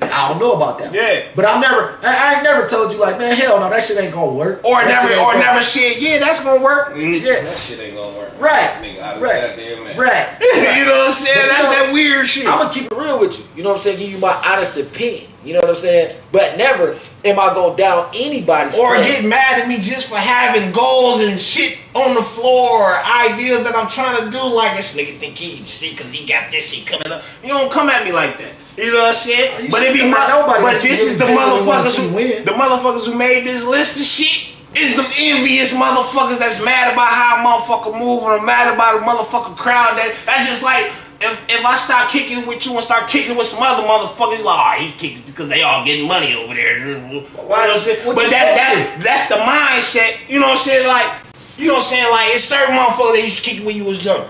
I don't know about that. Yeah. But I ain't never told you like, man, hell no, that shit ain't gonna work. Or never said, yeah, that's gonna work. Yeah. That shit ain't gonna work. Right. Right. You know what I'm saying? That's that weird shit. I'm gonna keep it real with you. You know what I'm saying? Give you my honest opinion. You know what I'm saying? But never am I gonna down anybody's or plan. get mad at me just for having goals and shit on the floor or ideas that I'm trying to do. Like this nigga think he shit because he got this shit coming up. You don't come at me like that. You know what I'm saying? But it be but this is the motherfuckers who made this list of shit. Is them envious motherfuckers that's mad about how a motherfucker moving or mad about a motherfucking crowd that's just like if I start kicking with you and start kicking with some other motherfuckers, like, oh, he kicking because they all getting money over there. Why but that's the mindset, you know what I'm saying? Like, you know what I'm saying? Like, it's certain motherfuckers that used to kick it when you was younger.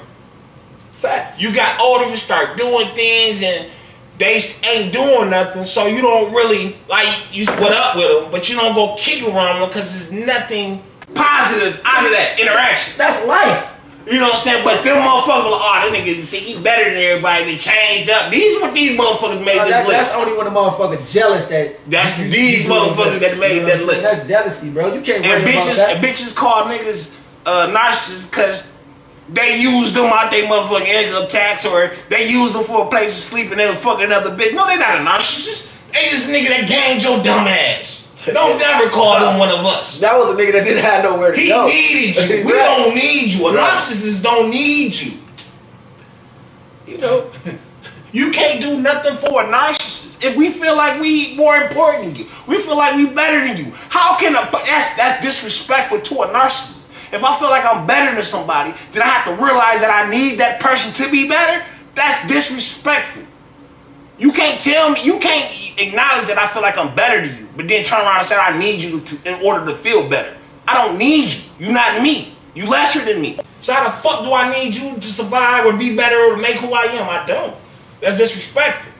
Facts. You got older, you start doing things and they ain't doing nothing, so you don't really, like, you what up with them, but you don't go kick around them because there's nothing positive out of that interaction. That's life. You know what I'm saying? But them motherfuckers like, oh, that nigga think he better than everybody, they changed up. These what these motherfuckers made this list. That's only when the motherfucker jealous that... That's these motherfuckers that made that list. That's jealousy, bro. You can't and worry about that. And bitches call niggas narcissists because they use them out their motherfucking income tax, or they use them for a place to sleep and they'll fuck another bitch. No, they not a narcissist. They just nigga that gamed your dumb ass. Don't ever call them one of us. That was a nigga that didn't have nowhere to go. He needed you. We don't need you. A narcissist don't need you. You know. You can't do nothing for a narcissist. If we feel like we more important than you, we feel like we better than you. How can that's disrespectful to a narcissist. If I feel like I'm better than somebody, then I have to realize that I need that person to be better. That's disrespectful. You can't tell me, you can't acknowledge that I feel like I'm better than you, but then turn around and say I need you in order to feel better. I don't need you. You're not me. You lesser than me. So how the fuck do I need you to survive or be better or make who I am? I don't. That's disrespectful.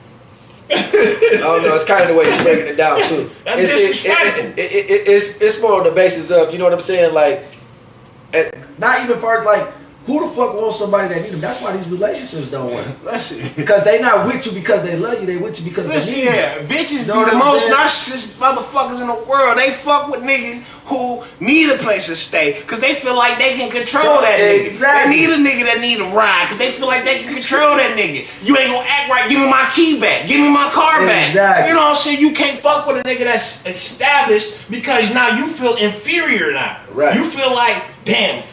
I don't know. It's kind of the way he's breaking it down too. That's disrespectful. It's more on the basis of, you know what I'm saying, like, not even for like, who the fuck wants somebody that need them? That's why these relationships don't work. Because they not with you because they love you. They with you because they need you. Bitches be the most narcissist motherfuckers in the world. They fuck with niggas who need a place to stay because they feel like they can control that nigga. Exactly. They need a nigga that need a ride because they feel like they can control that nigga. You ain't gonna act right. Give me my key back. Give me my car back. Exactly. You know what I'm saying? You can't fuck with a nigga that's established because now you feel inferior now. Right. You feel like damn,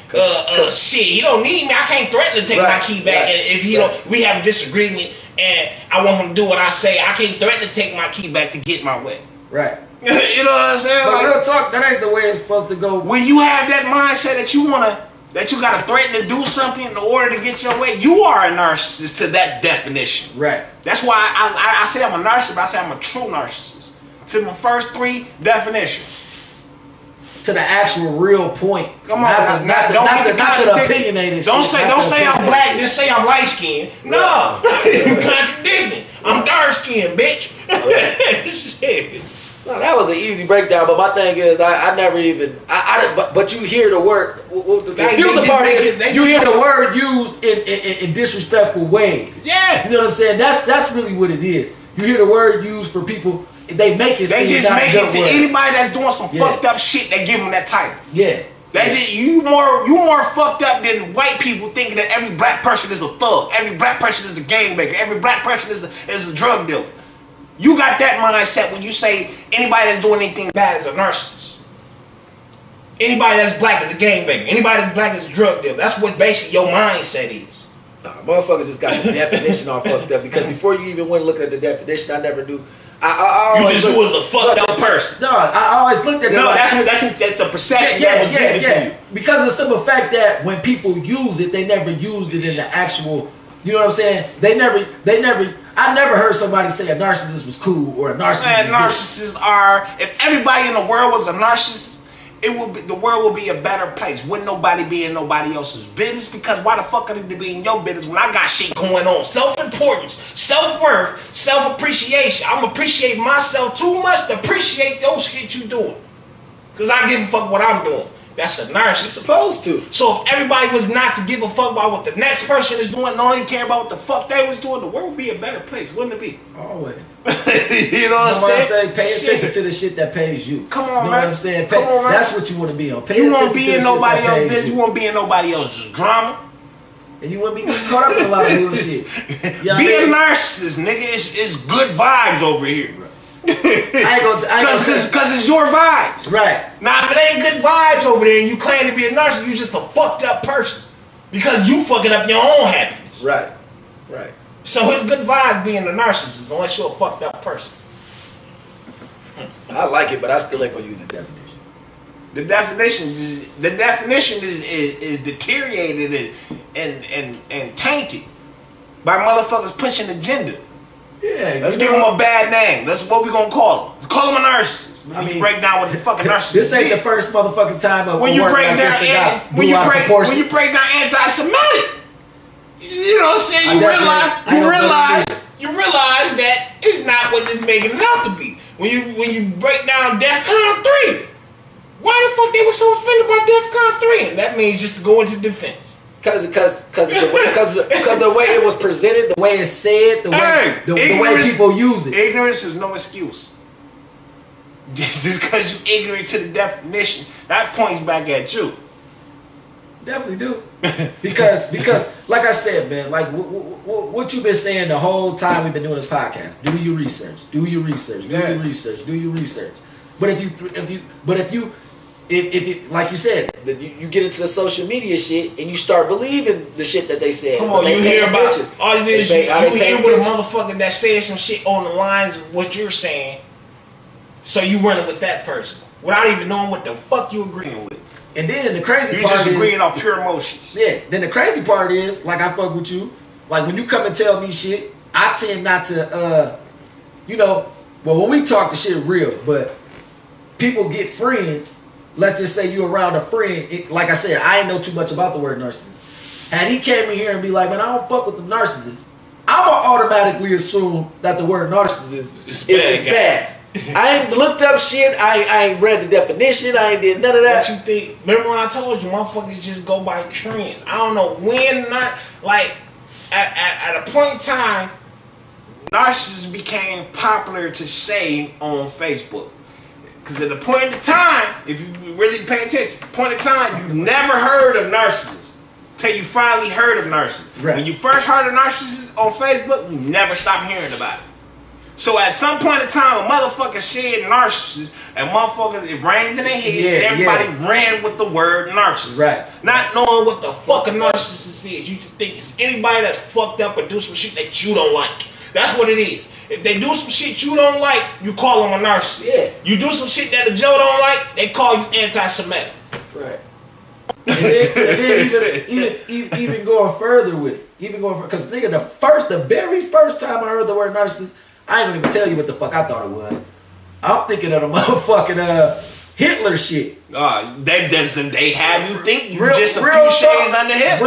shit, he don't need me. I can't threaten to take my key back. And if he don't, we have a disagreement, and I want him to do what I say. I can't threaten to take my key back to get my way. Right. You know what I'm saying? But like, real talk, that ain't the way it's supposed to go. when you have that mindset that you gotta threaten to do something in order to get your way, you are a narcissist to that definition. Right. That's why I say I'm a narcissist, but I say I'm a true narcissist. To my first 3 definitions. To the actual real point. Come on, not the opinionated. Don't say I'm black, just say I'm light skinned. No, you contradicting. I'm dark skinned, bitch. Shit. No, that was an easy breakdown, but my thing is, I never even, but you hear the word, the confusing part is, you hear the word used in disrespectful ways. Yeah. You know what I'm saying? That's really what it is. You hear the word used for people, they make it They seem just not make a it good to word. anybody that's doing some fucked up shit, they give them that title. Yeah. You more fucked up than white people thinking that every black person is a thug, every black person is a gangbanger, every black person is a drug dealer. You got that mindset when you say anybody that's doing anything bad is a narcissist. Anybody that's black is a gangbanger. Anybody that's black is a drug dealer. That's what basically your mindset is. Nah, motherfuckers just got the definition all fucked up, because before you even went to look at the definition, I never knew. You just knew as a fucked up person. No, I always looked at it. No, like, that's the perception that was given to you. Because of the simple fact that when people use it, they never used it in the actual. You know what I'm saying? I never heard somebody say a narcissist was cool or a narcissist. Man, narcissists are. If everybody in the world was a narcissist, the world would be a better place. Wouldn't nobody be in nobody else's business? Because why the fuck I need to be in your business when I got shit going on? Self-importance, self-worth, self-appreciation. I'm appreciate myself too much to appreciate those shit you doing. Because I give a fuck what I'm doing. That's a narcissist. You're supposed to. So if everybody was not to give a fuck about what the next person is doing and only care about what the fuck they was doing, the world would be a better place, wouldn't it be? Always. You know what I'm saying? Pay attention to the shit that pays you. Come on, you know man. What I'm saying? Come on, man. That's what you want to be on. You won't be in nobody else's business. You won't be in nobody else's drama. And you wouldn't be caught up in a lot of bullshit. You know be a narcissist, nigga. It's good vibes over here. Because it's your vibes. Right. Nah, if it ain't good vibes over there and you claim to be a narcissist, you just a fucked up person. Because you fucking up your own happiness. Right. Right. So it's good vibes being a narcissist unless you're a fucked up person. I like it, but I still ain't gonna use the definition. The definition is deteriorated and tainted by motherfuckers pushing agenda. Yeah, let's give him a bad name. That's what we gonna call him. Let's call him a narcissist. When you break down what the fucking narcissist this ain't is. the first motherfucking time when you break down when you break down anti-Semitic. You know what I'm saying? You realize that it's not what it's making it out to be. When you break down DEFCON 3, why the fuck they were so offended by DEFCON 3? And that means just to go into defense. Because the way it was presented, the way it's said, the way people use it. Ignorance is no excuse. Just because you ignorant to the definition, that points back at you. Definitely do. Because like I said, man, like what you've been saying the whole time we've been doing this podcast. Do your research. Do your research. Do your research. Do your research. But if you like you said, you get into the social media shit and you start believing the shit that they said. Come on, you hear about all it is. You hear with a motherfucker that says some shit on the lines of what you're saying, so you running with that person without even knowing what the fuck you agreeing with. And then the crazy you part just agreeing on pure emotions. Yeah. Then the crazy part is, like I fuck with you, like when you come and tell me shit, I tend not to, well, when we talk the shit real, but people get friends. Let's just say you around a friend. Like I said, I ain't know too much about the word narcissist. And he came in here and be like, man, I don't fuck with the narcissist. I'm going to automatically assume that the word narcissist is bad. I ain't looked up shit. I ain't read the definition. I ain't did none of that. What you think? Remember when I told you, motherfuckers just go by trends. I don't know when, not like at a point in time, narcissists became popular to say on Facebook. Because at the point in time, if you really pay attention, the point in time, you never heard of narcissists till you finally heard of narcissists. Right. When you first heard of narcissists on Facebook, you never stopped hearing about it. So at some point in time, a motherfucker said narcissist, and motherfuckers, it rang in their head, and everybody ran with the word narcissist. Right. Not knowing what the fuck a narcissist is. You think it's anybody that's fucked up or do some shit that you don't like. That's what it is. If they do some shit you don't like, you call them a narcissist. Yeah. You do some shit that the Joe don't like, they call you anti-Semitic. Right. And then even going further with it. Because nigga, the very first time I heard the word narcissist, I ain't gonna even tell you what the fuck I thought it was. I'm thinking of the motherfucking Hitler shit. They have you think you Real- just a real few talk. shades under Hitler.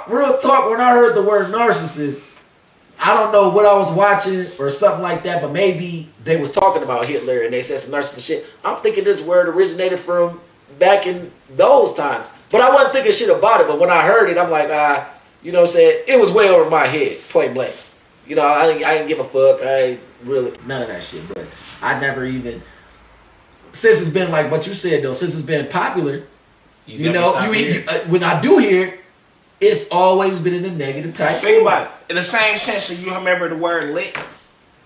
Real talk. When I heard the word narcissist, I don't know what I was watching or something like that, but maybe they was talking about Hitler and they said some narcissist shit. I'm thinking this word originated from back in those times, but I wasn't thinking shit about it. But when I heard it, I'm like, you know what I'm saying? It was way over my head, point blank. You know, I didn't give a fuck. I ain't really none of that shit. But I never even, since it's been like what you said though, since it's been popular, you know, when I do hear it, it's always been in a negative type. Think about it. In the same sense, so you remember the word lit?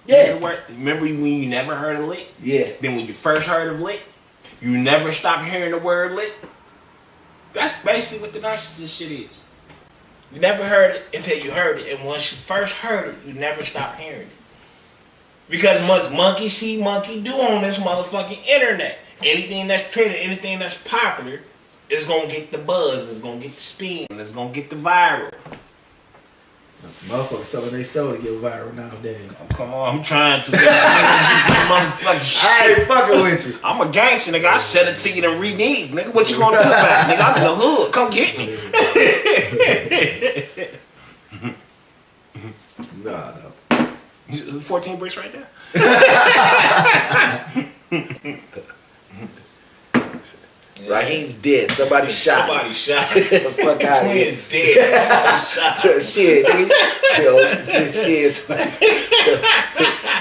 Yeah. Remember when you never heard of lit? Yeah. Then when you first heard of lit, you never stopped hearing the word lit? That's basically what the narcissist shit is. You never heard it until you heard it. And once you first heard it, you never stopped hearing it. Because much monkey see, monkey do on this motherfucking internet. Anything that's trending, anything that's popular, is going to get the buzz, it's going to get the spin, it's going to get the viral. Motherfuckers selling their soul to get viral nowadays. Oh, come on, I'm trying to. Motherfucking shit. I ain't fucking with you. I'm a gangster, nigga. I sell it to you and renege. Nigga, what you gonna do about it? Nigga, I'm in the hood. Come get me. No. 14 bricks right there. Raheem's dead. Somebody shot him. Somebody shot him. The fuck out of here. Twins dead. Somebody shot him. Shit, nigga. Yo, shit.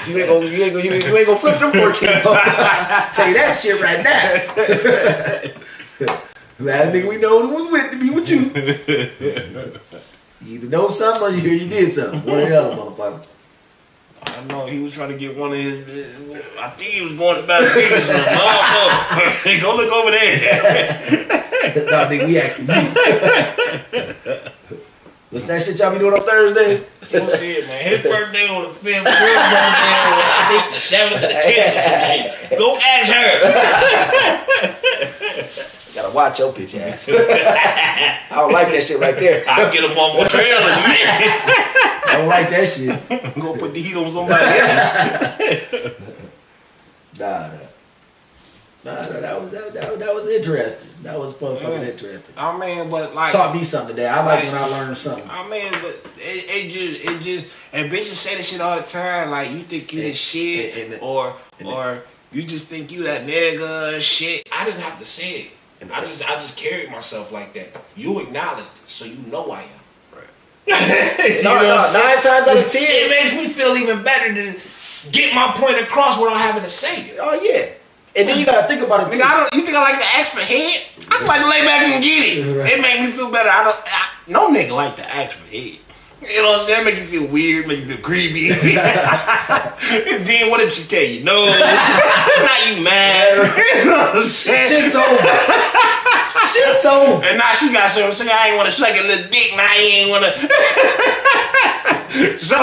You ain't gonna flip them 14. Tell you that shit right now. Last nigga we know who was with to be with you. You either know something or you hear you did something. One or the other, motherfucker. I don't know. He was trying to get one of his. I think he was going to buy the biggest one. I don't know. Go look over there. Nah, nigga, we actually knew. What's that shit y'all be doing on Thursday? Bullshit, man. His birthday on the 5th. Her birthday on I think the 7th or the 10th or some shit. Go ask her. Gotta watch your bitch ass. I don't like that shit right there. I'll get him one more trail in a minute. I don't like that shit. Go put the heat on somebody else. That was interesting. That was motherfucking interesting. I mean, but like Taught me something today. I like when I learn something. I mean, but it just and bitches say this shit all the time. Like you think you the shit, or you just think you that nigga shit. I didn't have to say it. I just carried myself like that. You acknowledged it, so you know I am. Right. No, 9 times out of 10. It makes me feel even better to get my point across without having to say it. Oh yeah. And then you gotta think about it too. Nigga, you think I like to ask for head? I can like to lay back and get it. Right. It make me feel better. No nigga like to ask for head. You know what I'm saying? That make you feel weird, make you feel creepy. And then what if she tell you no? Now you mad. You know what I'm saying? Shit's over. Shit's over. And now she got something to say. I ain't want to suck a little dick. Now I ain't want to. So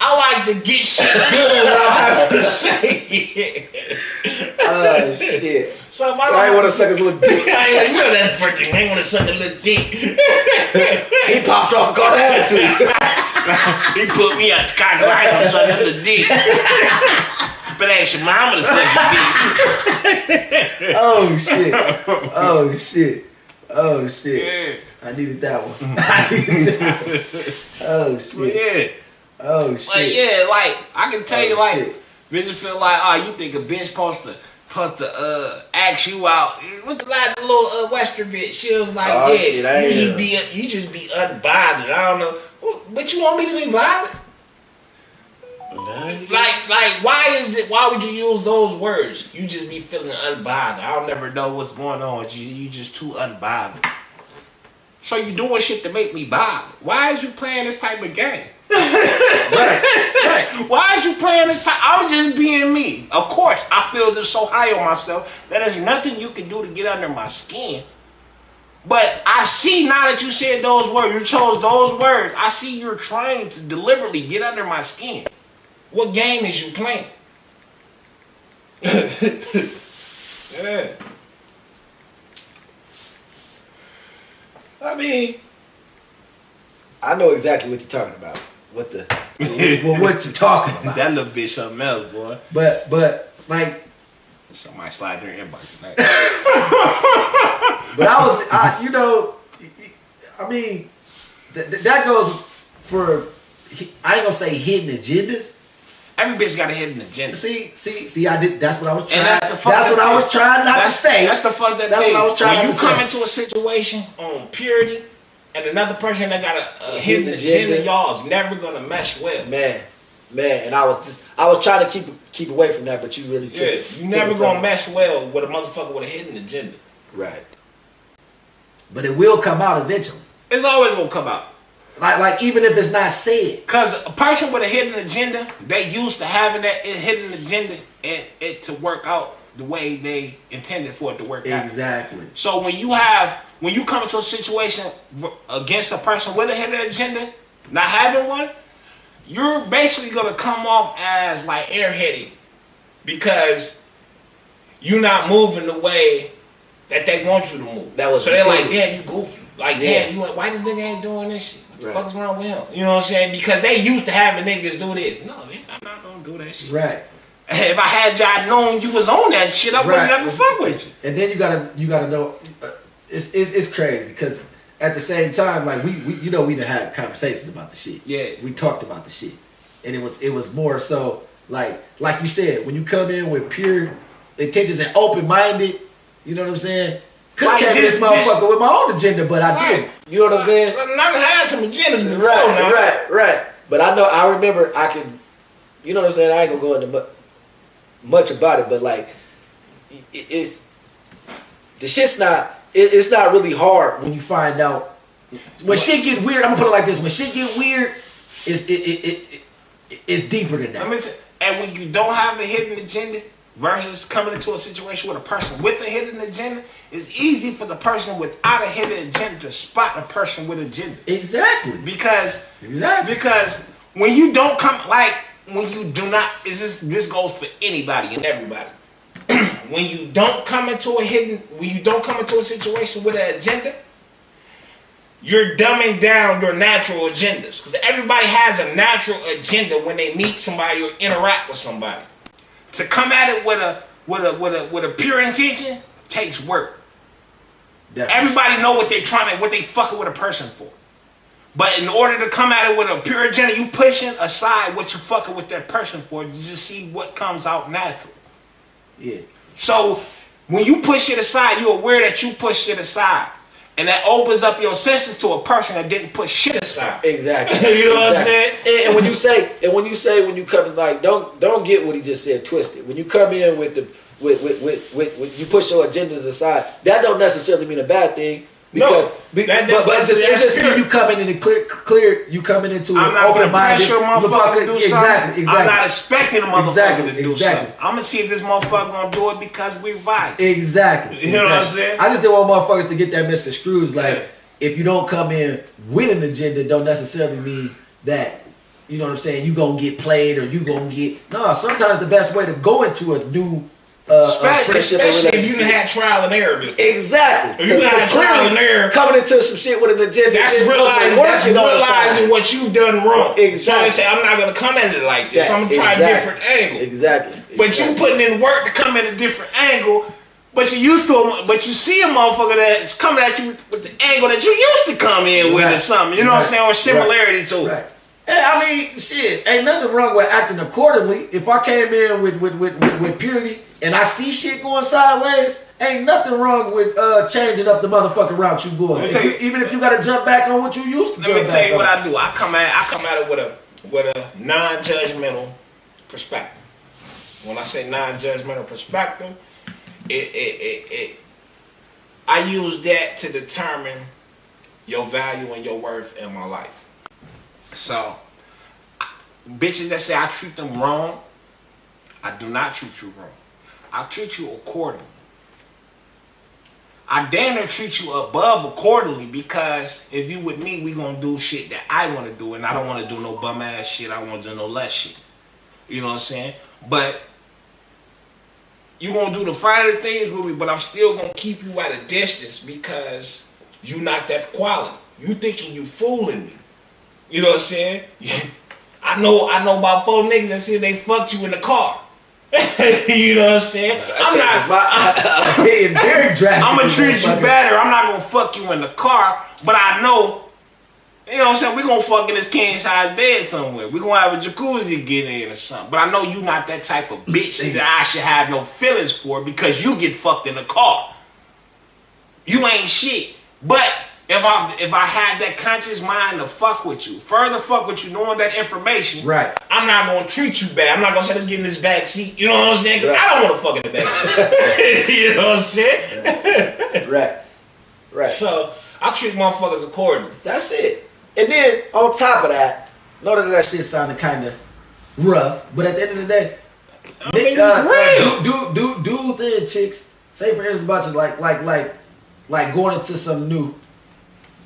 I like to get shit done without having to say it. Oh shit. So if I ain't want to suck his little dick. You know that freaking. I ain't want to suck a little dick. He popped off and caught attitude. He put me out the cock. I ain't want to suck a little dick. But ask your mama to suck the dick. Oh shit. Oh shit. Oh shit. Yeah. I needed that one. I needed that one. Oh shit. But yeah. Oh shit. Like yeah, like I can tell you, like shit. bitches feel like, you think a bitch supposed to ask you out? What's like the little Western bitch? She was like, Oh, yeah, shit, you just be unbothered. I don't know, but you want me to be bothered? Like, why would you use those words? You just be feeling unbothered. I'll never know what's going on with you. You just too unbothered. So you doing shit to make me bothered. Why is you playing this type of game? Right. Why is you playing this time? I'm just being me. Of course, I feel this so high on myself that there's nothing you can do to get under my skin. But I see now that you said those words, you chose those words. I see you're trying to deliberately get under my skin. What game is you playing? Yeah. I mean, I know exactly what you're talking about. What the? Well, what you talking about? That little bitch something else, boy. But like, Somebody slide their inbox tonight. but you know, I mean, that goes for, I ain't gonna say hidden agendas. Every bitch got a hidden agenda. See, I did. That's what I was trying. And That's what I was trying not to say. That's the fuck that That's thing. what I was trying when to you say. come into a situation on purity, and another person that got a hidden agenda, y'all's never gonna mesh well. Man, and I was trying to keep away from that, but you really took it. You never gonna mesh well with a motherfucker with a hidden agenda. Right. But it will come out eventually. It's always gonna come out. Like even if it's not said. Cause a person with a hidden agenda, they used to having that hidden agenda and it to work out the way they intended for it to work out. Exactly. So when you come into a situation against a person with a hidden agenda, not having one, you're basically gonna come off as like airheaded because you're not moving the way that they want you to move. So they're like, damn, you goofy. Like, damn, why this nigga ain't doing this shit? What the fuck is wrong with him? You know what I'm saying? Because they used to having niggas do this. No, bitch, I'm not gonna do that shit. Right. If I had y'all known you was on that shit, I wouldn't never fuck with you. And then you gotta know, it's crazy because at the same time, like we done had conversations about the shit. Yeah. We talked about the shit, and it was more so like you said, when you come in with pure intentions and open minded, you know what I'm saying? Couldn't catch this motherfucker with my own agenda, but I did. You know what I'm saying? I've had some agendas before. Right. But I remember I can, you know what I'm saying? I ain't gonna go into much about it, but like, it's not really hard when you find out. When shit get weird, I'm gonna put it like this: when shit get weird, it's deeper than that. And when you don't have a hidden agenda versus coming into a situation with a person with a hidden agenda, it's easy for the person without a hidden agenda to spot a person with an agenda. Exactly. Because when you don't come, like when you do not, this goes for anybody and everybody. When you don't come into a situation with an agenda, you're dumbing down your natural agendas. Because everybody has a natural agenda when they meet somebody or interact with somebody. To come at it with a pure intention takes work. Definitely. Everybody know what they fucking with a person for. But in order to come at it with a pure agenda, you pushing aside what you fucking with that person for to just see what comes out natural. Yeah. So when you push it aside, you're aware that you pushed it aside. And that opens up your senses to a person that didn't push shit aside. Exactly. You know what I'm saying? And when you come like don't get what he just said twisted. When you come in with you push your agendas aside, that don't necessarily mean a bad thing. Because it's just you coming in and clear. You coming into I'm not gonna pressure a motherfucker to do something. Exactly. I'm not expecting a motherfucker to do exactly. something. I'm gonna see if this motherfucker gonna do it because we vibe. Exactly. You know what I'm saying? I just didn't want motherfuckers to get that misconstrued. Like if you don't come in with an agenda, don't necessarily mean that. You know what I'm saying? You gonna get played or you gonna get no. Sometimes the best way to go into a new especially if you done had trial and error before. Exactly. If you had trial and error, coming into some shit with an agenda. That's realizing what you've done wrong. Exactly. So they say, I'm not going to come at it like this. So I'm going to try a different angle. Exactly. But you putting in work to come at a different angle, but you see a motherfucker that's coming at you with the angle that you used to come in with or something. You know what I'm saying? Or similarity to it. Right. Hey, I mean, shit, ain't nothing wrong with acting accordingly. If I came in with purity and I see shit going sideways, ain't nothing wrong with changing up the motherfucking route you going. Even if you got to jump back on what you used to. Let me tell you what I do. I come at it with a non-judgmental perspective. When I say non-judgmental perspective, I use that to determine your value and your worth in my life. So, bitches that say I treat them wrong, I do not treat you wrong. I treat you accordingly. I damn near treat you above accordingly, because if you with me, we gonna do shit that I want to do, and I don't want to do no bum ass shit. I want to do no less shit. You know what I'm saying? But you gonna do the finer things with me, but I'm still gonna keep you at a distance because you not that quality. You thinking you fooling me. You know what I'm saying? I know about 4 niggas that said they fucked you in the car. You know what I'm saying? I'm gonna treat you better. I'm not gonna fuck you in the car, but I know, you know what I'm saying, we gonna fuck in this king size bed somewhere. We gonna have a jacuzzi to get in or something. But I know you not that type of bitch that I should have no feelings for because you get fucked in the car. You ain't shit. But if I had that conscious mind to fuck with you, further fuck with you, knowing that information, right, I'm not gonna treat you bad. I'm not gonna say let's get in this back seat. You know what I'm saying? Because I don't want to fuck in the back seat. You know what I'm saying? Right. So I treat motherfuckers accordingly. That's it. And then on top of that, know that shit sounded kind of rough, but at the end of the day, I mean, it's real. Dudes and chicks, say for instance about you, like going into some new.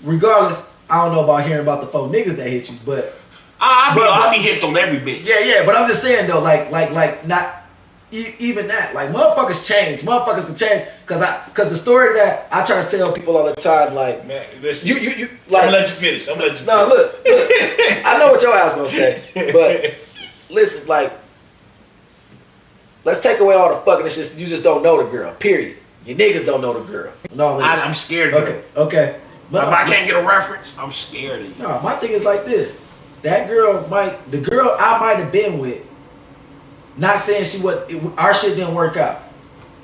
Regardless, I don't know about hearing about the 4 niggas that hit you, but I'll be hit on every bitch. Yeah, but I'm just saying though, like not even that. Like motherfuckers change. Motherfuckers can change because the story that I try to tell people all the time, like, man, listen, you like, I'm gonna let you finish. No, look, I know what your ass gonna say, but listen, like, let's take away all the fucking shit. You just don't know the girl. Period. Your niggas don't know the girl. No, I'm scared of her. Okay. But if I can't get a reference, I'm scared of you. No, my thing is like this. The girl I might have been with, not saying our shit didn't work out.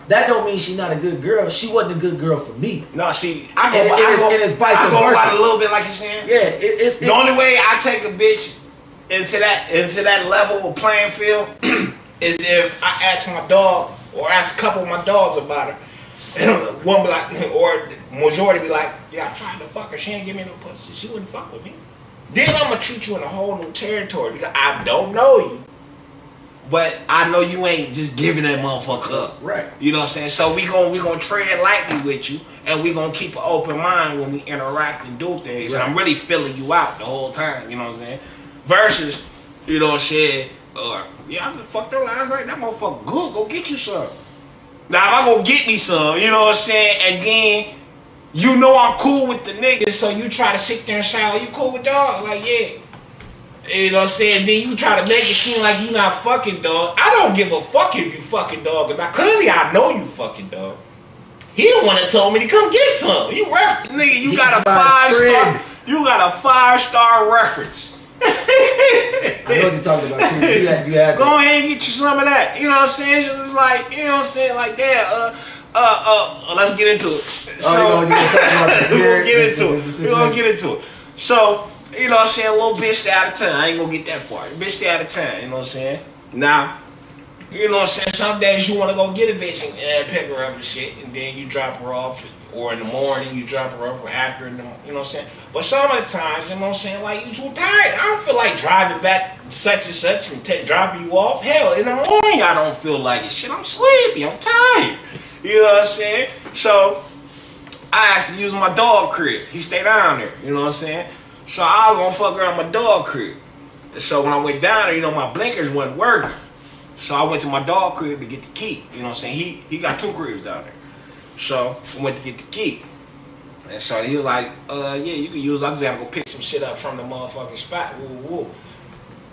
That don't mean she's not a good girl. She wasn't a good girl for me. No, see, it's vice versa. About it a little bit like you're saying. Yeah, it's the only way I take a bitch into that level of playing field is if I ask my dog or ask a couple of my dogs about her. One be like, or majority be like, yeah, I tried to fuck her. She ain't give me no pussy. She wouldn't fuck with me. Then I'm gonna treat you in a whole new territory because I don't know you, but I know you ain't just giving that motherfucker up. Right. You know what I'm saying? So we gonna tread lightly with you, and we gonna keep an open mind when we interact and do things. Right. And I'm really feeling you out the whole time. You know what I'm saying? Versus, you know what I'm saying? Or yeah, I just fucked her last night. That motherfucker good. Go get you some. Now if I go get me some, you know what I'm saying? And then you know I'm cool with the niggas, so you try to sit there and say, oh, you cool with dog? Like, yeah. You know what I'm saying? Then you try to make it seem like you not fucking dog. I don't give a fuck if you fucking dog or not. Clearly I know you fucking dog. He the one that told me to come get some. Nigga, you got a 5-star. You got a 5-star reference. I know what you're talking about too. You had go ahead and get you some of that. You know what I'm saying? It was like, you know what I'm saying? Like that. Let's get into it. So we're gonna get into it. So, you know what I'm saying? A little bitch stay out of town. I ain't gonna get that far. Bitch stay out of town. You know what I'm saying? Now, you know what I'm saying? Some days you wanna go get a bitch and pick her up and shit, and then you drop her off. Or in the morning, you drop her off, or after, you know what I'm saying? But some of the times, you know what I'm saying, like, you too tired. I don't feel like driving back such and such and dropping you off. Hell, in the morning, I don't feel like it. Shit, I'm sleepy. I'm tired. You know what I'm saying? So, I asked to use my dog crib. He stayed down there. You know what I'm saying? So, I was going to fuck around my dog crib. And so, when I went down there, you know, my blinkers wasn't working. So, I went to my dog crib to get the key. You know what I'm saying? He got 2 cribs down there. So, I went to get the key. And so he was like, yeah, you can use it. I just have to go pick some shit up from the motherfucking spot. Woo, woo.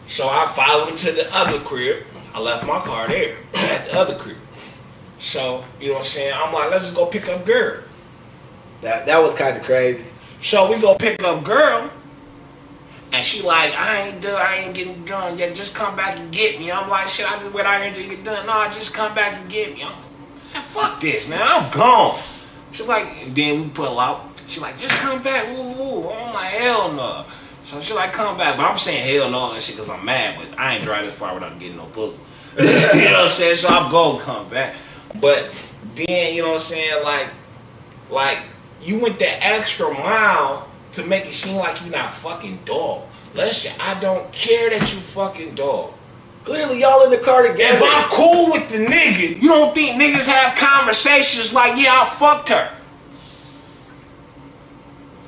So I followed him to the other crib. I left my car there at the other crib. So, you know what I'm saying? I'm like, let's just go pick up girl. That was kind of crazy. So we go pick up girl. And she like, I ain't getting done yet. Just come back and get me. I'm like, shit, I just wait out here until you get done. No, just come back and get me. I'm like, man, fuck this, man. I'm gone. She's like, then we pull out. She's like, just come back. Woo, woo. I'm like, hell no. So she's like, come back. But I'm saying hell no and shit because I'm mad. But I ain't drive this far without getting no pussy. You know what I'm saying? So I'm going to come back. But then, you know what I'm saying? Like you went that extra mile to make it seem like you're not fucking dog. Listen, I don't care that you fucking dog. Clearly, y'all in the car together. If I'm cool with the nigga, you don't think niggas have conversations like, yeah, I fucked her.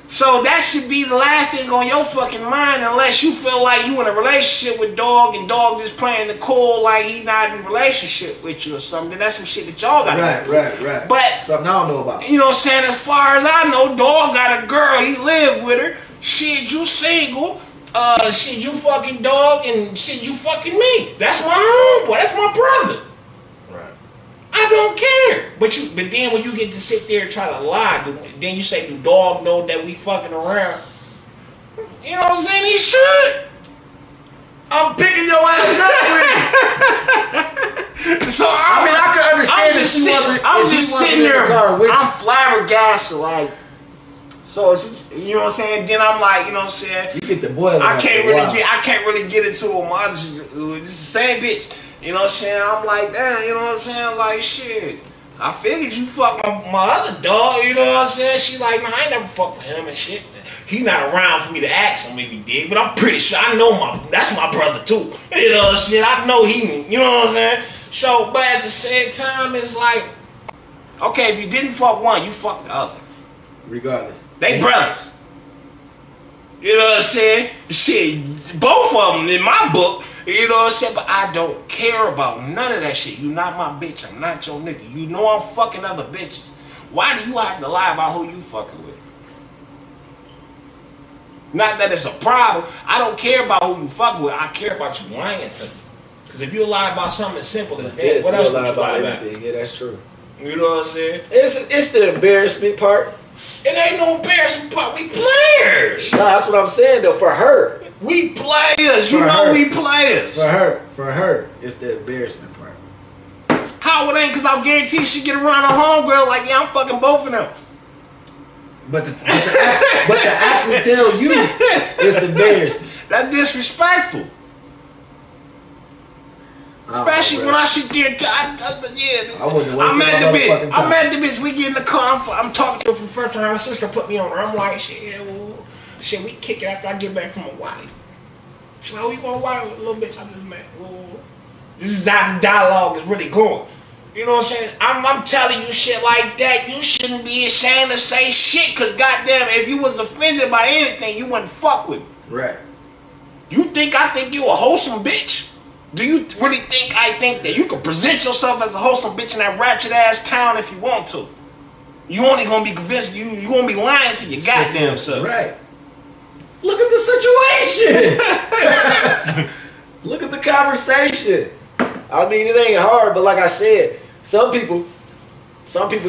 So that should be the last thing on your fucking mind, unless you feel like you in a relationship with dog and dog just playing the cool like he not in a relationship with you or something. That's some shit that y'all got to do. Right. But something I don't know about. You know what I'm saying? As far as I know, dog got a girl. He live with her. Shit, you single. Shit, you fucking dog, and shit, you fucking me. That's my homeboy. That's my brother. Right. I don't care. But then when you get to sit there and try to lie, then you say, do dog know that we fucking around? You know what I'm saying? He should. I'm picking your ass up with you. So I can understand if she wasn't. I'm if just she sitting wasn't in there. the car with you. I'm flabbergasted, like. So you know what I'm saying? Then I'm like, you know what I'm saying? You get the boiler. I can't really get into it. My other, it's the same bitch. You know what I'm saying? I'm like, damn, you know what I'm saying? Like, shit. I figured you fucked my other dog, you know what I'm saying? She like, nah, I ain't never fucked with him and shit. He not around for me to ask him if he did, but I'm pretty sure I know that's my brother too. You know what I'm saying? I know he, you know what I'm saying? So, but at the same time, it's like, okay, if you didn't fuck one, you fucked the other. Regardless. They brothers. You know what I'm saying? Shit, both of them in my book. You know what I'm saying? But I don't care about none of that shit. You not my bitch. I'm not your nigga. You know I'm fucking other bitches. Why do you have to lie about who you fucking with? Not that it's a problem. I don't care about who you fucking with. I care about you lying to me. Because if you lie about something as simple as that, what else would you lie about? Yeah, that's true. You know what I'm saying? It's the embarrassment part. It ain't no embarrassment part. We players. No, that's what I'm saying though. For her, we players. You know we players. For her, it's the embarrassment part. How it ain't? Because I'll guarantee she get around a homegirl like, yeah, I'm fucking both of them. But to actually tell you, it's embarrassing. That's disrespectful. Especially when I sit there and I'm at the bitch. We get in the car. I'm talking to her for the first time. My sister put me on her. I'm like, shit, we kick it after I get back from my wife. She's like, oh, you want a wife? Little bitch, I just met. This is how the dialogue is really going. You know what I'm saying? I'm telling you shit like that. You shouldn't be ashamed to say shit. Because goddamn, if you was offended by anything, you wouldn't fuck with me. Right. You think I think you a wholesome bitch? Do you really think I think that you can present yourself as a wholesome bitch in that ratchet ass town if you want to? You only gonna be convinced you gonna be lying to your goddamn self. Right. Look at the situation. Look at the conversation. I mean, it ain't hard, but like I said, some people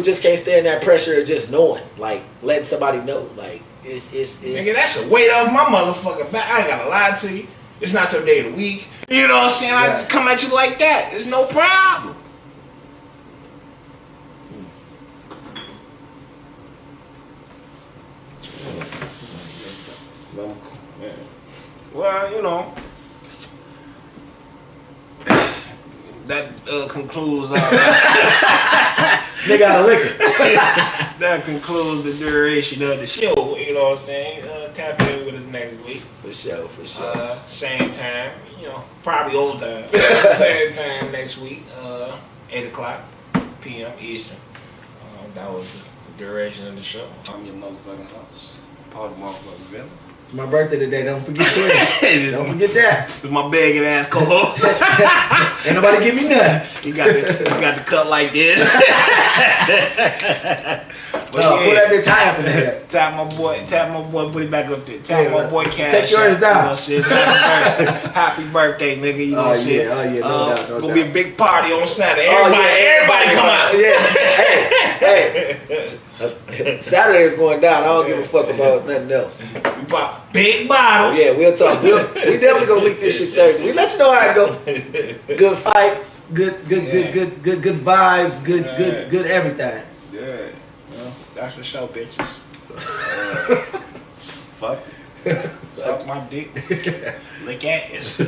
just can't stand that pressure of just knowing, like letting somebody know, like it's. Nigga, that's a weight off my motherfucking back. I ain't gotta lie to you. It's not your day of the week. You know what I'm saying? I just come at you like that. There's no problem. Well, you know, that concludes they got a liquor. That concludes the duration of the show. You know what I'm saying? Tap in with us next week. For sure. Same time, you know, probably old time. Same time next week, 8 o'clock p.m. Eastern. That was the duration of the show. I'm your motherfucking host, Paul the motherfucking Villain. It's my birthday today. Don't forget that. Don't forget that. It's my begging ass co-host. Ain't nobody give me nothing. You got the cut like this. Put that bitch high up in there. Tap my boy, put it back up there. Tap my boy Cash. Take yours down. You know, happy birthday, nigga. You know shit. Oh yeah, no doubt. Gonna be a big party on Saturday. Everybody come out. Yeah. Hey. Saturday is going down. I don't give a fuck about nothing else. We pop big bottles. Yeah, we'll talk. We definitely gonna leak this shit Thursday. We let you know how it go. Good fight. Good vibes. Good everything. Yeah. Well, that's the show, bitches. Fuck. Suck my dick. Lick ass.